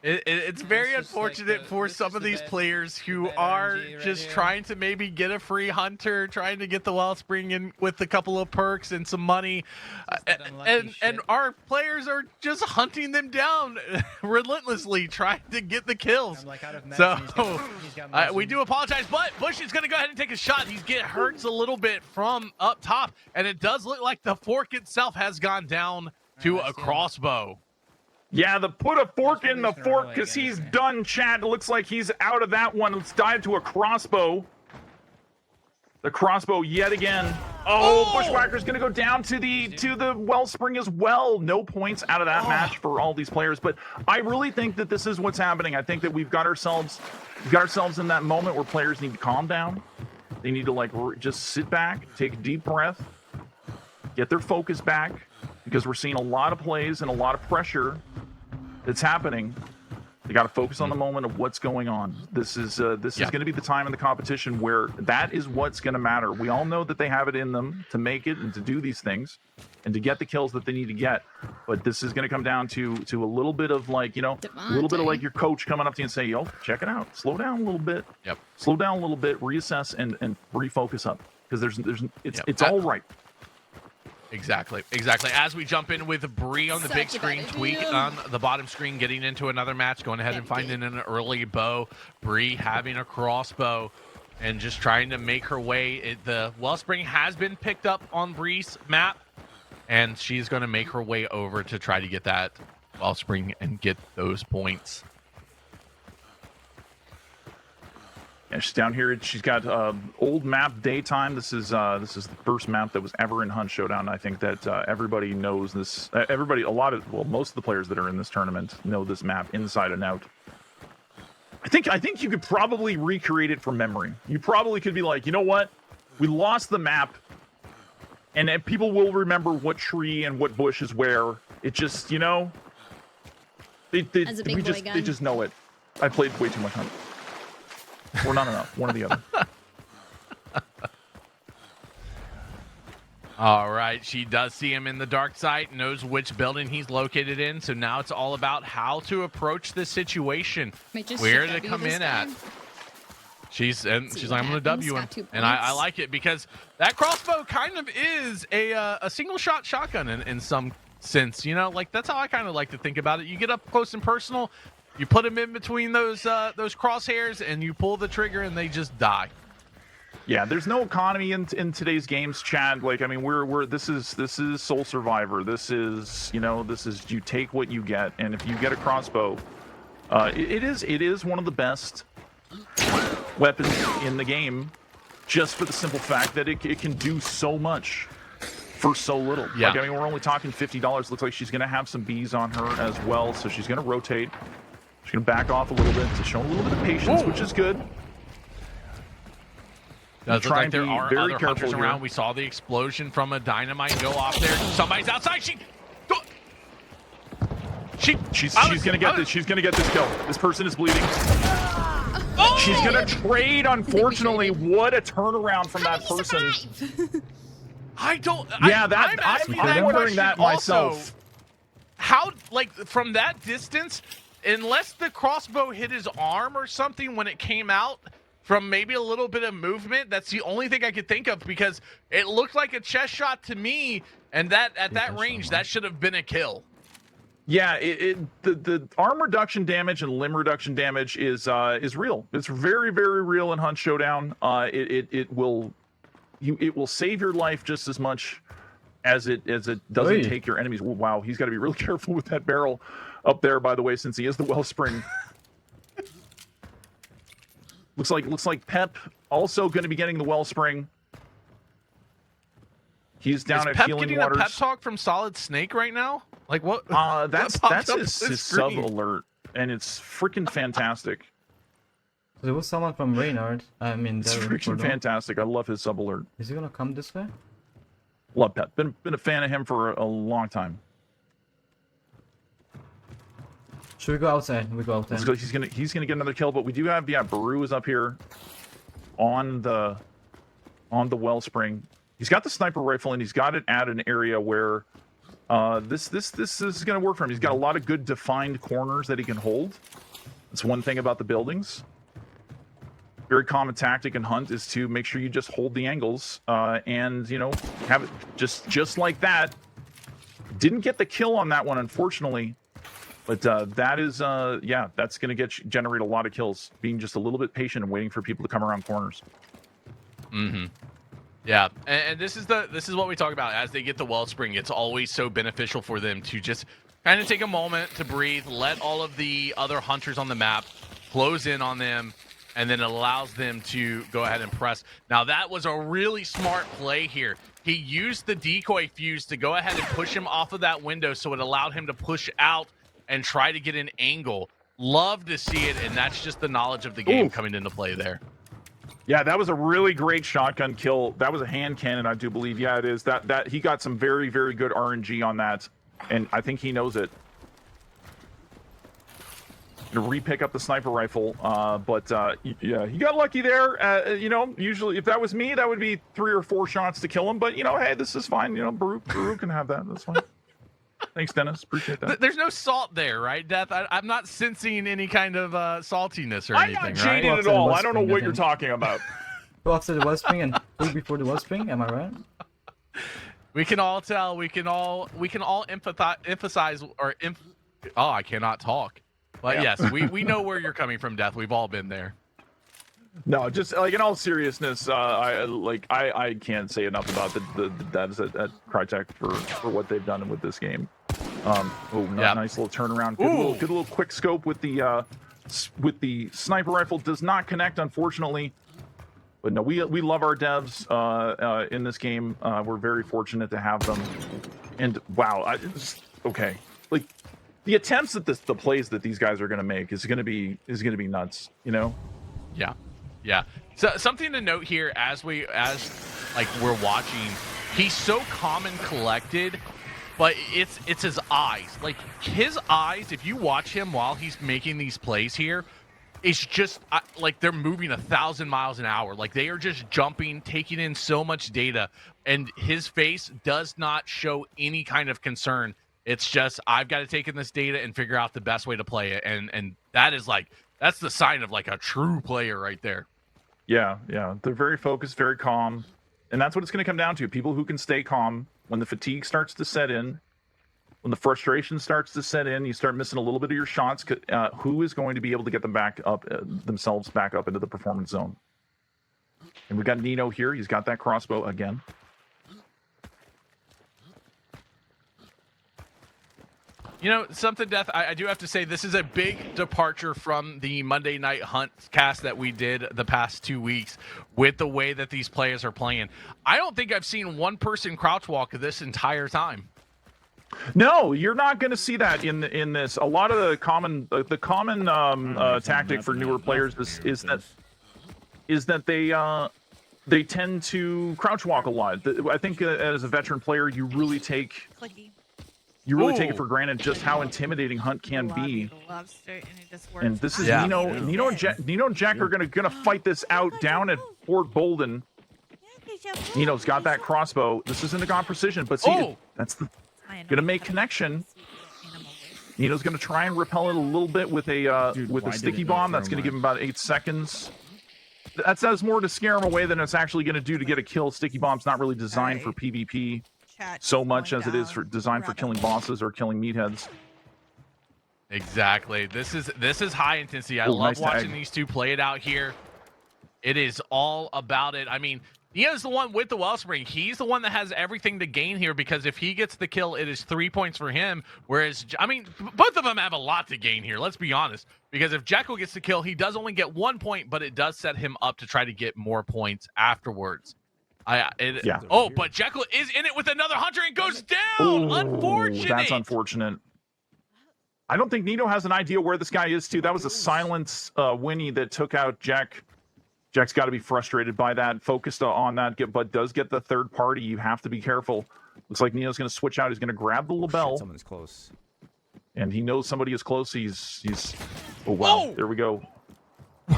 It's very unfortunate for some of these players who are just trying to maybe get a free hunter, trying to get the wellspring in with a couple of perks and some money, and our players are just hunting them down relentlessly, trying to get the kills. So we do apologize, but Bush is going to go ahead and take a shot. He's getting hurts a little bit from up top, and it does look like the fork itself has gone down to a crossbow. Yeah, put a fork in the fork because he's done, chat. It looks like he's out of that one. Let's dive to a crossbow. The crossbow yet again. Oh, Bushwhacker's going to go down to the wellspring as well. No points out of that match for all these players. But I really think that this is what's happening. I think that we've got ourselves in that moment where players need to calm down. They need to just sit back, take a deep breath, get their focus back, because we're seeing a lot of plays and a lot of pressure that's happening. They got to focus on the moment of what's going on. This is going to be the time in the competition where that is what's going to matter. We all know that they have it in them to make it and to do these things and to get the kills that they need to get. But this is going to come down to a little bit of a little bit of like your coach coming up to you and say, yo, check it out. Slow down a little bit. Yep. Slow down a little bit, reassess and refocus up because it's all right. Exactly. As we jump in with Bree on the big screen, Tweak on the bottom screen, getting into another match, going ahead and finding an early bow. Bree having a crossbow and just trying to make her way. The wellspring has been picked up on Bree's map, and she's going to make her way over to try to get that wellspring and get those points. Yeah, she's down here. She's got old map daytime. This is the first map that was ever in Hunt Showdown. I think that everybody knows this. Most of the players that are in this tournament know this map inside and out. I think you could probably recreate it from memory. You probably could be like, you know what? We lost the map, and people will remember what tree and what bush is where. It just, they just know it. I played way too much Hunt. Or not enough. One or the other. All right, she does see him in the dark site, knows which building he's located in, so now it's all about how to approach this situation, where to come in at. She's like, I'm going to W him, and I like it because that crossbow kind of is a single shot shotgun in some sense, you know, like that's how I kind of like to think about it. You get up close and personal, you put them in between those crosshairs, and you pull the trigger, and they just die. Yeah, there's no economy in today's games, Chad. Like, I mean, this is Soul Survivor. This is you take what you get, and if you get a crossbow, it is one of the best weapons in the game, just for the simple fact that it can do so much for so little. Yeah. Like, I mean, we're only talking $50. Looks like she's gonna have some bees on her as well, so she's gonna rotate. She's gonna back off a little bit to show a little bit of patience, which is good. Does look like there are very other hunters here. around. We saw the explosion from a dynamite go off there. Somebody's outside. She's gonna get this. She's gonna get this kill. This person is bleeding. Oh! She's gonna trade. Unfortunately, what a turnaround from that person. I don't. Yeah, I'm wondering that myself. Also, how, like, from that distance, unless the crossbow hit his arm or something when it came out from maybe a little bit of movement, that's the only thing I could think of, because it looked like a chest shot to me, and that at that range, that should have been a kill. Yeah, the arm reduction damage and limb reduction damage is real. It's very, very real in Hunt Showdown. It will save your life just as much as it doesn't take your enemies. Wow, he's got to be really careful with that barrel up there, by the way, since he is the wellspring. Looks like Pep also going to be getting the wellspring. He's down at Pep Healing getting Waters. a pep talk from Solid Snake right now? Like what? That's his sub alert, and it's freaking fantastic. There was someone from Reynard. I mean, It's freaking fantastic. I love his sub alert. Is he gonna come this way? Love Pep. Been a fan of him for a long time. Should we go outside? We go outside. Let's go. He's gonna get another kill, but we do have Baru is up here on the wellspring. He's got the sniper rifle, and he's got it at an area where this is gonna work for him. He's got a lot of good defined corners that he can hold. That's one thing about the buildings. Very common tactic in Hunt is to make sure you just hold the angles and have it just like that. Didn't get the kill on that one, unfortunately. But that is, that's going to generate a lot of kills. Being just a little bit patient and waiting for people to come around corners. Mm-hmm. Yeah, and this is what we talk about. As they get the wellspring, it's always so beneficial for them to just kind of take a moment to breathe, let all of the other hunters on the map close in on them, and then it allows them to go ahead and press. Now, that was a really smart play here. He used the decoy fuse to go ahead and push him off of that window, so it allowed him to push out and try to get an angle. Love to see it, and that's just the knowledge of the game coming into play there. Yeah, that was a really great shotgun kill. That was a hand cannon, I do believe. Yeah, it is. That he got some very, very good RNG on that, and I think he knows it. Gonna re-pick up the sniper rifle, but yeah, he got lucky there. Usually if that was me, that would be 3 or 4 shots to kill him. But hey, this is fine. Baru can have that. That's fine. Thanks, Dennis. Appreciate that. There's no salt there, right, Death? I'm not sensing any kind of saltiness or anything, I'm not jaded right? at all. I don't know what you're talking about. Go after the wellspring and pull before the wellspring. Am I right? We can all tell. We can all emphasize or oh, I cannot talk. But yes, we know where you're coming from, Death. We've all been there. No, just like in all seriousness, I can't say enough about the devs at Crytek for what they've done with this game. Nice little turnaround. Good little quick scope with the sniper rifle. Does not connect, unfortunately. But no, we love our devs in this game. We're very fortunate to have them. And wow, okay, like the attempts at the plays that these guys are going to make is going to be nuts. Yeah. So something to note here as we're watching, he's so calm and collected, but it's his eyes. Like his eyes, if you watch him while he's making these plays here, it's just like they're moving 1,000 miles an hour. Like they are just jumping, taking in so much data, and his face does not show any kind of concern. It's just, I've got to take in this data and figure out the best way to play it. And that is like, that's the sign of like a true player right there. Yeah. They're very focused, very calm. And that's what it's going to come down to. People who can stay calm when the fatigue starts to set in, when the frustration starts to set in, you start missing a little bit of your shots. Who is going to be able to get them back up, themselves back up into the performance zone? And we got Nino here. He's got that crossbow again. You know, something, Death, I do have to say, this is a big departure from the Monday Night Hunt cast that we did the past 2 weeks with the way that these players are playing. I don't think I've seen one person crouch walk this entire time. No, you're not going to see that in this. A lot of the common tactic for newer players is that they tend to crouch walk a lot. I think as a veteran player, you really take it for granted just how intimidating Hunt can be. And this is Nino and Jack are gonna fight this out down at Fort Bolden. Nino's got that crossbow. This isn't a god precision, but see, that's gonna make connection. Nino's gonna try and repel it a little bit with a sticky bomb. That's gonna give him about 8 seconds. That does more to scare him away than it's actually gonna do to get a kill. Sticky bomb's not really designed for PvP so much as it is designed for killing bosses or killing meatheads. Exactly. This is high intensity. I love watching these two play it out here. It is all about it. I mean, he is the one with the wellspring. He's the one that has everything to gain here, because if he gets the kill, it is 3 points for him. Whereas, I mean, both of them have a lot to gain here. Let's be honest. Because if Jekyll gets the kill, he does only get 1 point, but it does set him up to try to get more points afterwards. But Jekyll is in it with another hunter and goes down. Unfortunate. That's unfortunate. I don't think Nino has an idea where this guy is, too. That was a silence Winnie that took out Jack. Jack's got to be frustrated by that, focused on that, but does get the third party. You have to be careful. Looks like Nino's going to switch out. He's going to grab the label. Someone's close. And he knows somebody is close. He's. Oh, wow. There we go.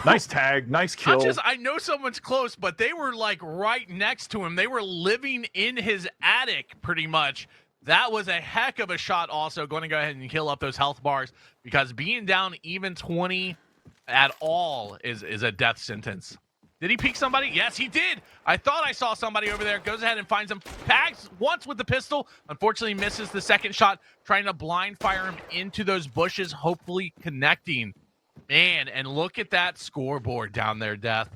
Nice tag, nice kill. I know someone's close, but they were like right next to him. They were living in his attic pretty much. That was a heck of a shot also, going to go ahead and heal up those health bars, because being down even 20 at all is a death sentence. Did he peek somebody? Yes, he did. I thought I saw somebody over there. Goes ahead and finds him. Tags once with the pistol. Unfortunately, misses the second shot, trying to blind fire him into those bushes, hopefully connecting. Man, and look at that scoreboard down there, Death.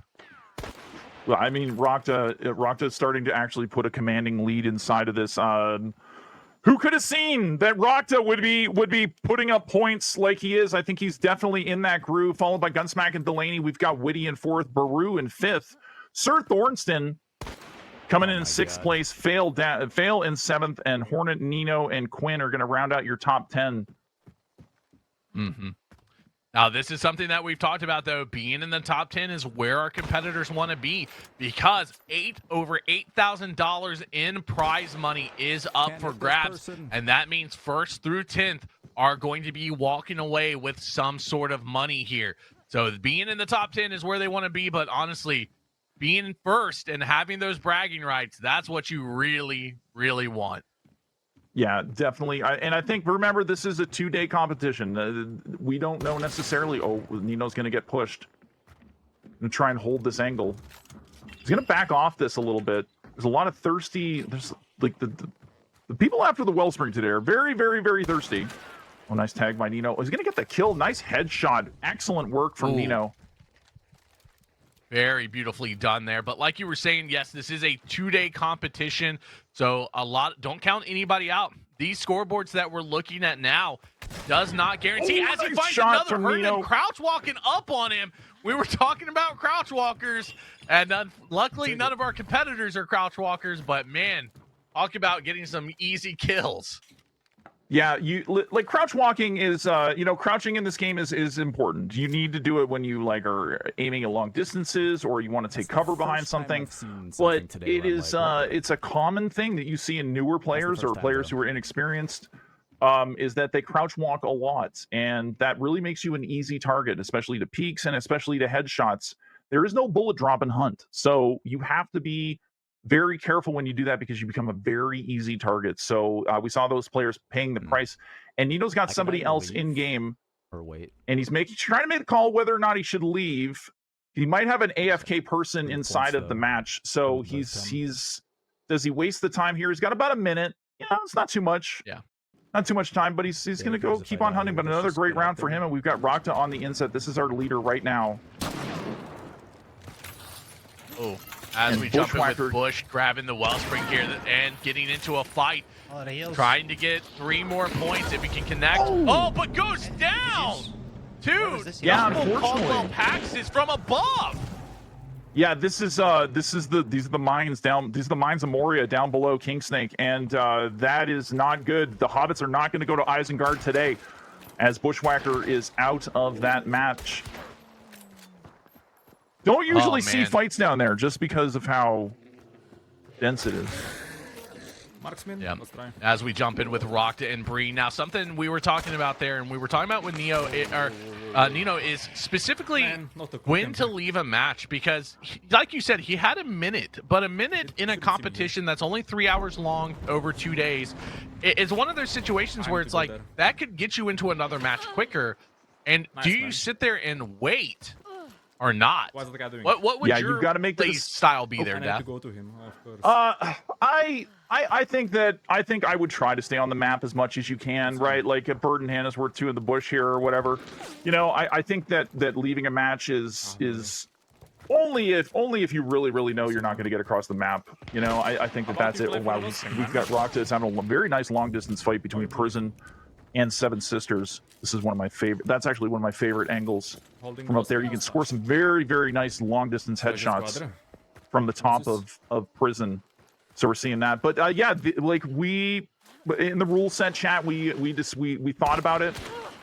Well, I mean, Rakta is starting to actually put a commanding lead inside of this. Who could have seen that Rakta would be putting up points like he is? I think he's definitely in that groove, followed by Gunsmack and Delaney. We've got Witty in fourth, Baru in fifth. Sir Thornston coming in sixth place, Fail in seventh, and Hornet, Nino, and Quinn are going to round out your top 10. Mm-hmm. Now, this is something that we've talked about, though. Being in the top 10 is where our competitors want to be, because over $8,000 in prize money is up for grabs. And that means 1st through 10th are going to be walking away with some sort of money here. So being in the top 10 is where they want to be. But honestly, being first and having those bragging rights, that's what you really, really want. Yeah, definitely. And I think, remember, this is a 2-day competition. We don't know necessarily, Nino's going to get pushed. I'm going to try and hold this angle. He's going to back off this a little bit. There's a lot of thirsty, there's like the people after the wellspring today are very, very, very thirsty. Oh, nice tag by Nino. He's going to get the kill. Nice headshot. Excellent work from Nino. Very beautifully done there. But like you were saying, yes, this is a 2-day competition. So don't count anybody out. These scoreboards that we're looking at now does not guarantee. As he finds another Hernan crouch walking up on him. We were talking about crouch walkers, and luckily none of our competitors are crouch walkers. But man, talk about getting some easy kills. Yeah, like crouch walking is, crouching in this game is important. You need to do it when you are aiming at long distances, or you want to take cover behind something. But it is, it's a common thing that you see in newer players or players who are inexperienced. is that they crouch walk a lot, and that really makes you an easy target, especially to peeks and especially to headshots. There is no bullet drop in Hunt, so you have to be very careful when you do that because you become a very easy target. So we saw those players paying the price, and Nino's got somebody else in game, Or wait. and he's trying to make a call whether or not he should leave. He might have an AFK person inside of the match, so he's does he waste the time here? He's got about a minute. It's not too much. Yeah. Not too much time, but he's going to go keep on hunting. But another great round for him, and we've got Rakta on the inset. This is our leader right now. Oh, as we jump in with Bush, grabbing the wellspring here and getting into a fight. Trying to get 3 more points if he can connect. Oh, but goes down! Dude, yeah, double Caldwell Paxis from above! Yeah, these are the mines down. These are the mines of Moria down below Kingsnake, and that is not good. The Hobbits are not going to go to Isengard today, as Bushwhacker is out of that match. Don't usually see fights down there just because of how dense it is. Marksman, yeah. Let's try. As we jump in with Rakta and Bree. Now, something we were talking about there, and we were talking about with Nino is specifically when to leave a match, because, like you said, he had a minute, but a minute in a competition that's only 3 hours long over 2 days is one of those situations where it's like that could get you into another match quicker. And do you sit there and wait? Or not? What's the guy doing? What would your you've got to make play style be there, I need Daph? to go to him, of course. I think I would try to stay on the map as much as you can, right? Like a bird in hand is worth 2 in the bush here or whatever. I think that leaving a match is only if you really know you're not going to get across the map. I think that's it. Oh, wow, we've got Rakta. It's having a very nice long distance fight between Prison and Seven Sisters. This is one of my favorite. That's actually one of my favorite angles from up there. You can score some very, very nice long distance headshots from the top of Prison. So we're seeing that. But we in the rule set chat, we thought about it.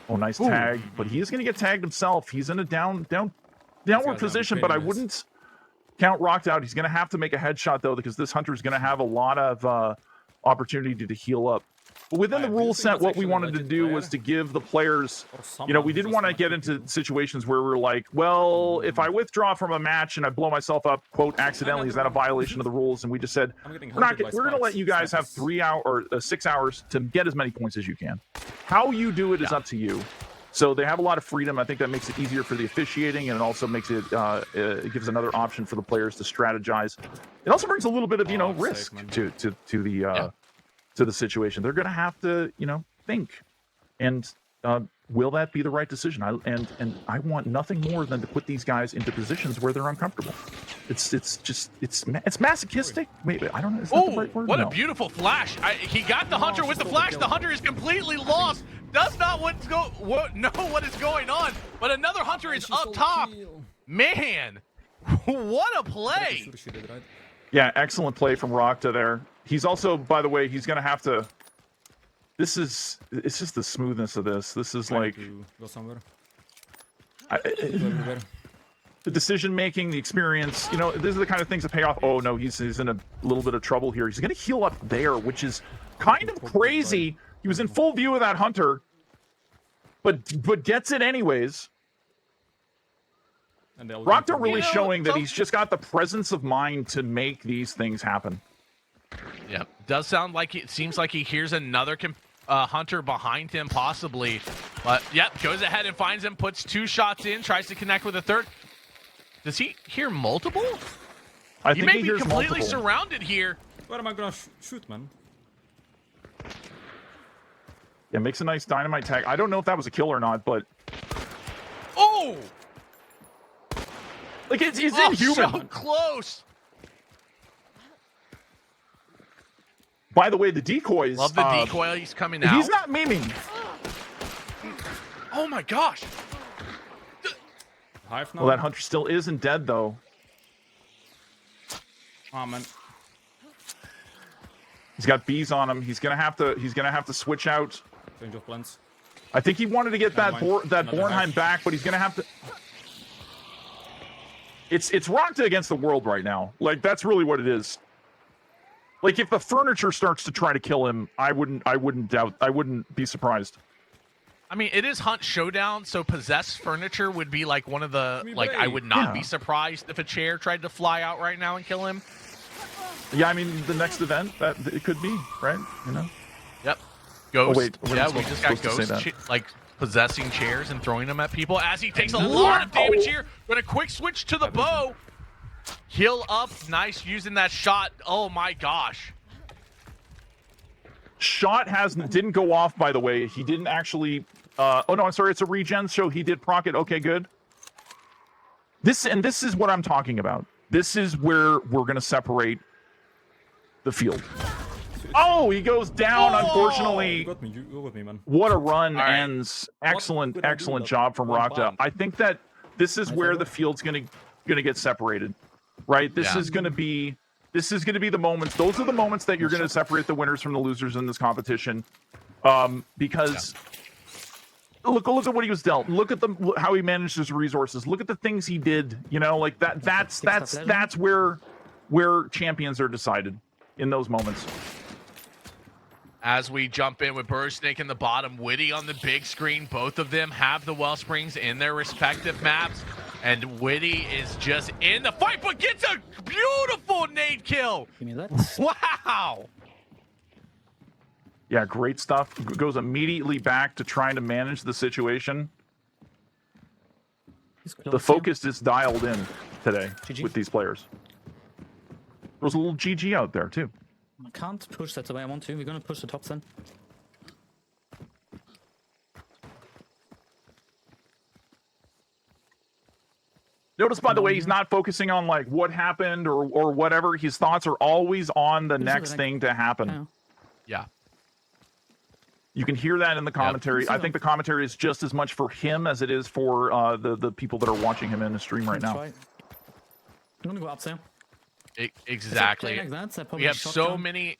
Oh, nice tag. But he's going to get tagged himself. He's in a downward position, but I wouldn't count Rocked out. He's going to have to make a headshot though, because this hunter is going to have a lot of opportunity to heal up. But within the rule set, what we wanted to do was to give the players, we didn't want to get into situations where we're like, well, if I withdraw from a match and I blow myself up, quote, accidentally, is that a violation of the rules? And we just said, we're going to let you guys have 3 hours or 6 hours to get as many points as you can. How you do it is up to you. So they have a lot of freedom. I think that makes it easier for the officiating, and it also makes it, it gives another option for the players to strategize. It also brings a little bit of, risk to the situation. They're going to have to, think, and will that be the right decision? I want nothing more than to put these guys into positions where they're uncomfortable. It's masochistic. Maybe I don't know. Is that the right word? What a beautiful flash! He got the hunter with the flash. The hunter is completely lost. Does not know what is going on. But another hunter is up top. Man, what a play! Yeah, excellent play from Rakta there. He's also, by the way, he's going to have to... it's just the smoothness of this. This is like... the decision-making, the experience, these are the kind of things that pay off. Oh, no, he's in a little bit of trouble here. He's going to heal up there, which is kind of crazy. He was in full view of that hunter, but gets it anyways. Rakta really showing that he's just got the presence of mind to make these things happen. Yeah, does sound like it seems like he hears another hunter behind him, possibly. But yep, goes ahead and finds him, puts 2 shots in, tries to connect with a third. Does he hear multiple? I think he hears completely multiple. Surrounded here. Where am I gonna shoot, man? Yeah, makes a nice dynamite tag. I don't know if that was a kill or not, but oh, like it's inhuman. So close. By the way, the decoys. Love the decoy. He's coming out. He's not memeing. Oh my gosh. Well, that hunter still isn't dead though. Oh man. He's got bees on him. He's gonna have to switch out. Change of plans. I think he wanted to get that Bornheim back, but he's gonna have to. It's Rakta against the world right now. Like that's really what it is. Like if the furniture starts to try to kill him, I wouldn't be surprised. I mean, it is Hunt Showdown, so possessed furniture would be like one of the I would not be surprised if a chair tried to fly out right now and kill him. Yeah, I mean the next event that it could be, right? You know. Yep. Ghost. Oh, wait, yeah, we just got ghosts like possessing chairs and throwing them at people as he takes a lot of damage here. But a quick switch to the bow. Heal up, nice using that shot. Oh my gosh. Shot didn't go off, by the way. He didn't actually. Oh no, I'm sorry. It's a regen, so he did proc it. Okay, good. This is what I'm talking about. This is where we're gonna separate the field. Oh, he goes down. Unfortunately. You got me. You with me, man. What a run right. ends. Excellent job from Rakta. I think that this is where the field's gonna get separated, right? This is gonna be the moments. Those are the moments that you're gonna separate the winners from the losers in this competition, because look at what he was dealt. Look at how he managed his resources. Look at the things he did. You know, like that. That's where champions are decided in those moments. As we jump in with Bursnake in the bottom, Witty on the big screen. Both of them have the Wellsprings in their respective maps. And Witty is just in the fight, but gets a beautiful nade kill. Give me that. Wow. Yeah, great stuff. Goes immediately back to trying to manage the situation. The focus is dialed in today with these players. There's a little GG out there, too. I can't push that the way I want to. We're gonna push the tops then. Notice, by the way, he's not focusing on like what happened or whatever. His thoughts are always on the next thing to happen. Yeah. You can hear that in the commentary. Yep. I think the commentary is just as much for him as it is for the people that are watching him in the stream right now. I'm gonna go up there. Exactly. Like that, We have so many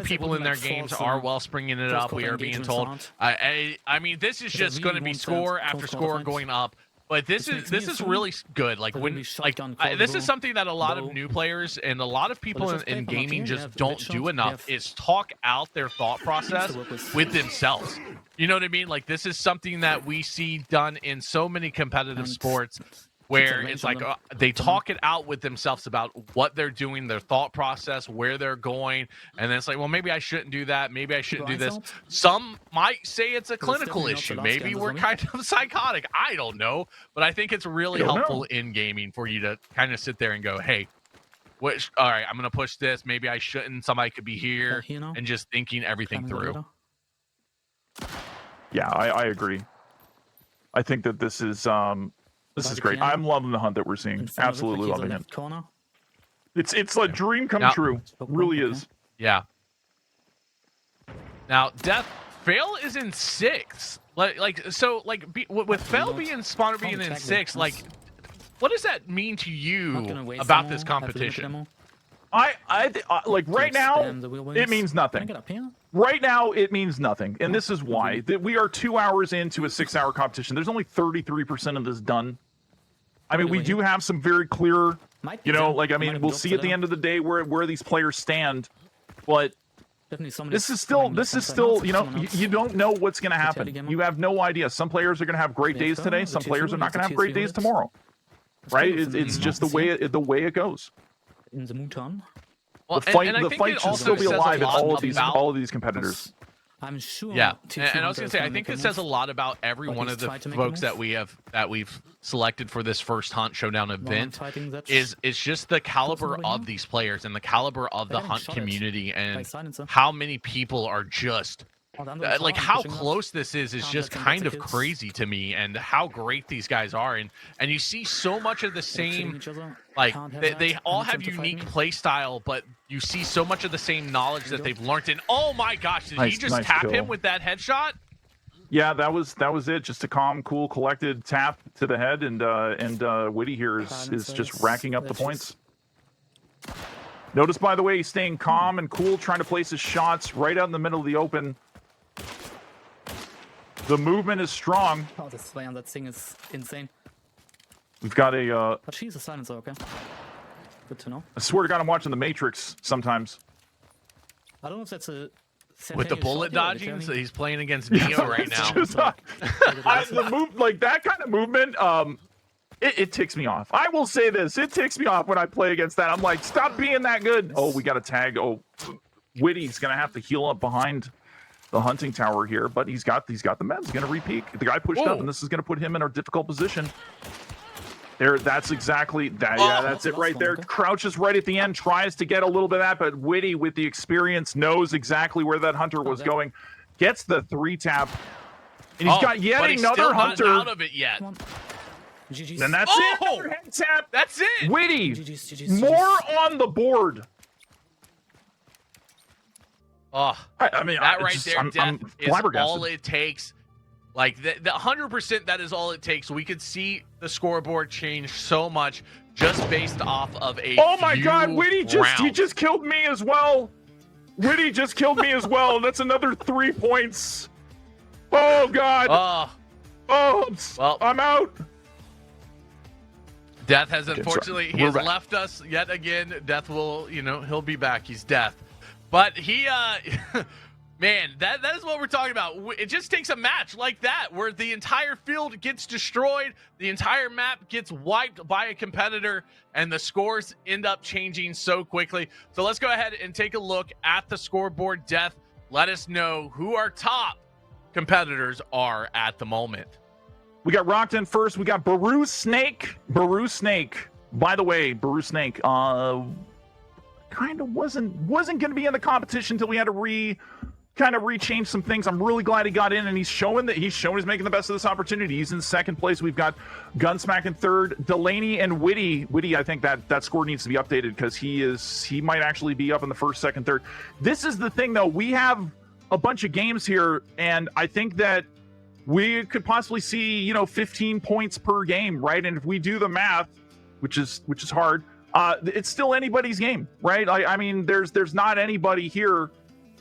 people in their games are Wellspringing it up. We are being told. I mean, this is just going to be score after score going up. But this is really good. Like when this is something that a lot of new players and a lot of people in gaming just don't do enough is talk out their thought process with themselves. You know what I mean? Like this is something that we see done in so many competitive sports where it's like they talk it out with themselves about what they're doing, their thought process, where they're going, and then it's like, well, maybe I shouldn't do that. Maybe I shouldn't do this. Some might say it's a clinical issue. Maybe we're kind of psychotic. I don't know. But I think it's really helpful in gaming for you to kind of sit there and go, hey, all right, I'm going to push this. Maybe I shouldn't. Somebody could be here. And just thinking everything through. Yeah, I agree. I think that this is great. I'm loving the hunt that we're seeing. Absolutely loving it. It's a dream come true. Really is. Yeah. Now, Fail is in 6. With Fail being spawner being in 6, like, what does that mean to you about this competition? Like right now, it means nothing. Right now, it means nothing, and this is why. We are 2 hours into a 6-hour competition. There's only 33% of this done. I mean, we do have some very clear, you know, like, I mean, we'll see at the end of the day where these players stand, but this is still, you know, you don't know what's going to happen. You have no idea. Some players are going to have great days today. Some players are not going to have great days tomorrow, right? It's just the way it goes. In the Mouton. Well, the fight should still be alive in all of these competitors. I'm sure. Yeah, and I was gonna say, I think it says a lot about every one of the folks that we've selected for this first Hunt Showdown event. Is just the caliber of these players and the caliber of the Hunt community and how many people are just like how close this is just kind of crazy to me, and how great these guys are, and you see so much of the same. Like they all have unique play style, but you see so much of the same knowledge that they've learned. And oh my gosh, did he just tap him with that headshot? Yeah, that was it. Just a calm, cool, collected tap to the head, and Witty here is just racking up the points. Notice, by the way, he's staying calm and cool, trying to place his shots right out in the middle of the open. The movement is strong. Oh, the sway on that thing is insane. We've got a. But she's a silencer, okay. Good to know. I swear to God, I'm watching The Matrix sometimes. I don't know if that's a. With the bullet dodging, so he's playing against Neo right now. The move, like that kind of movement, it ticks me off. I will say this: it ticks me off when I play against that. I'm like, stop being that good. Oh, we got a tag. Oh, Witty's gonna have to heal up behind the hunting tower here, but he's got the meds. He's gonna re-peek. The guy pushed up, and this is gonna put him in a difficult position. There, that's exactly that. Yeah, that's it right there. Crouches right at the end, tries to get a little bit of that, but Witty, with the experience, knows exactly where that hunter was going. Gets the 3-tap, and he's got yet another hunter. Out of it yet. GG's. And that's it. Another head tap. That's it. Witty, GG's. more on the board. Oh, I mean, that right there, I'm Death, is flabbergasted. all it takes. Like the 100%, that is all it takes. We could see the scoreboard change so much just based off of a. Oh my God, few Witty he just killed me as well. Witty just killed me as well. That's another 3 points. Oh God. Well, I'm out. Death has unfortunately We're back. left us yet again. Death will, he'll be back. He's Death, but he man, that is what we're talking about. It just takes a match like that where the entire field gets destroyed, the entire map gets wiped by a competitor, and the scores end up changing so quickly. So let's go ahead and take a look at the scoreboard. Death, let us know who our top competitors are at the moment. We got Rocked in first. We got Baru Snake. By the way, Baru Snake kind of wasn't going to be in the competition until we had to rechange some things. I'm really glad he got in, and he's showing he's making the best of this opportunity. He's in second place. We've got Gunsmack in third, Delaney and Witty. I think that score needs to be updated because he might actually be up in the first, second, third. This is the thing though. We have a bunch of games here, and I think that we could possibly see 15 points per game, right? And if we do the math, which is hard, it's still anybody's game, right? I mean, there's not anybody here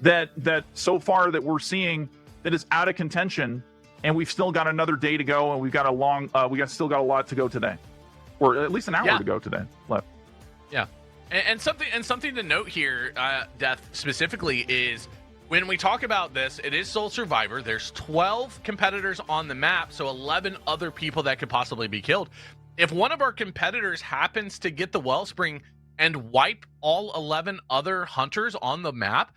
that so far that we're seeing that is out of contention, and we've still got another day to go, and we've got still got a lot to go today, or at least an hour to go today left. Yeah, and something to note here, Death specifically, is when we talk about this, it is Sole Survivor. There's 12 competitors on the map, so 11 other people that could possibly be killed. If one of our competitors happens to get the Wellspring and wipe all 11 other hunters on the map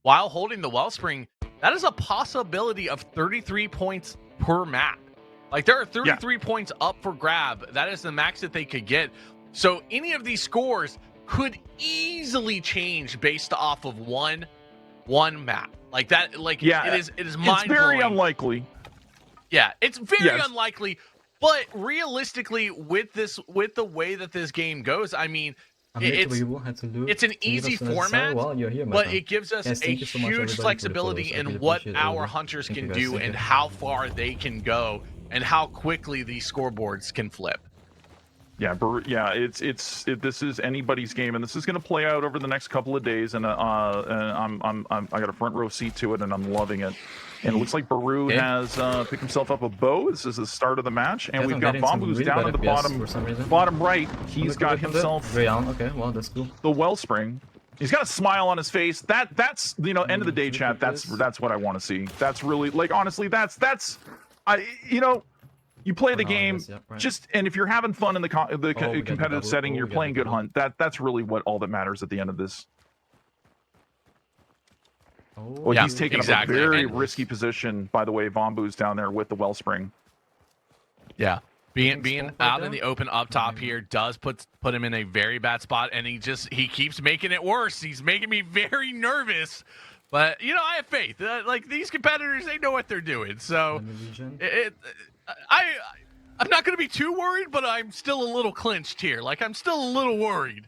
while holding the Wellspring, that is a possibility of 33 points per map. Like, there are 33 points up for grab. That is the max that they could get. So any of these scores could easily change based off of one map. Like that, like it is mind-blowing. It's very unlikely. Yeah, it's very unlikely. But realistically, with the way that this game goes, I mean, it's an easy format, but it gives us a huge flexibility in what our hunters can do and how far they can go and how quickly these scoreboards can flip. This is anybody's game, and this is going to play out over the next couple of days. And I got a front row seat to it, and I'm loving it. And it looks like Baru has picked himself up a bow. This is the start of the match, and we've got Bambu's down at the bottom right. He's got himself okay, well, that's cool. The Wellspring. He's got a smile on his face. That's end of the day, chat. That's what I want to see. That's really, like, honestly, you play the game, and if you're having fun in the competitive setting, you're playing good hunt. That's really what all that matters at the end of this. He's taking up a very risky position, by the way. Vombu's down there with the Wellspring. Yeah, being out in the open up top here does put him in a very bad spot, and he keeps making it worse. He's making me very nervous. But I have faith. Like, these competitors, they know what they're doing. So I'm not going to be too worried, but I'm still a little clinched here. Like, I'm still a little worried.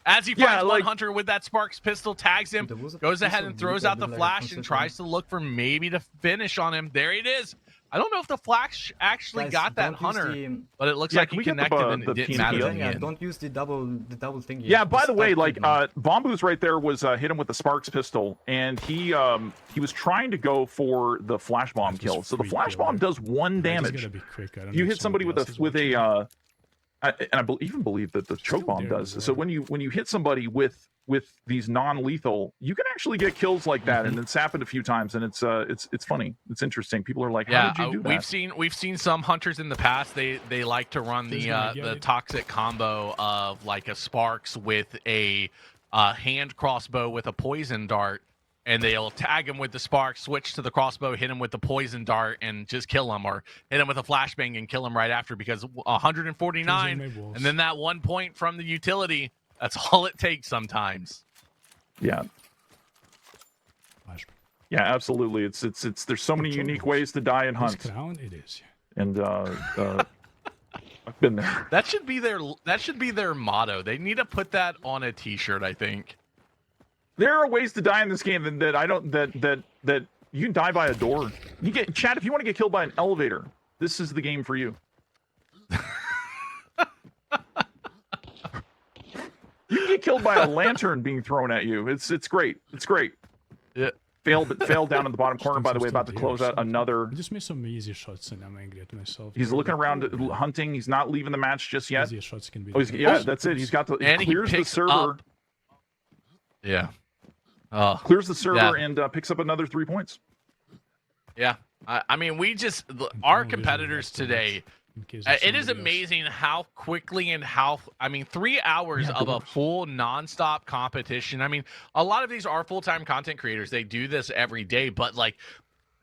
As he finds one hunter with that Sparks pistol, tags him, goes ahead and throws out the flash and tries to look for maybe to finish on him. There it is. I don't know if the flash actually got that hunter, but it looks like he connected and it didn't matter in the end. Don't use the double thing. Yeah, by the way, like, Vombu's right there was hit him with the Sparks pistol, and he was trying to go for the flash bomb kill. So the flash bomb does 1 damage. You hit somebody with a even believe that the choke bomb does. So when you hit somebody with these non-lethal, you can actually get kills like that, and it's happened a few times, and it's funny. It's interesting. People are like, "How did you do that?" We've seen some hunters in the past. They like to run the toxic combo of like a Sparks with a hand crossbow with a poison dart, and they'll tag him with the Sparks, switch to the crossbow, hit him with the poison dart, and just kill him, or hit him with a flashbang and kill him right after, because 149, and then that 1 point from the utility, that's all it takes sometimes. Yeah. Yeah, absolutely. It's there's so many unique ways to die in hunts. It is. And I've been there. That should be their motto. They need to put that on a t-shirt, I think. There are ways to die in this game that you can die by a door. You get Chad, if you want to get killed by an elevator, this is the game for you. You can get killed by a lantern being thrown at you. It's great. It's great. Yeah. Failed down in the bottom corner, by the way, about to close out another. I just missed some easy shots and I'm angry at myself. He's looking around, hunting. He's not leaving the match just yet. Easier shots can be that's it. He's got the and clears the server. Up. Yeah. Clears the server and picks up another 3 points. Yeah. I mean, our competitors today, it is amazing how quickly and 3 hours of a full nonstop competition. I mean, a lot of these are full-time content creators. They do this every day, but like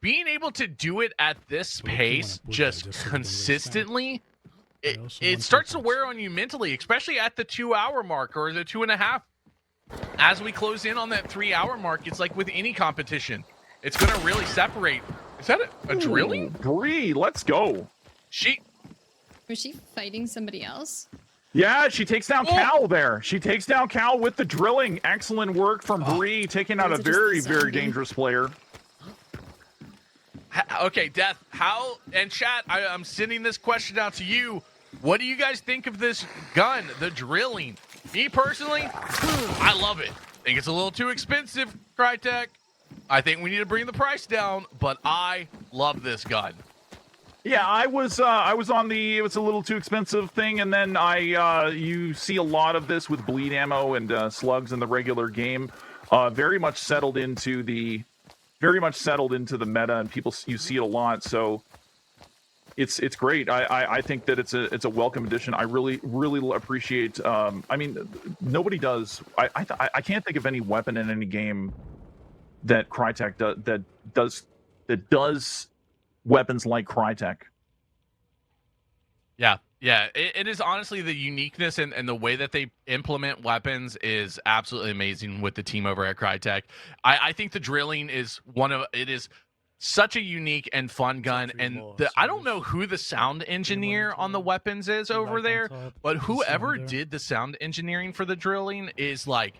being able to do it at this pace, just consistently, it starts to wear on you mentally, especially at the 2 hour mark or the 2.5. As we close in on that 3 hour mark, it's like with any competition, it's going to really separate. Is that a drilling? Bree, let's go. Was she fighting somebody else? Yeah, she takes down Cal there. She takes down Cal with the drilling. Excellent work from Bree, taking out a very, very dangerous player. Okay, Death, and chat, I'm sending this question out to you. What do you guys think of this gun, the drilling? Me personally, I love it. I think it's a little too expensive, Crytek. I think we need to bring the price down, but I love this gun. Yeah, I was on the it's a little too expensive thing, and then you see a lot of this with bleed ammo and slugs in the regular game. Very much settled into the meta, and you see it a lot. So it's great. I think that it's a welcome addition. I really appreciate. I mean, nobody does. I can't think of any weapon in any game that Crytek does weapons like Crytek. Yeah, it is honestly the uniqueness and the way that they implement weapons is absolutely amazing with the team over at Crytek. I think the drilling is such a unique and fun gun, and I don't know who the sound engineer on the weapons is over there, but whoever did the sound engineering for the drilling is like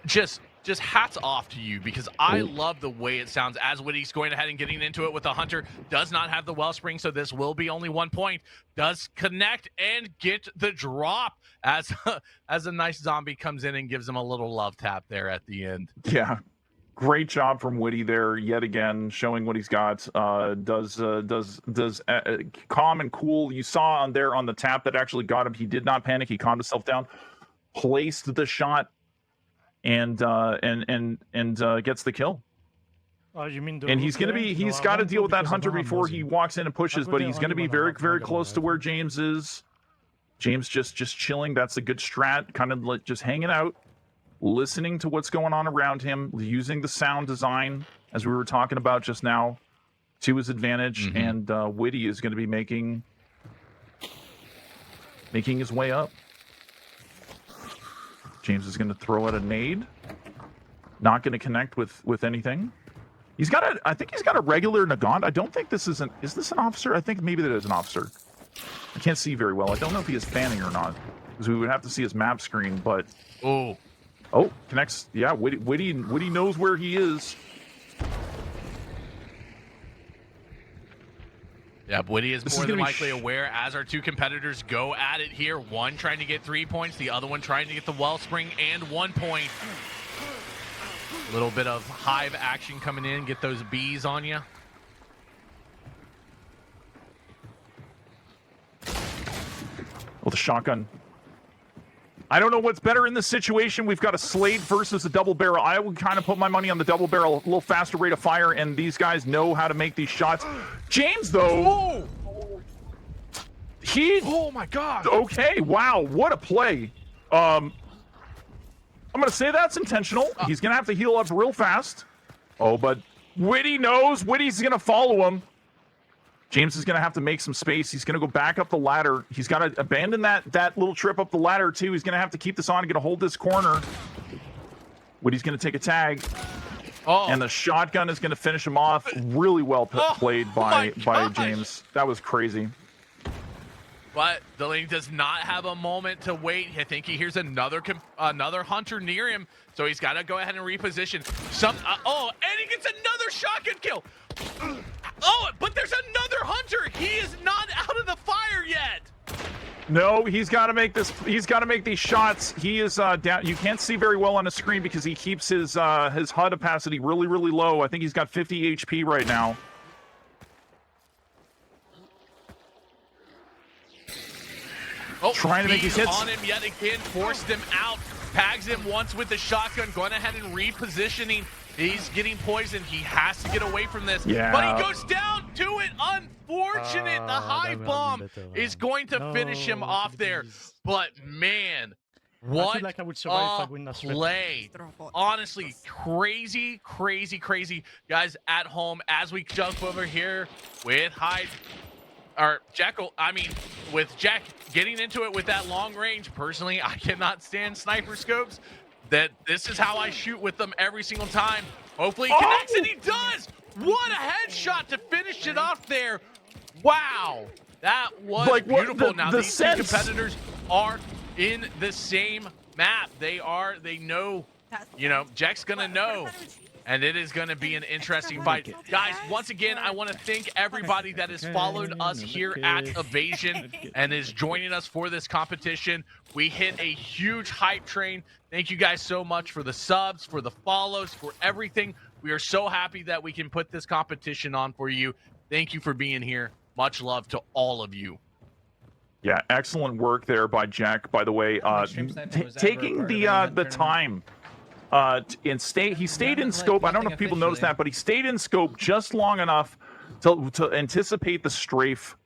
just hats off to you, because I love the way it sounds. As Witty's going ahead and getting into it with the Hunter, does not have the Wellspring, so this will be only 1 point. Does connect and get the drop as a nice zombie comes in and gives him a little love tap there at the end. Yeah, great job from Witty there yet again, showing what he's got. Does calm and cool. You saw on the tap that actually got him. He did not panic. He calmed himself down, placed the shot, and gets the kill. You mean and he's got to deal with that Hunter before he walks in and pushes, but he's going to be very, very close to where James is. James just chilling. That's a good strat, kind of like just hanging out, listening to what's going on around him, using the sound design as we were talking about just now to his advantage. And Witty is going to be making his way up. James is going to throw out a nade. Not going to connect with anything. I think he's got a regular Nagant. I don't think is this an officer? I think maybe that is an officer. I can't see very well. I don't know if he is fanning or not, because we would have to see his map screen, but... Oh, connects. Yeah, Witty knows where he is. Yeah, Witty is more than likely aware, as our two competitors go at it here. One trying to get 3 points, the other one trying to get the Wellspring and 1 point. A little bit of hive action coming in, get those bees on you. with a shotgun. I don't know what's better in this situation. We've got a Slade versus a double barrel. I would kind of put my money on the double barrel. A little faster rate of fire, and these guys know how to make these shots. James, though, Oh my God. okay, wow, what a play. I'm gonna say that's intentional. He's gonna have to heal up real fast. Oh, but Whitty knows. Whitty's gonna follow him. James is gonna have to make some space. He's gonna go back up the ladder. He's gotta abandon that little trip up the ladder too. He's gonna have to keep this on. Gonna hold this corner. Whitty's gonna take a tag. And the shotgun is gonna finish him off. Really well played by James. That was crazy. But Delaney does not have a moment to wait. I think he hears another hunter near him, so he's got to go ahead and reposition. And he gets another shotgun kill. Oh, but there's another hunter. He is not out of the fire yet. No, he's got to make this. He's got to make these shots. He is down. You can't see very well on the screen because he keeps his HUD opacity really, really low. I think he's got 50 HP right now. Trying to make these hits on him yet again, forced him out, tags him once with the shotgun, going ahead and repositioning. He's getting poisoned. He has to get away from this. Yeah. But he goes down to it. Unfortunate. The hive bomb is going to finish him off there. But man, what like I would survive if I win that strip. play. Honestly, crazy, crazy, crazy. Guys at home, as we jump over here with with Jack getting into it with that long range. Personally, I cannot stand sniper scopes. This is how I shoot with them every single time. Hopefully he connects, and he does. What a headshot to finish it off there. Wow, that was beautiful. Now these two competitors are in the same map. They know, Jack's gonna know. And it is going to be an interesting fight. Guys, once again, I want to thank everybody that has followed us here at Evasion and is joining us for this competition. We hit a huge hype train. Thank you guys so much for the subs, for the follows, for everything. We are so happy that we can put this competition on for you. Thank you for being here. Much love to all of you. Yeah, excellent work there by Jack, by the way. Taking the time. He stayed in scope. I don't know if people noticed that, but he stayed in scope just long enough to anticipate the strafe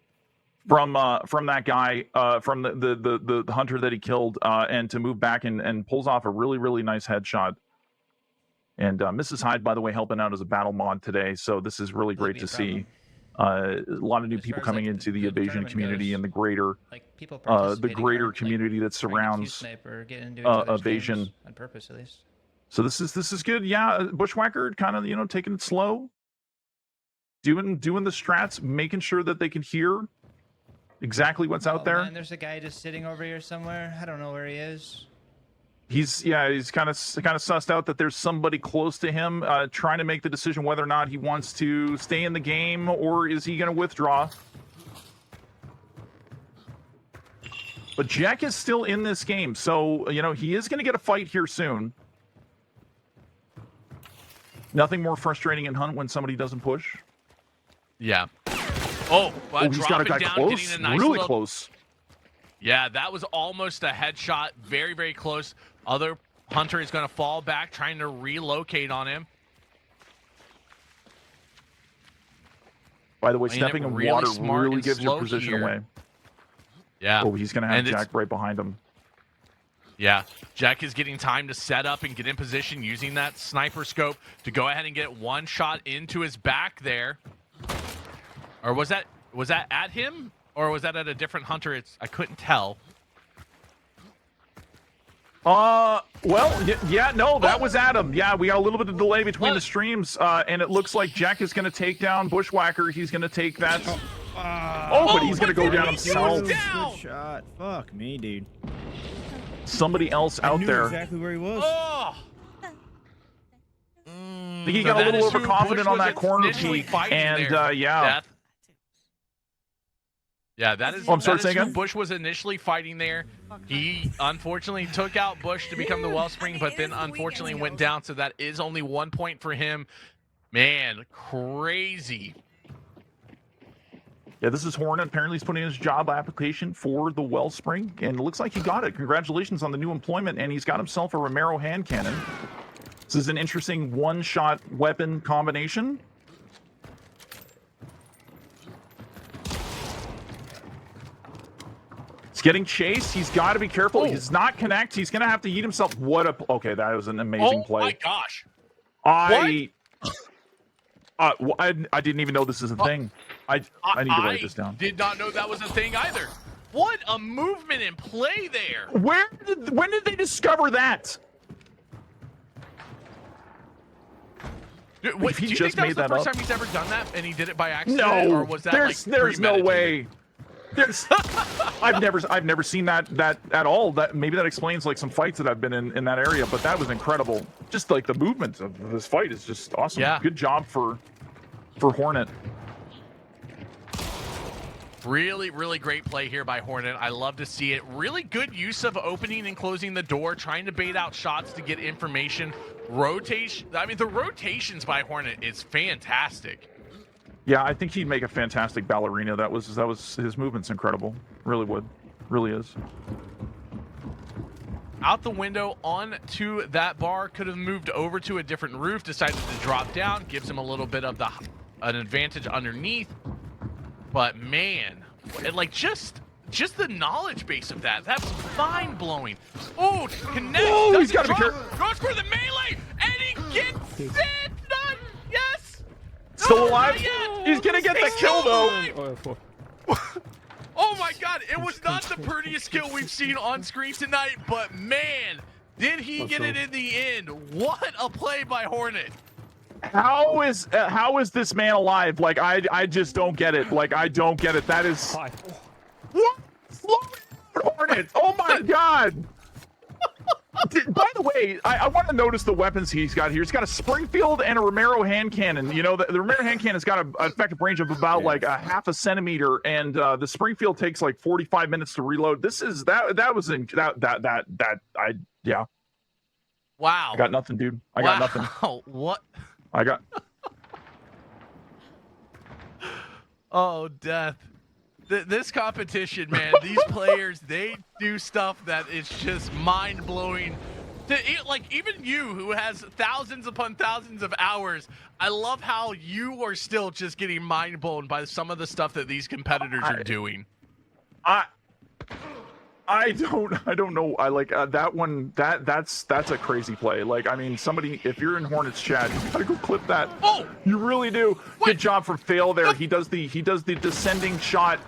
from that guy, from the hunter that he killed, and to move back and pulls off a really, really nice headshot. And Mrs. Hyde, by the way, helping out as a battle mod today, so this is really great to see. A lot of new people coming into the Evasion community and the greater community that surrounds Evasion. On purpose, at least. So this is good. Yeah, Bushwhacker kind of taking it slow, doing the strats, making sure that they can hear exactly what's out there. Man, there's a guy just sitting over here somewhere. I don't know where he is. He's kind of sussed out that there's somebody close to him, trying to make the decision whether or not he wants to stay in the game or is he going to withdraw. But Jack is still in this game, so he is going to get a fight here soon. Nothing more frustrating in Hunt when somebody doesn't push. Yeah. He's got a guy down, close, really close. Yeah, that was almost a headshot. Very, very close. Other hunter is going to fall back, trying to relocate on him. By the way, stepping in water really gives your position away. Yeah. Oh, he's going to have Jack right behind him. Yeah, Jack is getting time to set up and get in position using that sniper scope to go ahead and get one shot into his back there. Or was that at him? Or was that at a different hunter? I couldn't tell. That was Adam. Yeah, we got a little bit of delay between the streams, and it looks like Jack is going to take down Bushwhacker. He's going to take that. But he's going to go down himself. Good shot. Fuck me, dude. Somebody else out there. Exactly where he was. I think he got a little overconfident on that corner peek, and yeah. Yeah, that is. I'm sorry, say again? Who Bush was initially fighting there. He unfortunately took out Bush to become the Wellspring, but then unfortunately went down. So that is only 1 point for him. Man, crazy. Yeah, this is Hornet. Apparently, he's putting in his job application for the Wellspring, and it looks like he got it. Congratulations on the new employment, and he's got himself a Romero hand cannon. This is an interesting one-shot weapon combination. He's getting chased. He's got to be careful. He does not connect. He's going to have to eat himself. What a... Okay, that was an amazing play. Oh, my gosh. I didn't even know this is a thing. I need to write this down. Did not know that was a thing either. What a movement and play there. When did they discover that? Do you think that was the first time he's ever done that, and he did it by accident? No, or was that there's no way. I've never seen that at all. That maybe that explains like some fights that I've been in that area, but that was incredible. Just like the movement of this fight is just awesome. Yeah. Good job for Hornet. Really, really great play here by Hornet. I love to see it. Really good use of opening and closing the door, trying to bait out shots to get information. Rotation. I mean, the rotations by Hornet is fantastic. Yeah, I think he'd make a fantastic ballerina. That was his movement's incredible. Really would. Really is. Out the window onto that bar, could have moved over to a different roof, decided to drop down, gives him a little bit of an advantage underneath. But man, like just the knowledge base of that's mind blowing. Oh, connects. Oh, he's got to be careful. Goes for the melee, and he gets it done. Yes. Still alive. He's gonna get the kill though. Oh my God! It was not the prettiest kill we've seen on screen tonight, but man, did he get it in the end? What a play by Hornet! How is this man alive? Like I just don't get it. Like I don't get it. That is what? Slow down, Hornet! Oh my God! By the way, I want to notice the weapons he's got here. He's got a Springfield and a Romero hand cannon. You know, the Romero hand cannon's got an effective range of about like a half a centimeter, and the Springfield takes like 45 minutes to reload. This is yeah. Wow. I got nothing, dude. I got nothing. What? I got. Oh, death. This competition, man, these players, they do stuff that is just mind-blowing. Like, even you, who has thousands upon thousands of hours, I love how you are still just getting mind-blown by some of the stuff that these competitors are doing. I don't know. I like that one. That's a crazy play. Like, I mean, somebody, if you're in Hornets chat, you gotta go clip that. Oh, you really do. What? Good job for Fail there. He does the descending shot.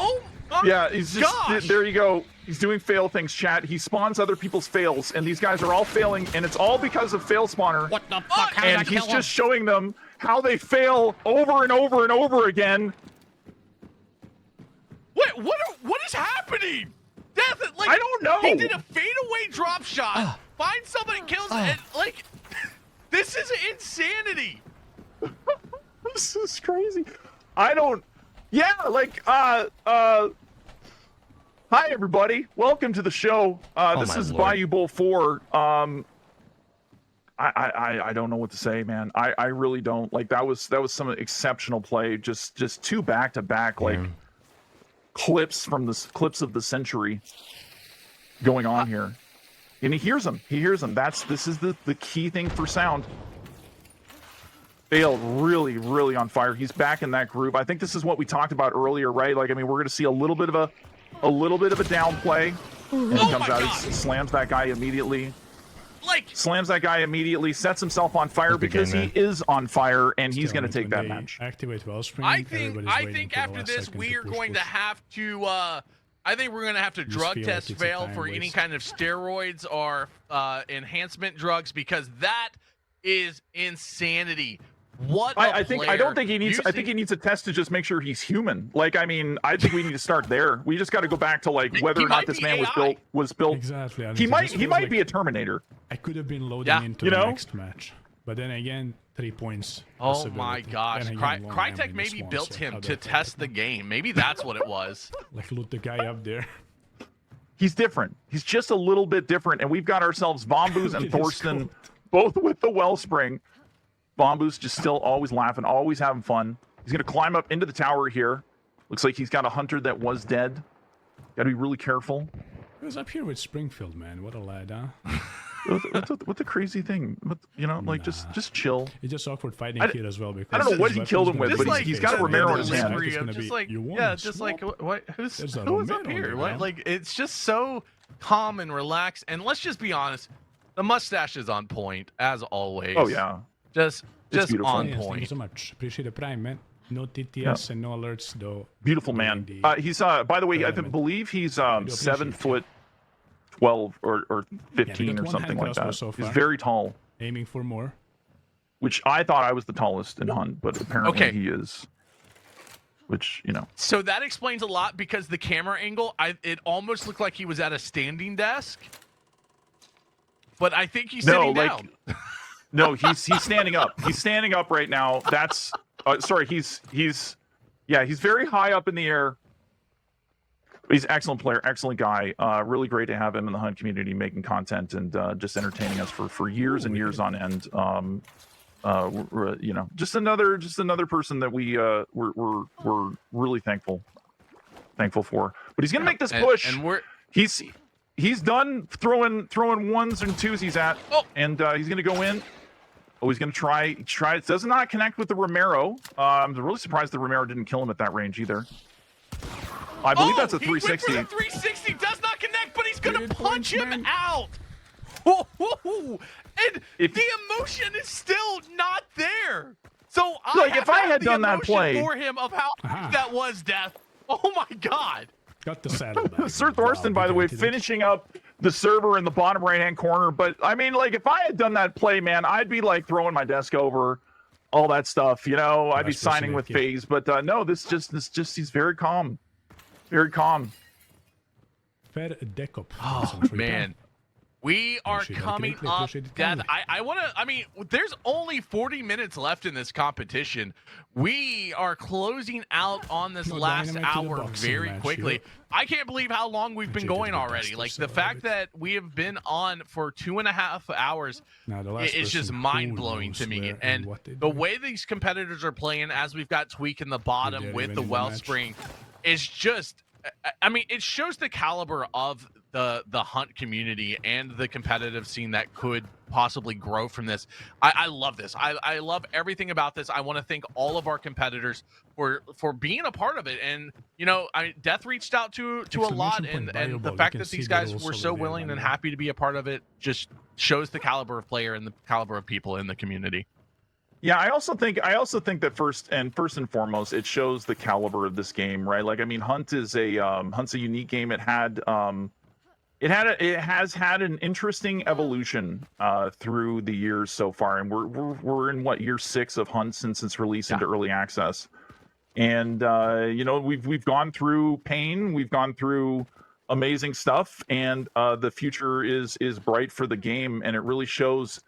Oh, yeah, he's just gosh. There you go. He's doing fail things, chat. He spawns other people's fails, and these guys are all failing, and it's all because of Fail Spawner. What the fuck? How did I And he's kill him? just showing them how they fail over and over and over again. Wait, what is happening? Death, like, I don't know. He did a fadeaway drop shot, finds somebody, kills it, and, like, this is insanity. This is crazy. I don't. Yeah, like, hi everybody. Welcome to the show. This is Bayou Bowl IV. I don't know what to say, man. I really don't. Like, that was some exceptional play. Just two back-to-back, like, clips of the century going on here. And he hears them. This is the key thing for sound. Fail really, really on fire. He's back in that group. I think this is what we talked about earlier, right? Like, I mean, we're going to see a little bit of a down play, and he comes out, he slams that guy immediately. Slams that guy immediately, sets himself on fire because he is on fire, and he's going to take that match. Activate Wellspring. I think after this we are going to have to. I think we're going to have to drug test Fail for any kind of steroids or enhancement drugs, because that is insanity. What I think he needs a test to just make sure he's human. Like, I mean, I think we need to start there. We just got to go back to like whether or not this man was built. Exactly. He might be a Terminator. I could have been loading into the next match, but then again, 3 points. Oh my gosh, Crytek maybe built him to test the game. Maybe that's what it was. Like, loot the guy up there. He's different. He's just a little bit different, and we've got ourselves Bombus and Thorsten, both with the Wellspring. Bombus just still always laughing, always having fun. He's going to climb up into the tower here. Looks like he's got a hunter that was dead. Got to be really careful. He was up here with Springfield, man. What a lad, huh? What's the crazy thing? Like just chill. It's just awkward fighting here as well. Because I don't know what he killed him with, but he's got a Romero in his hand. Just like, what? Who's up here? What? Like, it's just so calm and relaxed. And let's just be honest, the mustache is on point as always. Oh yeah, just on Thank point. you so much. Appreciate the prime, man. No TTS and no alerts, though. Beautiful man. He's by the way, I believe he's 7 foot 12 or 15 or something like that. He's very tall. Aiming for more. Which I thought I was the tallest in Hunt, but apparently he is. Which, So that explains a lot because the camera angle, it almost looked like he was at a standing desk. But I think he's sitting down. No, he's standing up. He's standing up right now. That's sorry, he's very high up in the air. He's an excellent player, excellent guy. Really great to have him in the Hunt community making content and just entertaining us for years and years on end. Just another person that we're really thankful for. But he's gonna make this push. And he's done throwing ones and twos and he's gonna go in. Oh, he's gonna try. It does not connect with the Romero. I'm really surprised the Romero didn't kill him at that range either. I believe that's a 360. He went for the 360, does not connect, but he's gonna punch him out. And the emotion is still not there. So if I had done that play for him of how that was, Death. Oh my God. Got the saddle back. Sir Thorsten, by the way, finishing up the server in the bottom right-hand corner. But I mean, if I had done that play, man, I'd be throwing my desk over, all that stuff. I'd be signing with FaZe. But no, this just he's very calm, very calm. Fair decop. Oh man. We are coming up, Death. There's only 40 minutes left in this competition. We are closing out on this last hour very quickly. I can't believe how long we've been going already. Like, the fact that we have been on for 2.5 hours is just mind-blowing to me. And the way these competitors are playing, as we've got Tweak in the bottom with the Wellspring, is just... it shows the caliber of the Hunt community and the competitive scene that could possibly grow from this. I love this. I love everything about this. I want to thank all of our competitors for being a part of it. And Death reached out to a lot, and the fact that these guys were so willing and happy to be a part of it just shows the caliber of player and the caliber of people in the community. Yeah, I also think that first and foremost, it shows the caliber of this game, right? Hunt is Hunt's a unique game. It has had an interesting evolution through the years so far, and we're in year 6 of Hunt since its release into early access, and we've gone through pain, we've gone through amazing stuff, and the future is bright for the game, and it really shows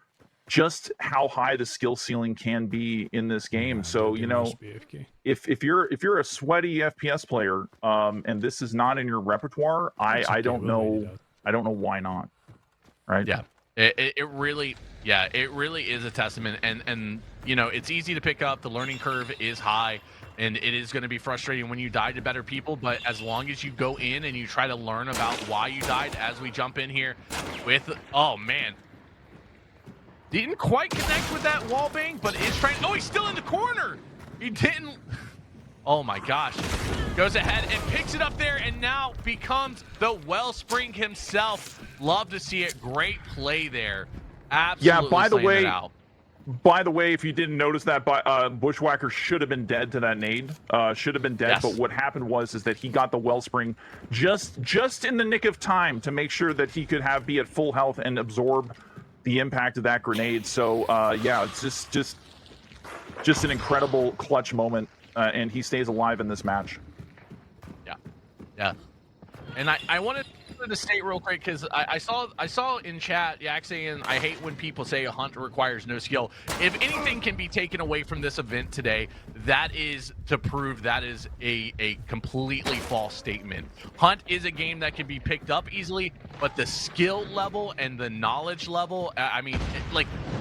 just how high the skill ceiling can be in this game. So if you're a sweaty FPS player and this is not in your repertoire, I don't know why not, right? Yeah, it really is a testament, and it's easy to pick up. The learning curve is high, and it is going to be frustrating when you die to better people, but as long as you go in and you try to learn about why you died, as we jump in here with didn't quite connect with that wall bang, but is trying. Oh, he's still in the corner. He didn't. Oh my gosh. Goes ahead and picks it up there, and now becomes the Wellspring himself. Love to see it. Great play there. Absolutely. Yeah, by the way, if you didn't notice that, Bushwhacker should have been dead to that nade. Should have been dead. Yes. But what happened was that he got the Wellspring just in the nick of time to make sure that he could be at full health and absorb the impact of that grenade. So it's just an incredible clutch moment, and he stays alive in this match. Yeah. And I wanted to state real quick, because I saw in chat Yak saying, I hate when people say a hunt requires no skill. If anything can be taken away from this event today, that is to prove that is a completely false statement. Hunt is a game that can be picked up easily, but the skill level and the knowledge level,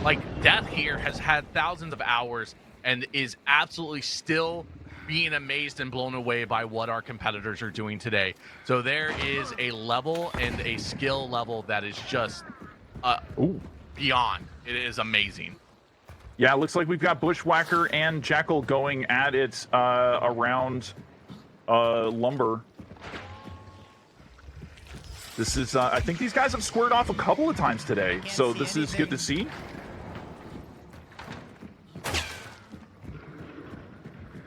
like Death here has had thousands of hours and is absolutely still being amazed and blown away by what our competitors are doing today. So there is a level and a skill level that is just beyond. It is amazing. Yeah, it looks like we've got Bushwhacker and Jackal going at it around Lumber. This is, I think these guys have squared off a couple of times today, so this is good to see.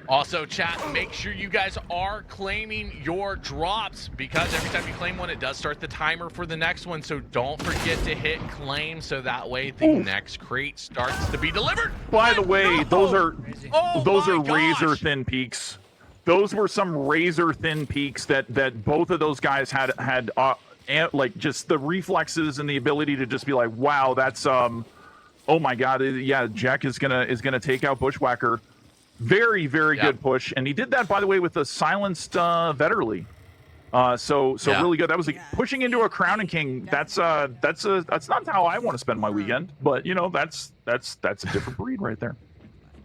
Also, chat, make sure you guys are claiming your drops, because every time you claim one, it does start the timer for the next one. So don't forget to hit claim, so that way the next crate starts to be delivered. By the way, those are gosh. razor thin peaks. Those were some razor thin peaks that both of those guys had like just the reflexes and the ability to just be like, wow, that's oh my god, yeah, Jack is gonna take out Bushwhacker. Very good push, and he did that, by the way, with a silenced Vetterly. So really good. That was pushing into a Crown King. That's not how I want to spend my weekend, but you know, that's a different breed right there.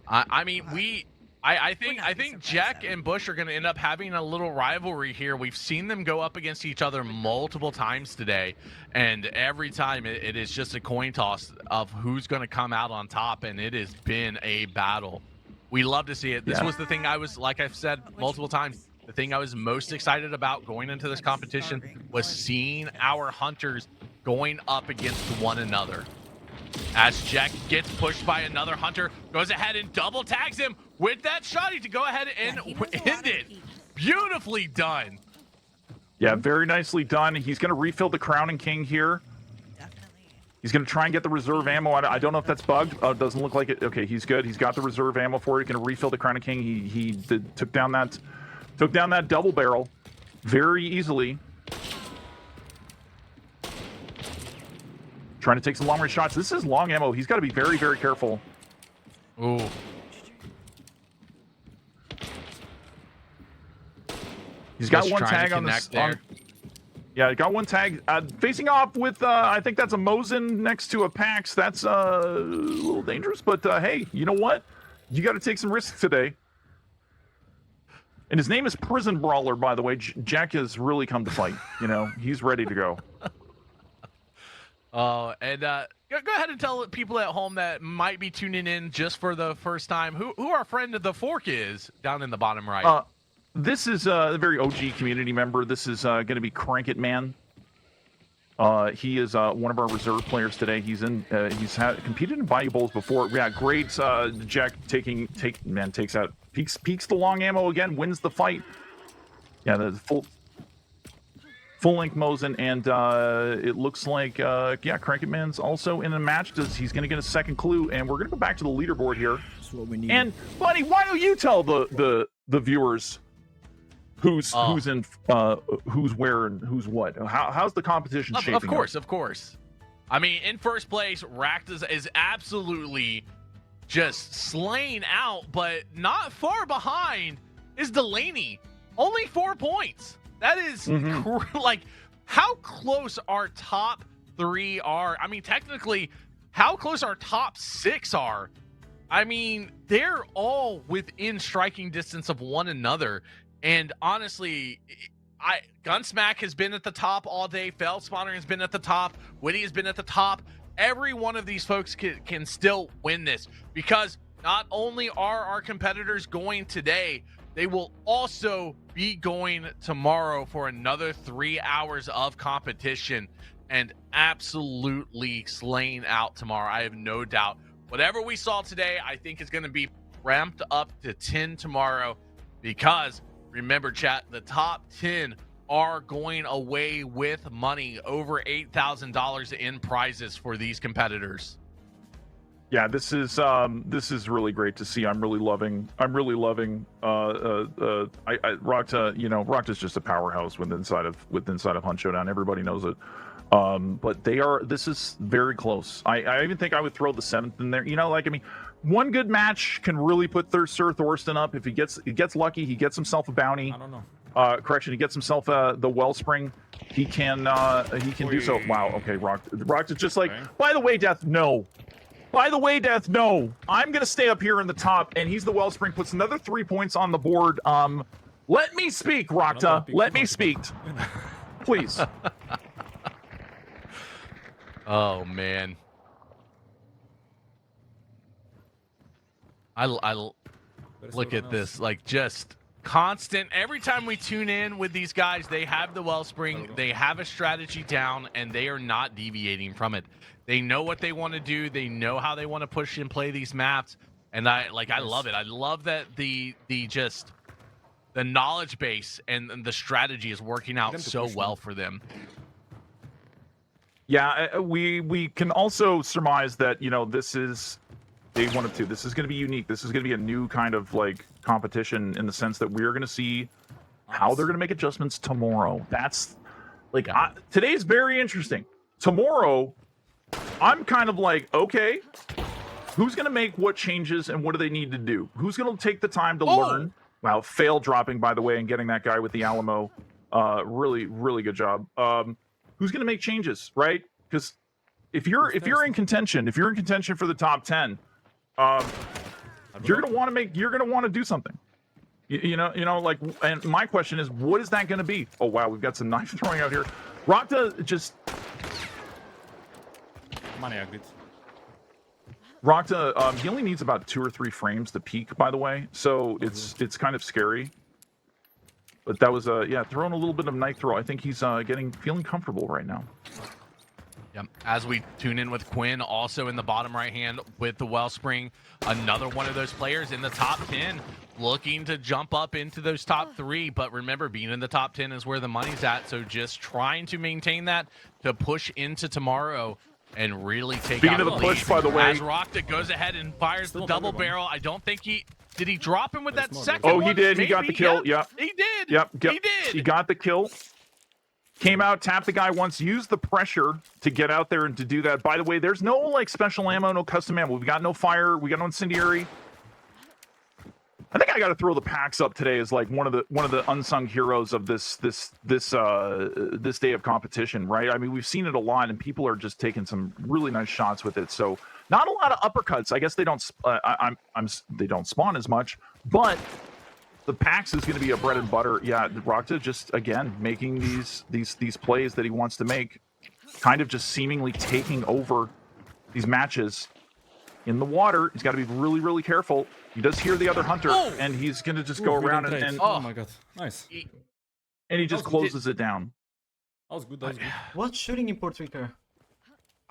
I mean, I think Jack and Bush are going to end up having a little rivalry here. We've seen them go up against each other multiple times today, and every time it is just a coin toss of who's going to come out on top, and it has been a battle. We love to see it. This was the thing I was, like I've said multiple times, the thing I was most excited about going into this competition was seeing our hunters going up against one another. As Jack gets pushed by another hunter, goes ahead and double tags him with that shot to go ahead and end it. Beautifully done. Yeah, very nicely done. He's going to refill the Crown and King here. He's going to try and get the reserve ammo. I don't know if that's bugged. It doesn't look like it. Okay, he's good. He's got the reserve ammo for it. He's going to refill the Crown and King. He took down that double barrel very easily. Trying to take some long-range shots. This is long ammo. He's got to be very careful. Ooh. He's got one tag on this. Yeah, got one tag. Facing off with, I think that's a Mosin next to a Pax. That's a little dangerous, but hey, you know what? You got to take some risks today. And his name is Prison Brawler, by the way. Jack has really come to fight. You know, he's ready to go. Oh, and go ahead and tell people at home that might be tuning in just for the first time who our friend of the fork is down in the bottom right. This is a very OG community member. This is going to be Crank It Man. He is one of our reserve players today. He's competed in Bayou Bowls before. Yeah, great. Jack takes out peeks the long ammo again, wins the fight. Yeah, the full length Mosin, and it looks like Crank It Man's also in a match. He's going to get a second clue, and we're going to go back to the leaderboard here. That's what we need. And buddy, why don't you tell the viewers who's in who's where and who's what? How's the competition shaping up? Of course. I mean, in first place, Rakta is absolutely just slaying out, but not far behind is Delaney. Only 4 points. That is like how close our top 3 are. I mean, technically, how close our top 6 are. I mean, they're all within striking distance of one another. And honestly, Gunsmack has been at the top all day. Feldspawner has been at the top. Witty has been at the top. Every one of these folks can still win this, because not only are our competitors going today, they will also be going tomorrow for another 3 hours of competition and absolutely slaying out tomorrow. I have no doubt. Whatever we saw today, I think is going to be ramped up to 10 tomorrow, because remember, chat, the top 10 are going away with money, over $8,000 in prizes for these competitors. Yeah, this is really great to see. I'm really loving Rakta. You know, Rakta's just a powerhouse within inside of Hunt Showdown. Everybody knows it. But this is very close. I even think I would throw the 7th in there. You know, like, I mean, one good match can really put Sir Thorsten up. If he gets lucky, he gets himself a bounty. I don't know. Correction, he gets himself the Wellspring. He can do so. Wow. Okay, Rakta's just like. Okay. By the way, Death. No. By the way, Death, no. I'm going to stay up here in the top, and he's the Wellspring, puts another 3 points on the board. Let me speak, Rakta. Let me speak. Please. Oh, man. I look at this, like, just constant. Every time we tune in with these guys, they have the Wellspring, they have a strategy down, and they are not deviating from it. They know what they want to do. They know how they want to push and play these maps, and I love it. I love that the knowledge base and the strategy is working out so well for them. Yeah, we can also surmise that, you know, this is day 1 of 2. This is going to be unique. This is going to be a new kind of like competition in the sense that we're going to see how they're going to make adjustments tomorrow. That's like today's very interesting. Tomorrow, I'm kind of like, okay, who's going to make what changes and what do they need to do? Who's going to take the time to learn? Wow, fail dropping, by the way, and getting that guy with the Alamo. Really, really good job. Who's going to make changes, right? Because if you're in contention, for the top 10, you're going to want to do something. You know, like, and my question is, what is that going to be? Oh wow, we've got some knife throwing out here. Rakta just. Rakta, he only needs about 2 or 3 frames to peak, by the way, so it's kind of scary. But that was throwing a little bit of knife throw. I think he's feeling comfortable right now. Yep. As we tune in with Quinn, also in the bottom right hand with the Wellspring, another one of those players in the top 10, looking to jump up into those top 3. But remember, being in the top 10 is where the money's at. So just trying to maintain that to push into tomorrow and really take Speaking out of the push, by the way, as Rakta goes ahead and fires the double barrel. I don't think did he drop him with that second one? Oh, he did. Maybe? He got the kill. Yeah. Yep. He did. Yep. He did. He got the kill. Came out, tapped the guy once, used the pressure to get out there and to do that. By the way, there's no like special ammo, no custom ammo. We've got no fire. We got no incendiary. I think I got to throw the packs up today as like one of the unsung heroes of this day of competition, right? I mean, we've seen it a lot, and people are just taking some really nice shots with it. So not a lot of uppercuts. I guess they don't. They don't spawn as much, but the packs is going to be a bread and butter. Yeah, Rakta just again making these plays that he wants to make, kind of just seemingly taking over these matches. In the water, he's got to be really, really careful. He does hear the other hunter, and he's going to just go around and oh my god, nice. And he just closes it down. That was good. That was good. What's shooting in Puerto Rico?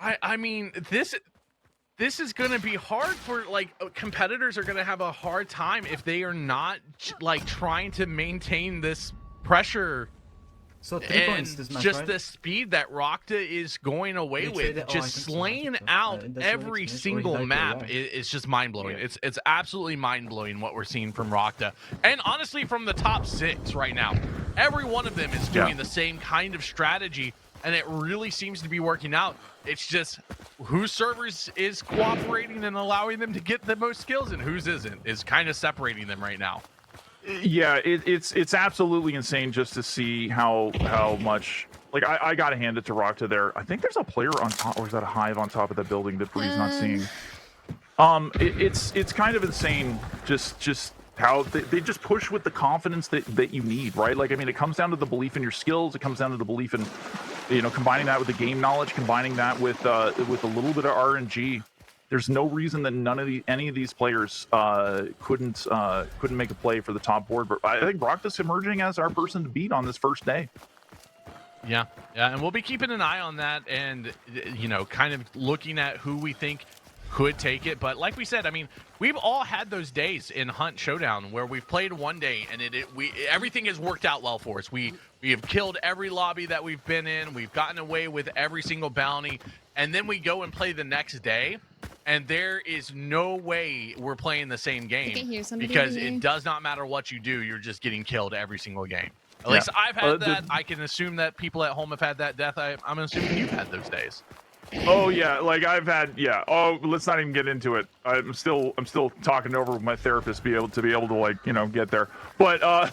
I mean, this is going to be hard for, like, competitors are going to have a hard time if they are not, like, trying to maintain this pressure. So 3 points this match, just right? the speed that Rakta is going away with, just slaying out every single map is just mind-blowing. Yeah. It's absolutely mind-blowing what we're seeing from Rakta. And honestly, from the top 6 right now, every one of them is doing the same kind of strategy, and it really seems to be working out. It's just whose servers is cooperating and allowing them to get the most kills and whose isn't is kind of separating them right now. Yeah, it's absolutely insane just to see how much. Like I gotta hand it to Rakta there. I think there's a player on top, or is that a hive on top of that building that Bree's not seeing? It's kind of insane. Just how they just push with the confidence that you need, right? Like I mean, it comes down to the belief in your skills. It comes down to the belief in, you know, combining that with the game knowledge, combining that with a little bit of RNG. There's no reason that any of these players couldn't make a play for the top board. But I think Rakta's emerging as our person to beat on this first day. Yeah, and we'll be keeping an eye on that, and you know, kind of looking at who we think could take it. But like we said, I mean, we've all had those days in Hunt Showdown where we've played one day and everything has worked out well for us. We have killed every lobby that we've been in. We've gotten away with every single bounty, and then we go and play the next day. And there is no way we're playing the same game because it does not matter what you do. You're just getting killed every single game. At least I've had that. I can assume that people at home have had that death. I'm assuming you've had those days. Oh yeah, like I've had Oh, let's not even get into it. I'm still talking over with my therapist to be able to like, you know, get there. But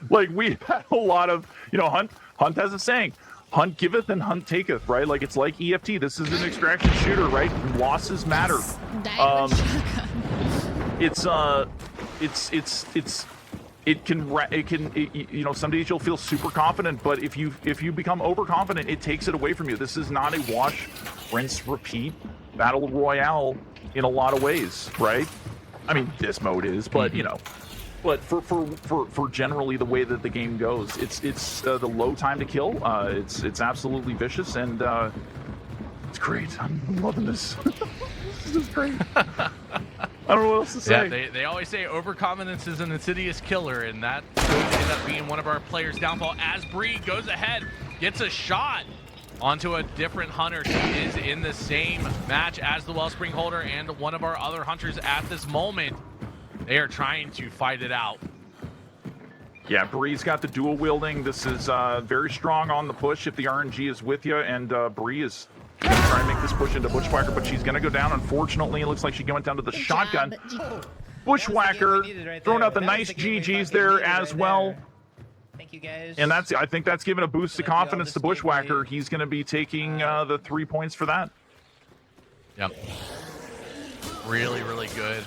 like we had a lot of, you know, Hunt has a saying. Hunt giveth and Hunt taketh, right? Like it's like EFT. This is an extraction shooter, right? Losses matter. You know, some days you'll feel super confident, but if you become overconfident, it takes it away from you. This is not a wash, rinse, repeat battle royale in a lot of ways, right? I mean, this mode is, but you know, but for generally the way that the game goes, it's the low time to kill. It's absolutely vicious, and it's great. I'm loving this. This is great. I don't know what else to say. Yeah, they always say overconfidence is an insidious killer, and that could end up being one of our players' downfall as Bree goes ahead, gets a shot onto a different hunter. She is in the same match as the Wellspring holder and one of our other hunters at this moment. They are trying to fight it out. Yeah, Bree's got the dual wielding. This is very strong on the push if the RNG is with you, and Bree is trying to make this push into Bushwhacker, but she's going to go down. Unfortunately, it looks like she went down to the shotgun. Bushwhacker throwing out the nice GGs there as well. Thank you, guys. And I think that's giving a boost of confidence to Bushwhacker. He's going to be taking the 3 points for that. Yep. Really, really good.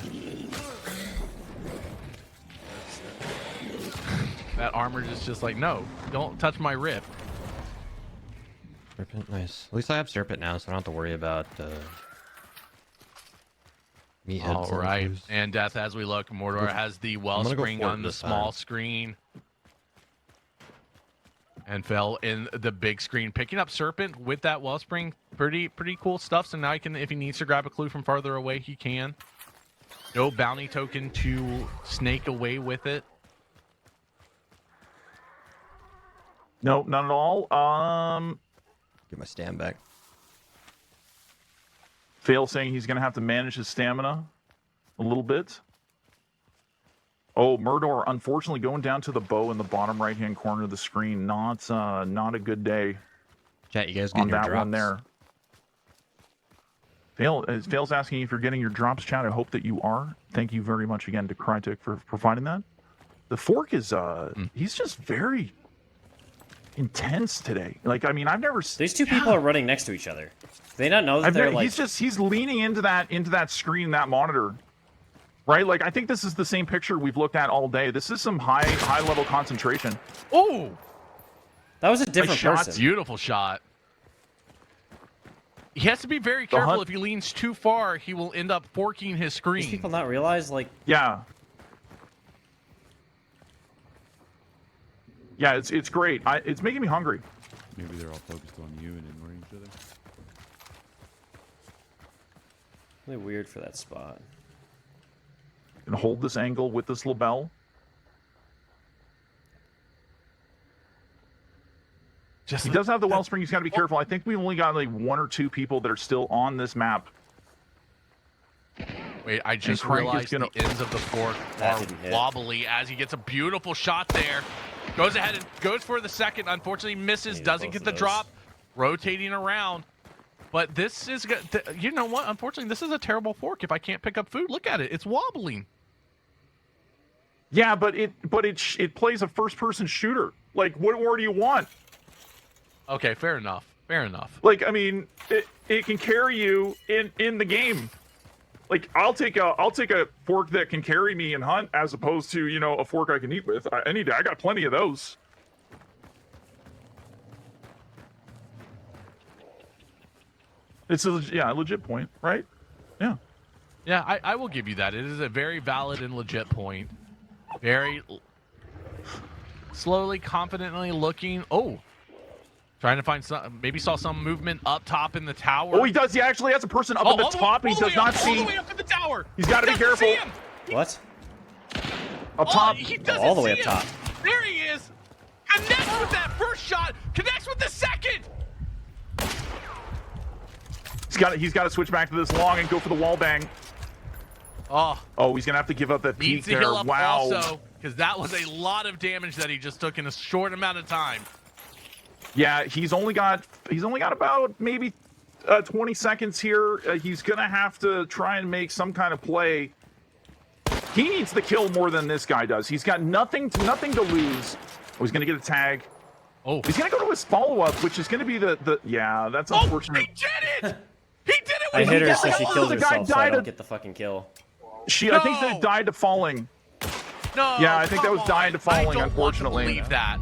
That armor is just like, no, don't touch my rip. Serpent, nice. At least I have Serpent now, so I don't have to worry about meatheads. All right, and Death, as we look, Mordor has the Wellspring on the small screen. And fell in the big screen, picking up Serpent with that Wellspring. Pretty cool stuff. So now he can, if he needs to grab a clue from farther away, he can. No bounty token to snake away with it. No, not at all. Get my stand back. Fail saying he's going to have to manage his stamina a little bit. Oh, Murdor, unfortunately, going down to the bow in the bottom right-hand corner of the screen. Not a good day. Chat, you guys getting your that drops? One there. Fail's asking if you're getting your drops, chat. I hope that you are. Thank you very much again to Crytek for providing that. The Fork is he's just very intense today. Like, I mean, I've never seen these two people are running next to each other. Do they not know that they're like he's leaning into that screen, that monitor. Right? Like, I think this is the same picture we've looked at all day. This is some high level concentration. Oh, that was a different person. Beautiful shot. He has to be very careful. If he leans too far, he will end up forking his screen. These people not realize, like, yeah, it's great. It's making me hungry. Maybe they're all focused on you and ignoring each other. really weird for that spot. And hold this angle with this label. He does have the Wellspring. He's got to be careful. I think we've only got like 1 or 2 people that are still on this map. Wait, I just realized the ends of the fork are wobbly as he gets a beautiful shot there. Goes ahead and goes for the second. Unfortunately, misses. Doesn't get the drop. Rotating around. But this is, you know what? Unfortunately, this is a terrible fork. If I can't pick up food, look at it. It's wobbling. Yeah, but it plays a first-person shooter. Like, what more do you want? Okay, fair enough. Fair enough. Like, I mean, it can carry you in the game. Like, I'll take a fork that can carry me and hunt as opposed to, you know, a fork I can eat with any day. I got plenty of those. It's a legit point, right? Yeah. Yeah, I will give you that. It is a very valid and legit point. Very slowly, confidently looking. Oh. Trying to find some, maybe saw some movement up top in the tower. Oh, he does. He actually has a person up at the top. He does not see. All the way up in the tower. He's got to be careful. What? Up top. He doesn't all the way up him. top. There he is. Connects with that first shot. Connects with the second. He's got to switch back to this long and go for the wall bang. Oh, he's gonna have to give up that peek there. Heal up wow. Also, because that was a lot of damage that he just took in a short amount of time. Yeah, he's only got about maybe 20 seconds here. He's gonna have to try and make some kind of play. He needs the kill more than this guy does. He's got nothing to lose. Oh, he's gonna get a tag. Oh, he's gonna go to his follow-up, which is gonna be the yeah. That's unfortunate. He did it! He did it! I hit her so she killed The guy herself, so I died don't of- get the fucking kill. I think that it died to falling. No. Yeah, I think that come was dying to on. I falling, don't unfortunately. Want to believe that.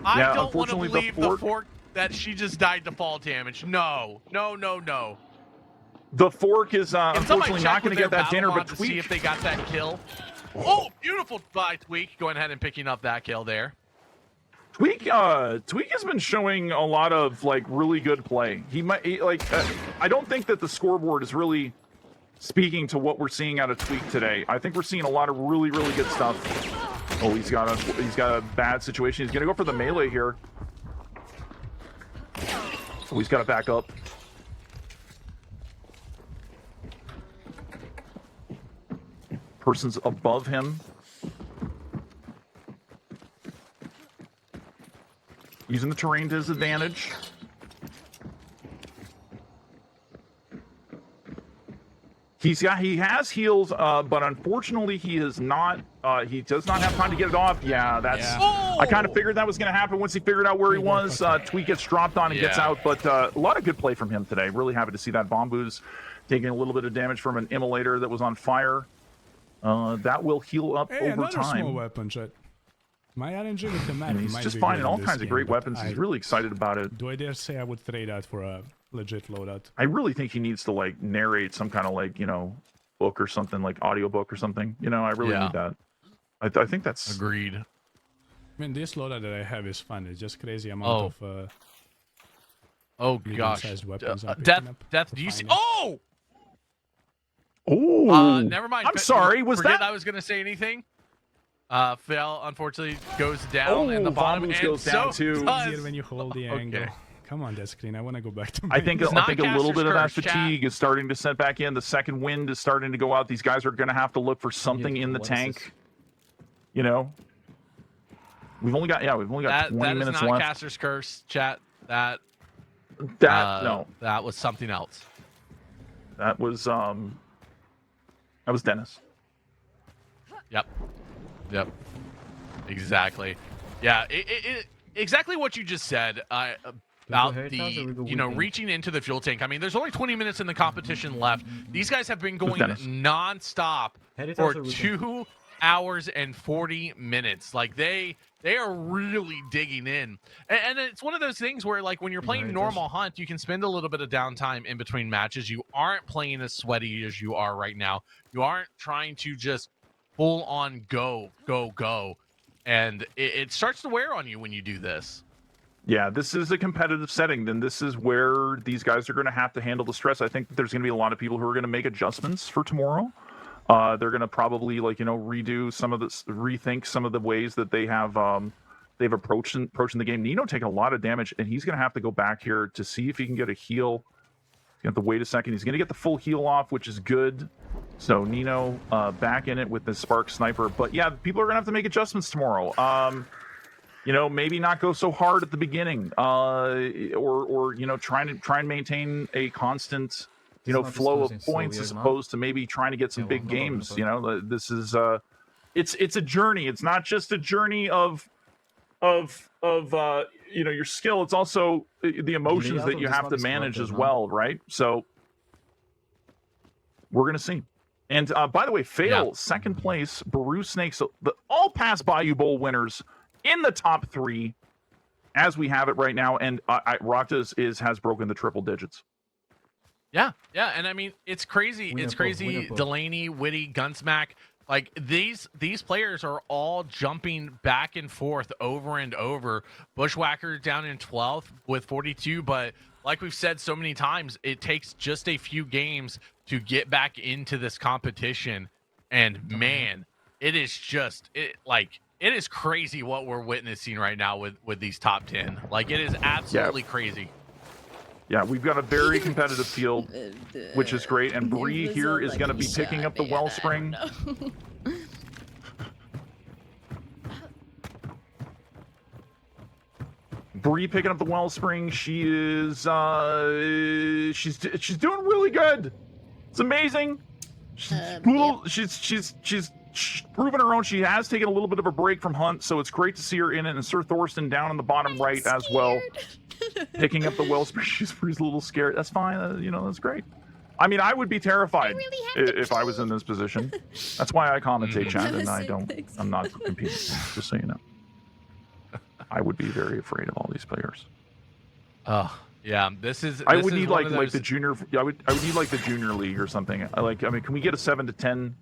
Yeah, I don't want to unfortunately, the believe the fork- fork that she just died to fall damage. No. The fork is Can somebody unfortunately check not going with to get their that dinner, battle but mod to see Tweak. if they got that kill. Oh, beautiful by Tweak. Going ahead and picking up that kill there. Tweak has been showing a lot of like really good play. I don't think that the scoreboard is really speaking to what we're seeing out of Tweak today. I think we're seeing a lot of really good stuff. Oh, he's got a bad situation. He's gonna go for the melee here. Oh, he's got to back up. Person's above him. Using the terrain to his advantage. He has heals, but unfortunately he is not. He does not have time to get it off. Yeah, that's. Yeah. I kind of figured that was going to happen once he figured out where he was. Tweak gets dropped on and gets out, but a lot of good play from him today. Really happy to see that. Bombu's taking a little bit of damage from an immolator that was on fire. That will heal up Hey, over another small time. weapon, chat. My RNG with the map. And he's just finding all kinds of great weapons. He's really excited about it. Do I dare say I would trade that for a legit loadout? I really think he needs to like narrate some kind of like, book or something, like audiobook or something. I really need that. I think that's agreed. I mean, this loadout that I have is fun. It's just crazy amount of oh gosh, medium-sized weapons. death. Do you see? Oh, never mind. I'm sorry. Was Forget that? I was gonna say anything. Phil unfortunately goes down in the bottom, and goes down so too. does- Easier when you hold the angle. Okay. Come on, death screen. I want to go back to. I think a little bit of that Caster's curse, fatigue is starting to set back in. The second wind is starting to go out. These guys are going to have to look for something in the tank. We've only got 20 that minutes is not left. Caster's curse, chat. That No, that was something else. that was Dennis. Yep. Exactly. Yeah. Exactly what you just said about the reaching into the fuel tank. I mean, there's only 20 minutes in the competition left. These guys have been going nonstop for 2 hours and 40 minutes. Like they are really digging in, and it's one of those things where like when you're playing normal hunt, you can spend a little bit of downtime in between matches. You aren't playing as sweaty as you are right now. You aren't trying to just full on go, and it starts to wear on you when you do this. Yeah, this is a competitive setting. Then this is where these guys are going to have to handle the stress. I think that there's going to be a lot of people who are going to make adjustments for tomorrow. They're going to probably redo some of this, rethink some of the ways that they have they've approaching the game. Nino taking a lot of damage, and he's going to have to go back here to see if he can get a heal. You have to wait a second. He's going to get the full heal off, which is good. So Nino back in it with the Spark Sniper. But yeah, people are going to have to make adjustments tomorrow. Maybe not go so hard at the beginning, or try and maintain a constant flow of points as opposed to maybe trying to get some big games. This is it's a journey. It's not just a journey of your skill. It's also the emotions that you have to manage as well, right? So we're gonna see. And by the way, Fail second place, Baru Snakes, the all past Bayou Bowl winners in the top 3 as we have it right now, and Rakta has broken the triple digits. Yeah, and I mean it's crazy. It's crazy. Delaney, Witty, Gunsmack, like these players are all jumping back and forth over and over. Bushwhacker down in 12th with 42, but like we've said so many times, it takes just a few games to get back into this competition. And man, it is crazy what we're witnessing right now with these top 10. Like it is absolutely crazy. Yeah, we've got a very competitive field, which is great. And Bree here is going to be picking up the Wellspring. Bree picking up the Wellspring. She is she's doing really good. It's amazing. She's proven her own. She has taken a little bit of a break from Hunt, so it's great to see her in it. And Sir Thorsten down in the bottom right as well, picking up the wellspring. She's a little scared. That's fine. You know, that's great. I mean, I would be terrified if I was in this position. That's why I commentate, chat, and I'm not competing. Just so you know. I would be very afraid of all these players. Yeah, this is. I would need like the junior. I would need like the junior league or something. I mean, can we get a 7 to 10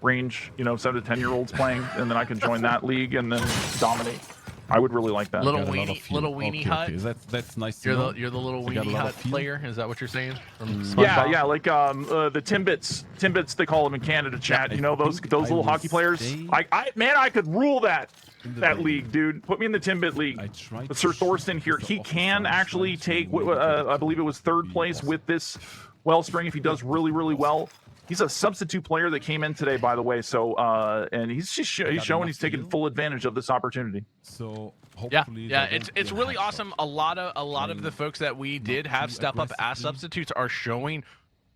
range? You know, 7 to 10-year-olds playing, and then I can join that league and then dominate. I would really like that. Little weenie hut. Okay. That's nice. You're the little weenie hut player. Is that what you're saying? From yeah, like the Timbits they call them in Canada, chat. You know those little hockey players. I could rule that league, dude. Put me in the Timbit league. But Sir Thorsten here, he can actually take. I believe it was 3rd place with this wellspring if he does really, really well. He's a substitute player that came in today, by the way. So, and he's showing he's taking full advantage of this opportunity. So yeah, it's really awesome. A lot of the folks that we did have step up as substitutes are showing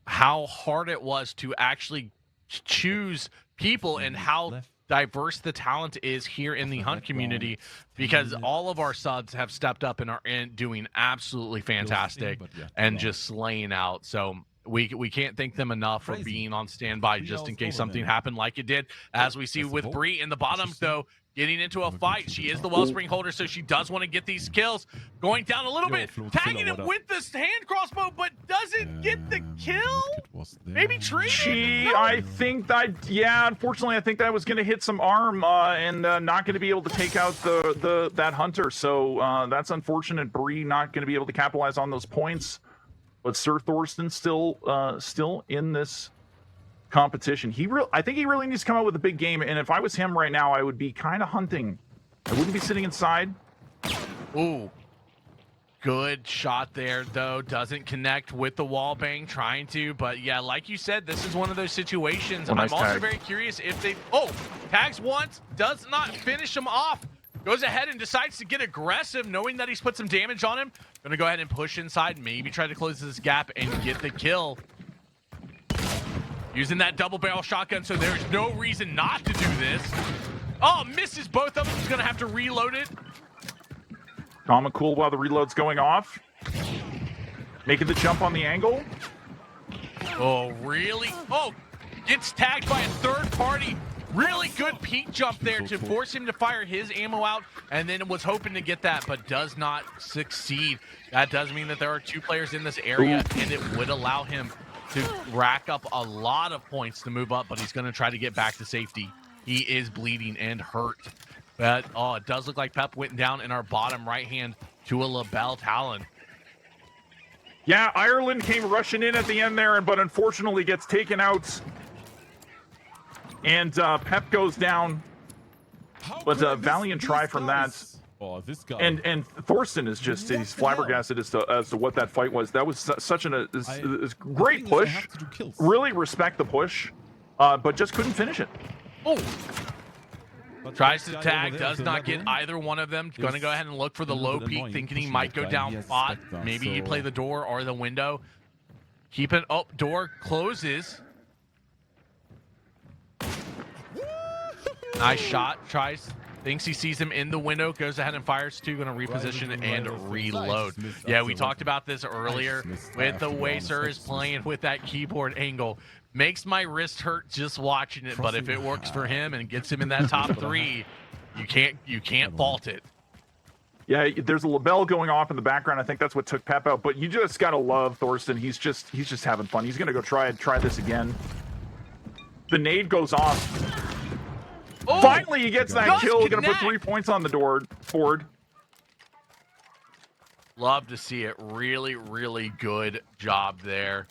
how hard it was to actually choose people and how diverse the talent is here in the Hunt community, because all of our subs have stepped up and are doing absolutely fantastic and just slaying out. So we can't thank them enough for being on standby just in case something happened like it did. As we see with Bree in the bottom, though, getting into a fight. She is the wellspring holder, so she does want to get these kills. Going down a little bit, tagging him with this hand crossbow, but doesn't get the kill? Maybe Tree? I think that, unfortunately, I think that was going to hit some arm and not going to be able to take out that hunter. So that's unfortunate. Bree not going to be able to capitalize on those points. But Sir Thorsten still in this competition. I think he really needs to come out with a big game. And if I was him right now, I would be kind of hunting. I wouldn't be sitting inside. Ooh, good shot there, though. Doesn't connect with the wall bang, trying to. But yeah, like you said, this is one of those situations. Nice I'm also tag. very curious if they... tags once, does not finish him off. Goes ahead and decides to get aggressive, knowing that he's put some damage on him. Gonna go ahead and push inside, maybe try to close this gap and get the kill. Using that double barrel shotgun, so there's no reason not to do this. Oh, misses both of them. He's gonna have to reload it. Calm and cool while the reload's going off. Making the jump on the angle. Oh, really? Oh, gets tagged by a third party. Really good peek jump there to force him to fire his ammo out, and then was hoping to get that, but does not succeed. That does mean that there are 2 players in this area, and it would allow him to rack up a lot of points to move up, but he's going to try to get back to safety. He is bleeding and hurt. But, it does look like Pep went down in our bottom right hand to a lapel talon. Yeah, Ireland came rushing in at the end there, but unfortunately gets taken out. And Pep goes down, but valiant try from that. Oh, this guy. And Thorsten is he's flabbergasted as to what that fight was. That was such a great push. Really respect the push, but just couldn't finish it. Oh. Tries to tag, does not get either one of them. Going to go ahead and look for the low peak, thinking he might go down bot. Maybe he play the door or the window. Keep it up, door closes. Nice shot, thinks he sees him in the window, goes ahead and fires 2, going to reposition and reload. Yeah, we talked about this earlier with the way Sir is playing with that keyboard angle. Makes my wrist hurt just watching it, but if it works for him and gets him in that top 3, you can't fault it. Yeah, there's a label going off in the background. I think that's what took Pep out, but you just got to love Thorsten. He's just having fun. He's going to go try this again. The nade goes off. Oh, finally, he gets that kill. Going to put 3 points on the board. Love to see it. Really, really good job there.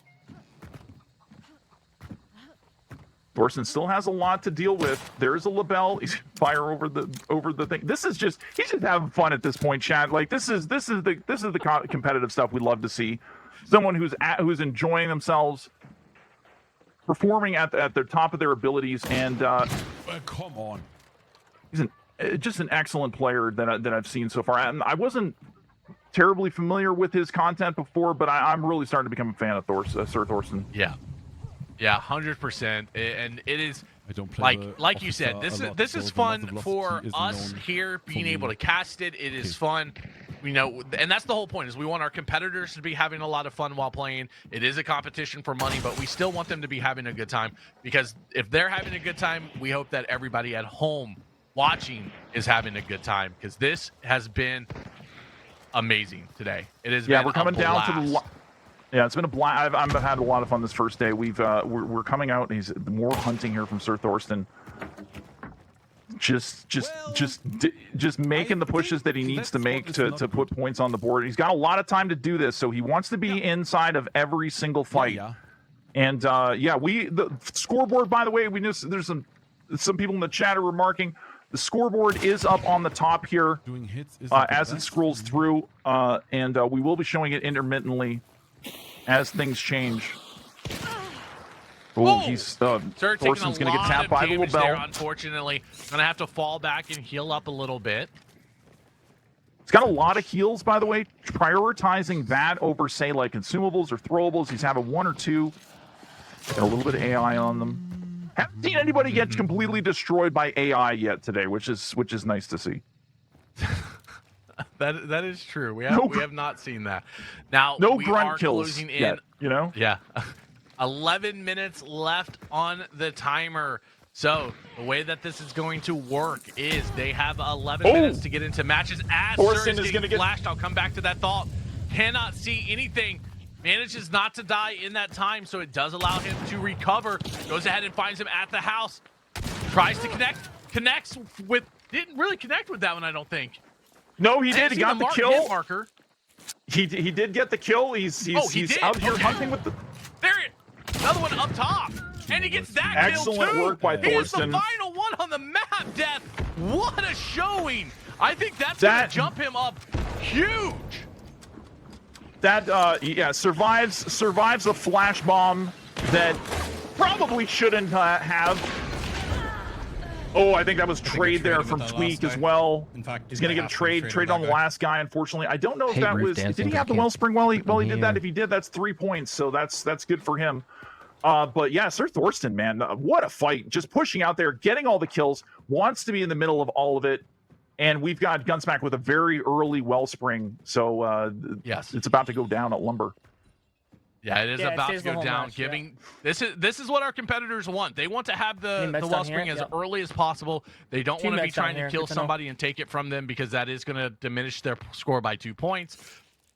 Thorsten still has a lot to deal with. There's a label. He's fire over the thing. This is he's just having fun at this point, Chad. Like this is the competitive stuff we love to see. Someone who's enjoying themselves, performing at the top of their abilities, and come on, he's just an excellent player that I've seen so far. I wasn't terribly familiar with his content before, but I'm really starting to become a fan of Sir Thorsten. Yeah, 100%. And it is I don't play like you said, this is fun for us here being able to cast it. It is fun. You know, and that's the whole point, is we want our competitors to be having a lot of fun while playing. It is a competition for money, but we still want them to be having a good time, because if they're having a good time, we hope that everybody at home watching is having a good time, because this has been amazing today. It has been we're coming down to the blast. yeah, it's been a blast. I've had a lot of fun this first day. We're coming out. He's more hunting here from Sir Thorsten. Just making the pushes that he needs to make to put points on the board. He's got a lot of time to do this, so he wants to be inside of every single fight. And the scoreboard, by the way, we knew there's some people in the chat are remarking the scoreboard is up on the top here as it scrolls through, and we will be showing it intermittently as things change. Oh, he's Thorsten's gonna get tapped by the little bell. There, unfortunately, gonna have to fall back and heal up a little bit. He's got a lot of heals, by the way. Prioritizing that over, say, like consumables or throwables. He's having one or two. Got a little bit of AI on them. Haven't seen anybody get completely destroyed by AI yet today, which is nice to see. That is true. We have not seen that. Now no we grunt are kills closing in. Yet, you know? Yeah. 11 minutes left on the timer. So the way that this is going to work is they have 11 minutes to get into matches. As Thorsten is getting flashed, I'll come back to that thought. Cannot see anything. Manages not to die in that time, so it does allow him to recover. Goes ahead and finds him at the house. Tries to connects with, didn't really connect with that one, I don't think. No, he did. He got the kill. Hit marker. He did get the kill. He's out here hunting with the. There it. Another one up top, and he gets that kill too. Excellent work by Thorsten. He is the final one on the map, Death. What a showing! I think that's gonna jump him up huge. That survives a flash bomb that probably shouldn't have. Oh, I think that was trade there from Tweak as well. In fact, he's going to get a trade on the last guy. Unfortunately, I don't know if that was. Did he have the wellspring while he did that? If he did, that's 3 points. So that's good for him. But yeah, Sir Thorsten, man, what a fight! Just pushing out there, getting all the kills. Wants to be in the middle of all of it. And we've got Gunsmack with a very early wellspring. So yes, it's about to go down at Lumber. Yeah, it is about to go down. This is what our competitors want. They want to have the wellspring as early as possible. They don't want to be trying to kill somebody and take it from them, because that is going to diminish their score by 2 points.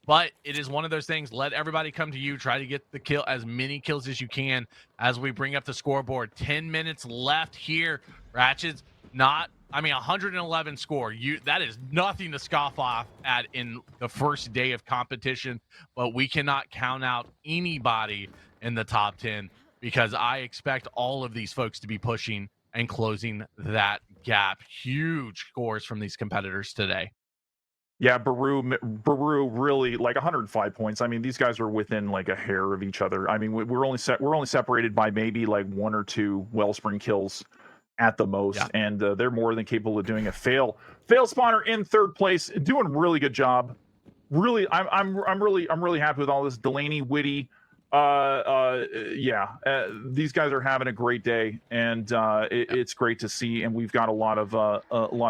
But it is one of those things. Let everybody come to you. Try to get the kill, as many kills as you can, as we bring up the scoreboard. 10 minutes left here. Ratchet's 111 score. That is nothing to scoff off at in the first day of competition, but we cannot count out anybody in the top 10, because I expect all of these folks to be pushing and closing that gap. Huge scores from these competitors today. Yeah, Baru really, like 105 points. I mean, these guys are within like a hair of each other. I mean, we're only separated by maybe like 1 or 2 wellspring kills at the most, and they're more than capable of doing a fail spawner in 3rd place, doing a really good job. Really, I'm really happy with all this. Delaney, Witty, these guys are having a great day, and it's great to see. And we've got a lot of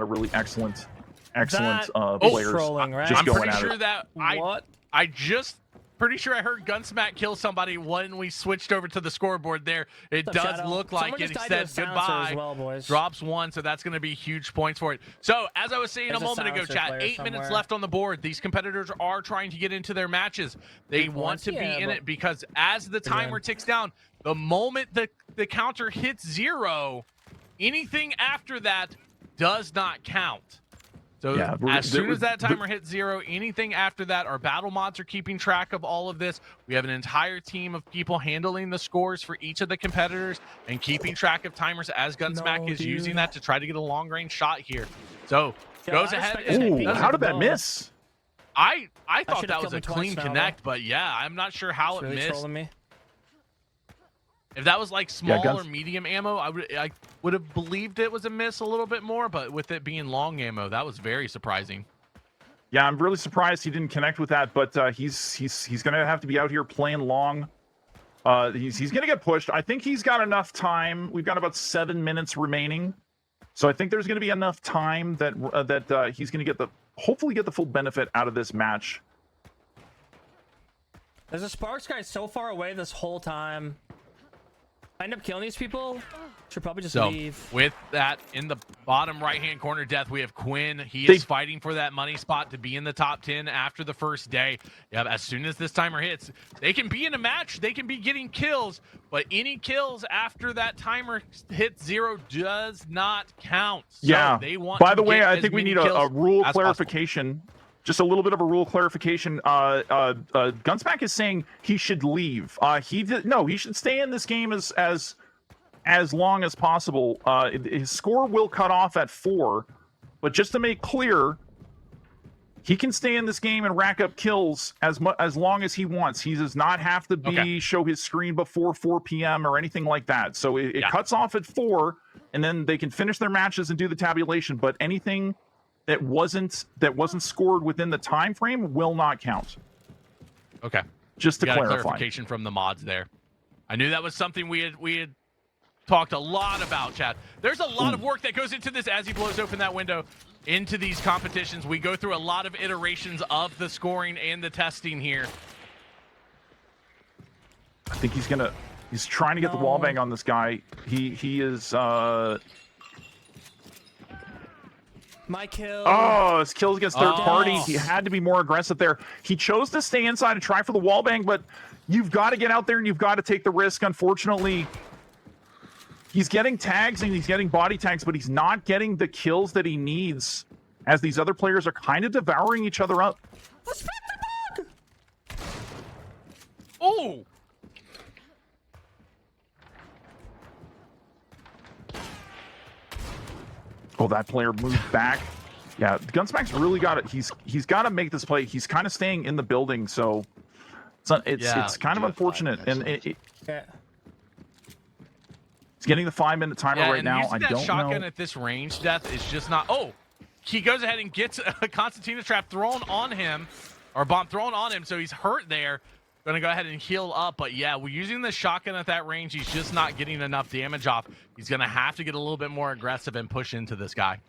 really excellent players trolling, right? just going I'm at pretty sure it. that I just pretty sure I heard Gunsmack kill somebody when we switched over to the scoreboard there. It does look like it said goodbye. Drops 1, so that's going to be huge points for it. So, as I was saying a moment ago, chat, 8 minutes left on the board. These competitors are trying to get into their matches. They want to be in it, because as the timer ticks down, the moment the counter hits 0, anything after that does not count. So as soon as that timer hits 0, anything after that, our battle mods are keeping track of all of this. We have an entire team of people handling the scores for each of the competitors and keeping track of timers, as Gunsmack is using that to try to get a long-range shot here. So goes ahead. How did that miss? I thought that was a clean connect, but yeah, I'm not sure how it missed. If that was like small or medium ammo, I would have believed it was a miss a little bit more, but with it being long ammo, that was very surprising. Yeah, I'm really surprised he didn't connect with that, but he's going to have to be out here playing long. He's going to get pushed. I think he's got enough time. We've got about 7 minutes remaining. So I think there's going to be enough time that he's going to hopefully get the full benefit out of this match. There's a Sparks guy so far away this whole time. I end up killing these people. Should probably just leave. With that, in the bottom right-hand corner, Death, we have Quinn. He is fighting for that money spot to be in the top 10 after the first day. Yeah, as soon as this timer hits, they can be in a match. They can be getting kills, but any kills after that timer hits 0 does not count. So yeah. They want By the way, I think we need a rule clarification. Possible. Just a little bit of a rule clarification. Gunsmack is saying he should leave. He should stay in this game as long as possible. His score will cut off at 4, but just to make clear, he can stay in this game and rack up kills as long as he wants. He does not have to show his screen before 4 p.m. or anything like that. So it cuts off at 4, and then they can finish their matches and do the tabulation. But anything that wasn't scored within the time frame will not count. Okay. Just to clarify. Clarification from the mods there. I knew that was something we had talked a lot about, Chad. There's a lot of work that goes into this as he blows open that window into these competitions. We go through a lot of iterations of the scoring and the testing here. I think he's trying to get the wall bang on this guy. He is my kill. Oh, his kills against third party. He had to be more aggressive there. He chose to stay inside and try for the wall bang, but you've got to get out there and you've got to take the risk. Unfortunately, he's getting tags and he's getting body tags, but he's not getting the kills that he needs as these other players are kind of devouring each other up. Oh! Oh, that player moved back. Yeah, Gunsmack's really got it. He's got to make this play. He's kind of staying in the building, so it's kind of unfortunate. And he's getting the 5-minute timer right now. I don't know. Shotgun at this range, Death, is just not. Oh, he goes ahead and gets a Constantina trap thrown on him, or a bomb thrown on him, so he's hurt there. Going to go ahead and heal up, but yeah, we're using the shotgun at that range. He's just not getting enough damage off. He's going to have to get a little bit more aggressive and push into this guy.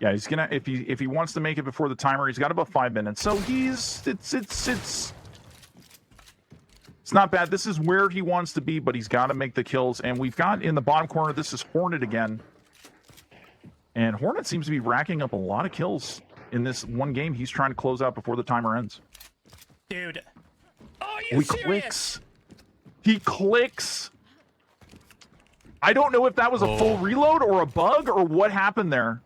Yeah, he's gonna if he wants to make it before the timer, he's got about 5 minutes. So it's not bad. This is where he wants to be, but he's got to make the kills. And we've got in the bottom corner, this is Hornet again. And Hornet seems to be racking up a lot of kills in this one game he's trying to close out before the timer ends. Dude. Oh, he clicks. He clicks. I don't know if that was a full reload or a bug or what happened there.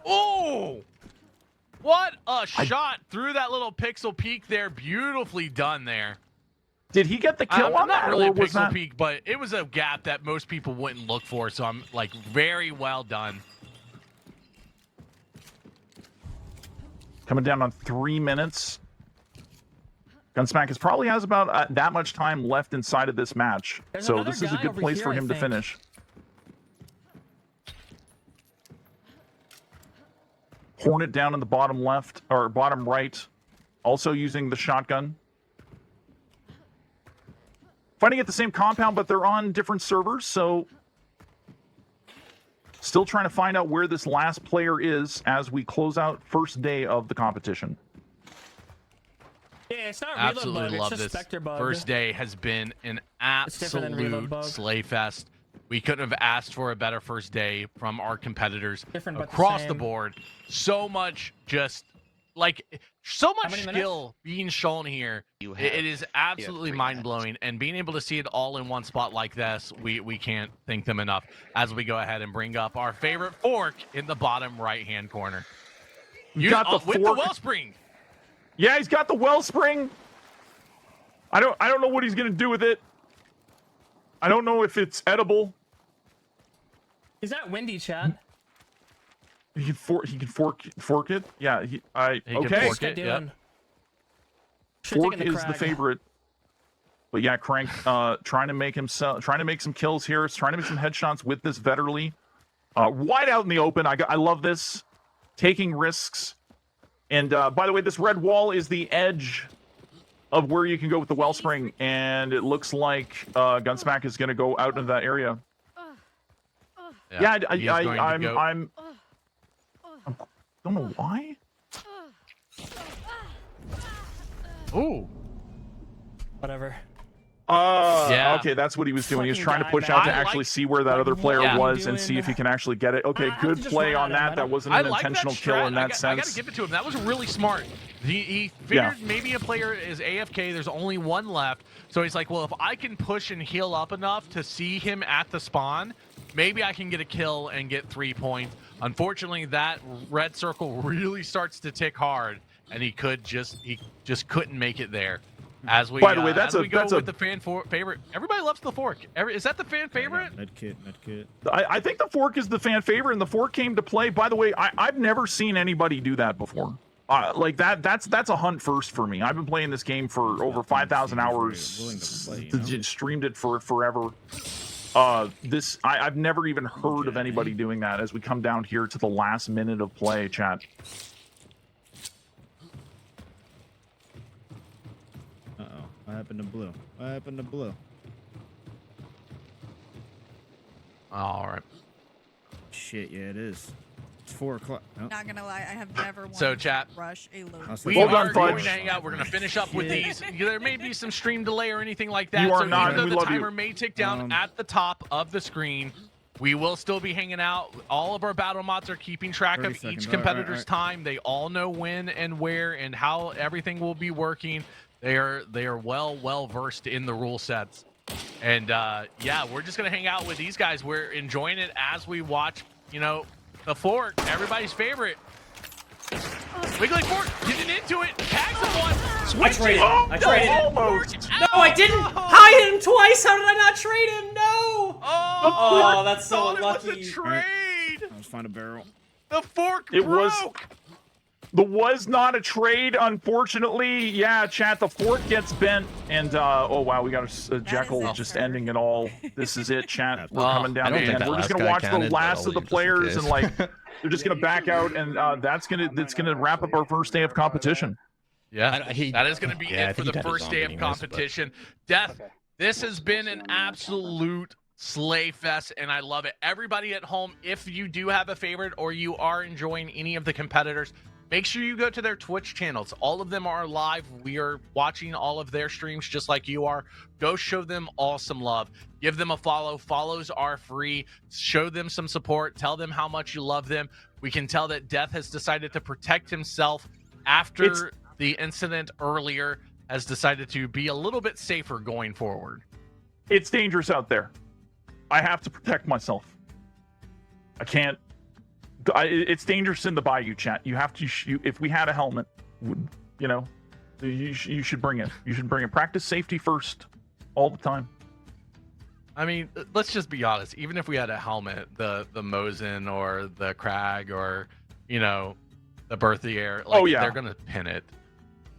Oh! What a shot through that little pixel peak there. Beautifully done there. Did he get the kill on that? Not really a or was pixel that... peak, but it was a gap that most people wouldn't look for. So I'm like, very well done. Coming down on 3 minutes. Gunsmack probably has about that much time left inside of this match. So this is a good place for him to finish. Hornet down in the bottom left, or bottom right. Also using the shotgun. Fighting at the same compound, but they're on different servers, so... Still trying to find out where this last player is as we close out first day of the competition. Yeah, it's not reload Absolutely bug, love it's just this. Spectre bug. First day has been an absolute slay fest. We couldn't have asked for a better first day from our competitors across the board. So much so much skill being shown here. It is absolutely mind-blowing, and being able to see it all in one spot like this, we can't thank them enough as we go ahead and bring up our favorite fork in the bottom right-hand corner. You got the with the wellspring. Yeah, he's got the wellspring. I don't know what he's gonna do with it. I don't know if it's edible. Is that windy, chat? He can fork it. Yeah, he can fork it. Yep. Fork is the favorite. But yeah, Crank trying to make some kills here. Trying to make some headshots with this Vetterli. Wide out in the open. I love this. Taking risks. And by the way, this red wall is the edge of where you can go with the wellspring, and it looks like Gunsmack is going to go out into that area. Yeah, I don't know why. Ooh. Whatever. Yeah. Okay, that's what he was doing. He was Fucking trying to guy, push man. out to I actually like- see where that other player Yeah. was and see if he can actually get it. Okay, I have good to just play run on at him. that. That wasn't I an like intentional that kill strat. in that I sense. gotta give it to him. That was really smart. He figured maybe a player is AFK. There's only one left, so he's like, well, if I can push and heal up enough to see him at the spawn, maybe I can get a kill and get 3 points. Unfortunately, that red circle really starts to tick hard, and he just couldn't make it there. As we, By the way, that's as we go a with the fan favorite. Everybody loves the fork. Is that the fan favorite? Medkit. I think the fork is the fan favorite, and the fork came to play. By the way, I've never seen anybody do that before. Like that's a hunt first for me. I've been playing this game for over 5,000 hours. Streamed it for forever. I've never even heard of anybody doing that. As we come down here to the last minute of play, chat. What happened to blue? What happened to blue? All right. Shit, yeah, it is. It's 4 o'clock. Oh. Not gonna lie, I have never wanted So, chat, to rush a load. we are going to hang out. We're going to finish up with these. There may be some stream delay or anything like that. You are so not, even and though we the love you. timer may tick down at the top of the screen, we will still be hanging out. All of our battle mods are keeping track 30 of seconds. each All right, competitor's all right. time. They all know when and where and how everything will be working. They are well versed in the rule sets. And yeah, we're just gonna hang out with these guys. We're enjoying it as we watch, the fork, everybody's favorite. Wiggling fork, getting into it, tags someone. I traded. I traded. Almost. No, I didn't. I hit him twice. How did I not trade him? No. Oh, that's so Thought it was unlucky. a trade. Let's find a barrel. The fork It broke. was not a trade, unfortunately. Yeah, chat, the fork gets bent, and oh wow, we got a Jekyll just ending it all. This is it, chat. We're coming down I don't to the think end. that We're just last gonna guy watch the counted, but last I'll of the leave just in players, case. and like they're just gonna back out, and that's gonna wrap up our first day of competition. Yeah, that is going to be I it for think the he had his first day of zombie anyways, but- competition. Death, this has been an absolute slay fest, and I love it. Everybody at home, if you do have a favorite or you are enjoying any of the competitors, make sure you go to their Twitch channels. All of them are live. We are watching all of their streams just like you are. Go show them all some love. Give them a follow. Follows are free. Show them some support. Tell them how much you love them. We can tell that Death has decided to protect himself after the incident earlier, has decided to be a little bit safer going forward. It's dangerous out there. I have to protect myself. I can't. It's dangerous in the Bayou, chat. You have to. If we had a helmet, you should bring it. You should bring it. Practice safety first, all the time. I mean, let's just be honest. Even if we had a helmet, the Mosin or the Crag or the Berthier, they're gonna pin it.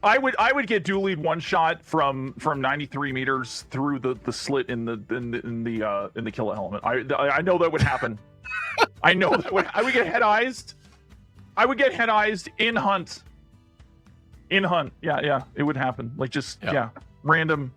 I would get dualied one shot from 93 meters through the slit in the Killa helmet. I know that would happen. I know that I would get head eyes. I would get head eyes in hunt. In hunt, yeah, it would happen. Like just random.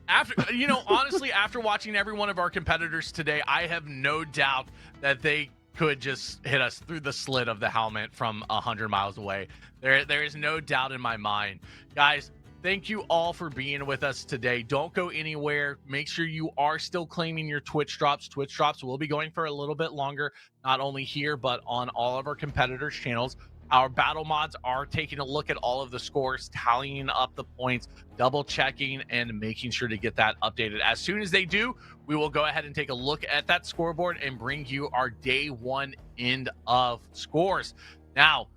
Honestly, after watching every one of our competitors today, I have no doubt that they could just hit us through the slit of the helmet from 100 miles away. There is no doubt in my mind. Guys, thank you all for being with us today. Don't go anywhere. Make sure you are still claiming your Twitch drops. Twitch drops will be going for a little bit longer, not only here, but on all of our competitors' channels. Our battle mods are taking a look at all of the scores, tallying up the points, double checking, and making sure to get that updated. As soon as they do, we will go ahead and take a look at that scoreboard and bring you our day one end of scores. Now,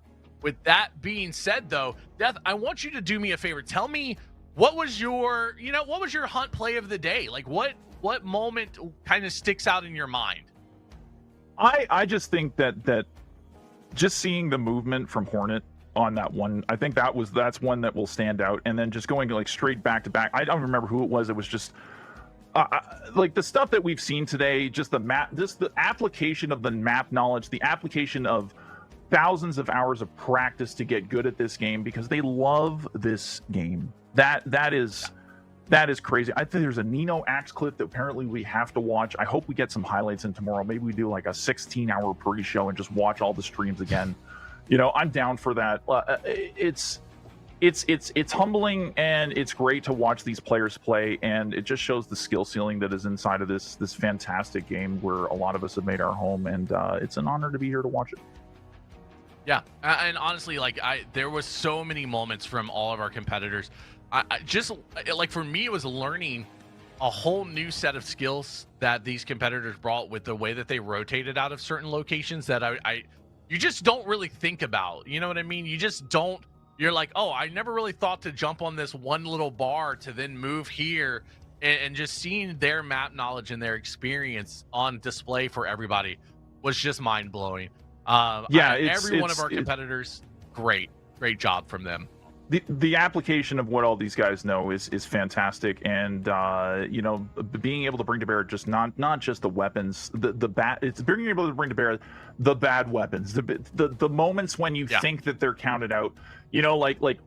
with that being said, though, Death, I want you to do me a favor. Tell me, what was your hunt play of the day? Like, what moment kind of sticks out in your mind? I just think that just seeing the movement from Hornet on that one, I think that's one that will stand out. And then just going like straight back to back. I don't remember who it was. It was just like the stuff that we've seen today, just the map, just the application of the map knowledge, the application of thousands of hours of practice to get good at this game because they love this game. That is crazy. I think there's a Nino Axe clip that apparently we have to watch. I hope we get some highlights in tomorrow. Maybe we do like a 16-hour pre-show and just watch all the streams again. You know, I'm down for that. It's humbling, and it's great to watch these players play, and it just shows the skill ceiling that is inside of this fantastic game where a lot of us have made our home, and it's an honor to be here to watch it. Yeah, and honestly, like there was so many moments from all of our competitors. I just like, for me, it was learning a whole new set of skills that these competitors brought with the way that they rotated out of certain locations that you just don't really think about. You know what I mean? You just don't. You're like, oh, I never really thought to jump on this one little bar to then move here, and just seeing their map knowledge and their experience on display for everybody was just mind blowing. Every one of our competitors, great job from them. The application of what all these guys know is fantastic, and you know, being able to bring to bear just not just the weapons, it's being able to bring to bear the bad weapons, the moments when you think that they're counted out, you know, like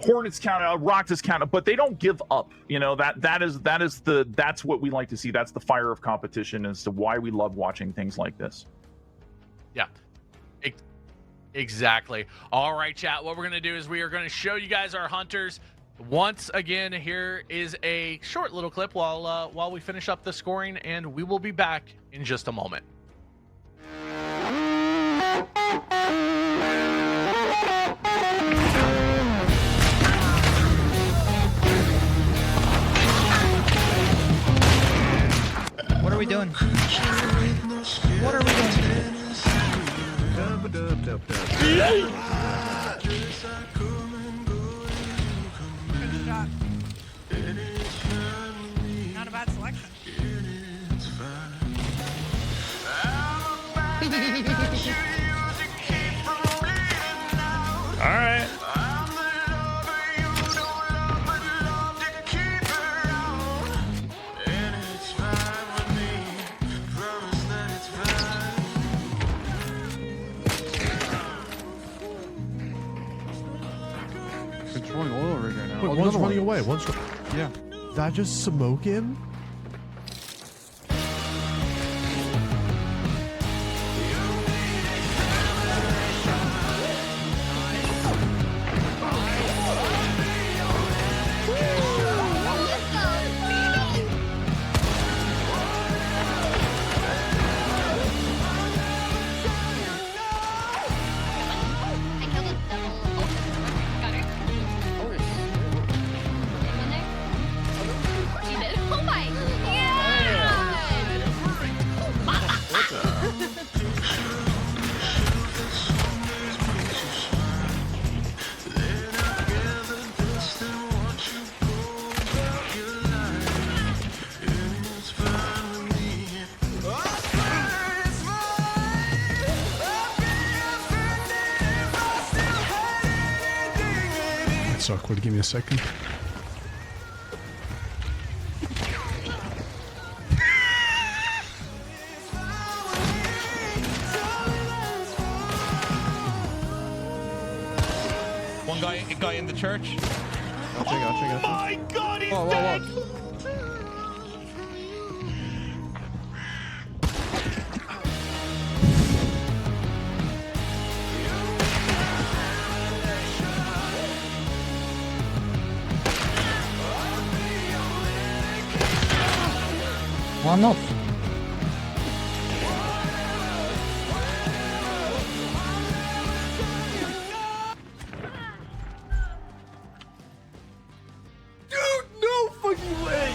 Hornets counted out, Rockets counted out, but they don't give up. You know, that's what we like to see. That's the fire of competition as to why we love watching things like this. Yeah. Exactly. All right, chat. What we're going to do is we are going to show you guys our hunters. Once again, here is a short little clip while we finish up the scoring, and we will be back in just a moment. What are we doing? What are we doing? Good shot. Not a bad selection. All right. Controlling oil rig right now. Wait, one's running away. Yeah. That just smoking? That's awkward. Give me a second. One guy in the church. Gotcha. Oh my God, he's dead. One off. Dude, no fucking way.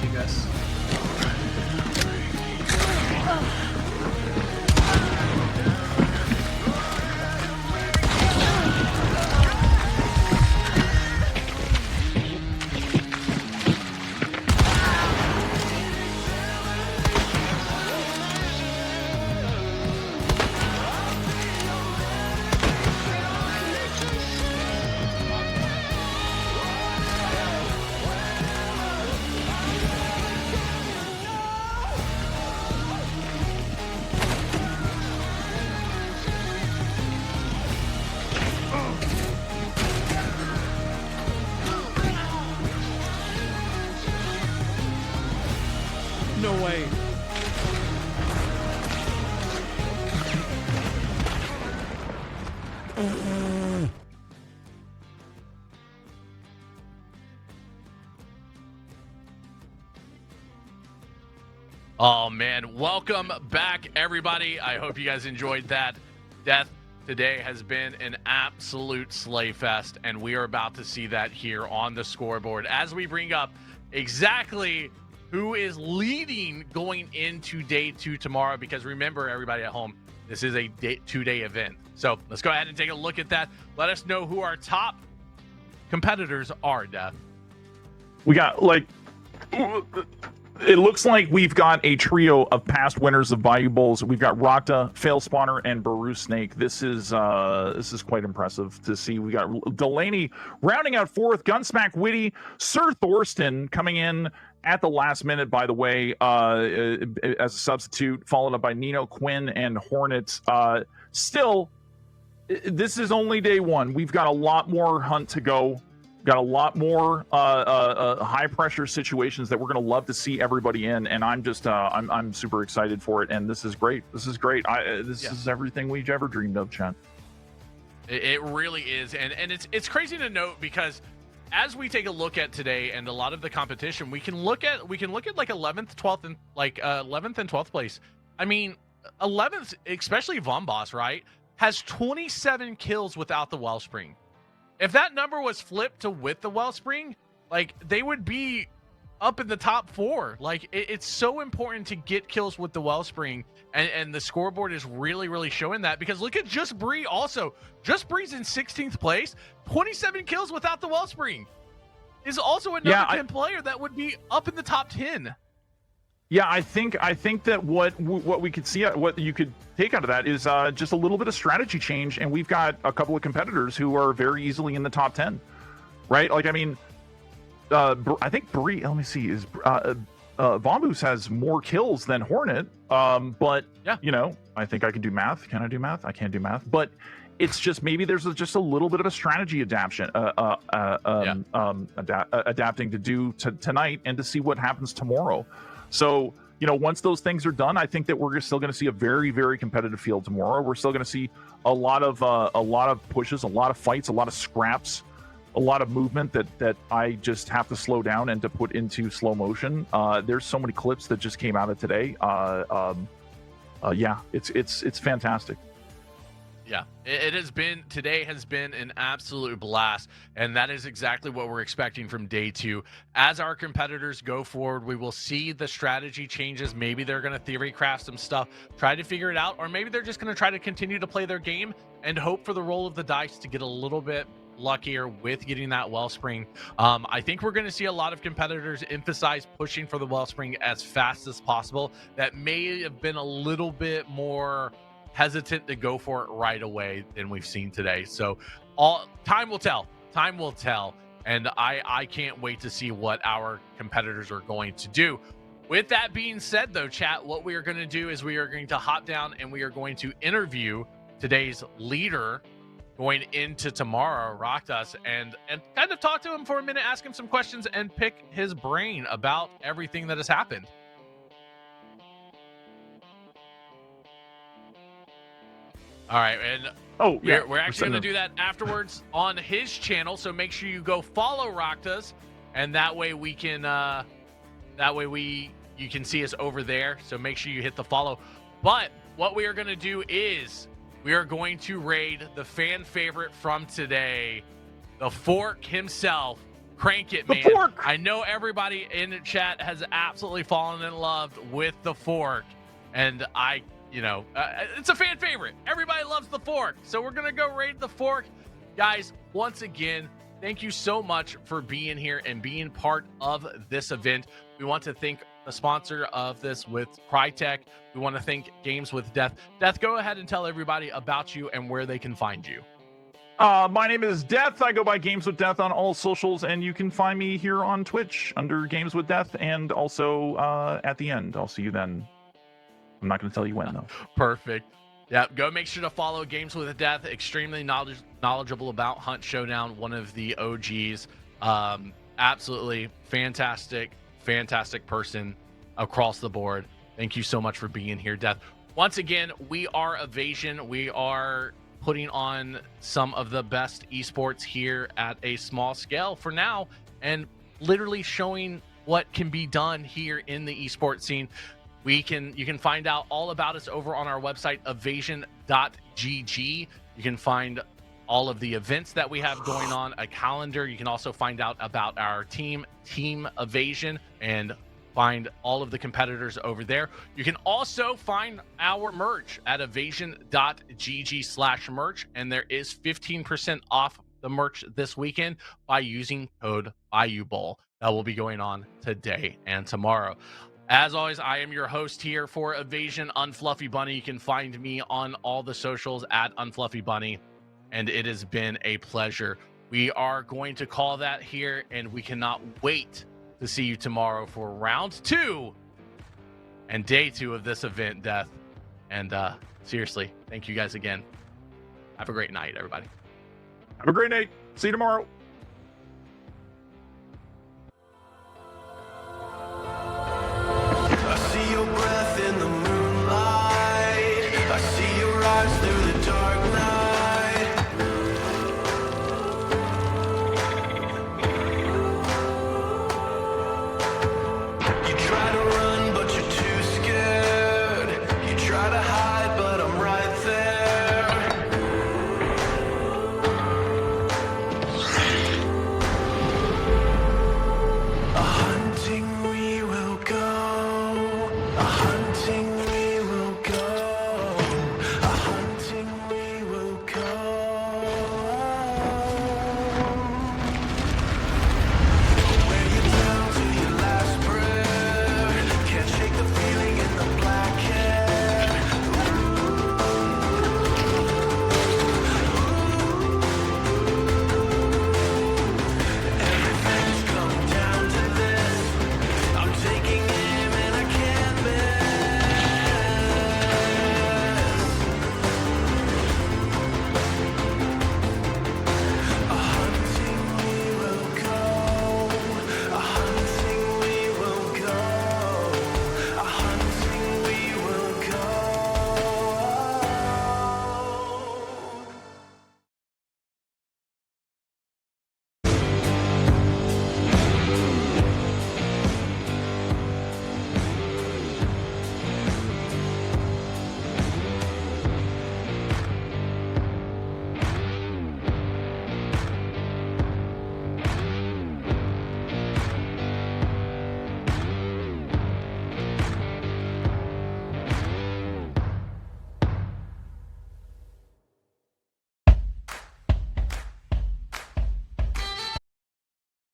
You guys. Oh man, welcome back everybody. I hope you guys enjoyed that. Death today has been an absolute slay fest, and we are about to see that here on the scoreboard as we bring up exactly who is leading going into day 2 tomorrow, because remember, everybody at home, this is a 2-day event. So let's go ahead and take a look at that. Let us know who our top competitors are, Death. We got, like, it looks like we've got a trio of past winners of Bayou Bowls. We've got Rakta, Fail Spawner, and Baru Snake. This is quite impressive to see. We got Delaney rounding out 4th, Gunsmack Witty, Sir Thorsten coming in at the last minute, by the way, as a substitute, followed up by Nino, Quinn, and Hornets. Still, this is only day 1. We've got a lot more hunt to go. Got a lot more high pressure situations that we're going to love to see everybody in, and I'm just I'm super excited for it, and this is great. This is great. This is everything we've ever dreamed of, Chan. It really is, and it's crazy to note, because as we take a look at today and a lot of the competition, we can look at like 11th, 12th, and 11th and 12th place. I mean, 11th, especially Von Boss, right, has 27 kills without the Wellspring. If that number was flipped to with the Wellspring, like, they would be up in the top 4. Like, it's so important to get kills with the Wellspring, and the scoreboard is really, really showing that, because look at Just Bree also. Just Bree's in 16th place, 27 kills without the Wellspring. Is also another 10 player that would be up in the top 10. Yeah, I think that what we could see, what you could take out of that is just a little bit of strategy change, and we've got a couple of competitors who are very easily in the top 10, right? Like, I mean, I think Bree, let me see, is Vombus has more kills than Hornet, but yeah, you know, I think I can do math. Can I do math? I can't do math, but it's just maybe there's just a little bit of a strategy adaptation, adapting to do tonight and to see what happens tomorrow. So, you know, once those things are done, I think that we're still going to see a very, very competitive field tomorrow. We're still going to see a lot of pushes, a lot of fights, a lot of scraps, a lot of movement that I just have to slow down and to put into slow motion. There's so many clips that just came out of today. Yeah, it's fantastic. Yeah, today has been an absolute blast, and that is exactly what we're expecting from day 2. As our competitors go forward, we will see the strategy changes. Maybe they're going to theory craft some stuff, try to figure it out, or maybe they're just going to try to continue to play their game and hope for the roll of the dice to get a little bit luckier with getting that Wellspring. I think we're going to see a lot of competitors emphasize pushing for the Wellspring as fast as possible. That may have been a little bit more hesitant to go for it right away than we've seen today. So time will tell, and I can't wait to see what our competitors are going to do. With that being said, though, chat, what we are going to do is we are going to hop down and we are going to interview today's leader going into tomorrow, Raktas, and kind of talk to him for a minute, ask him some questions, and pick his brain about everything that has happened. All right, and we're actually going to do that afterwards on his channel, so make sure you go follow Raktas, and that way we can you can see us over there, so make sure you hit the follow. But what we are going to do is we are going to raid the fan favorite from today, the Fork himself. Crank it, man. The Fork. I know everybody in the chat has absolutely fallen in love with the Fork, and it's a fan favorite. Everybody loves the Fork. So we're going to go raid the Fork. Guys, once again, thank you so much for being here and being part of this event. We want to thank the sponsor of this with Crytek. We want to thank Games with Death. Death, go ahead and tell everybody about you and where they can find you. My name is Death. I go by Games with Death on all socials, and you can find me here on Twitch under Games with Death, and also at the end. I'll see you then. I'm not going to tell you when, though. Perfect. Yeah, go make sure to follow Games with Death. Extremely knowledgeable about Hunt Showdown, one of the OGs. Absolutely fantastic person across the board. Thank you so much for being here, Death. Once again, we are Evasion. We are putting on some of the best esports here at a small scale for now, and literally showing what can be done here in the esports scene. You can find out all about us over on our website, evasion.gg. You can find all of the events that we have going on, a calendar. You can also find out about our team Evasion, and find all of the competitors over there. You can also find our merch at evasion.gg/merch, and there is 15% off the merch this weekend by using code Bayou Bowl. That will be going on today and tomorrow. As always, I am your host here for Evasion, Unfluffy Bunny. You can find me on all the socials at Unfluffy Bunny, and it has been a pleasure. We are going to call that here, and we cannot wait to see you tomorrow for round 2 and day 2 of this event, Death. And seriously, thank you guys again. Have a great night, everybody. Have a great night. See you tomorrow.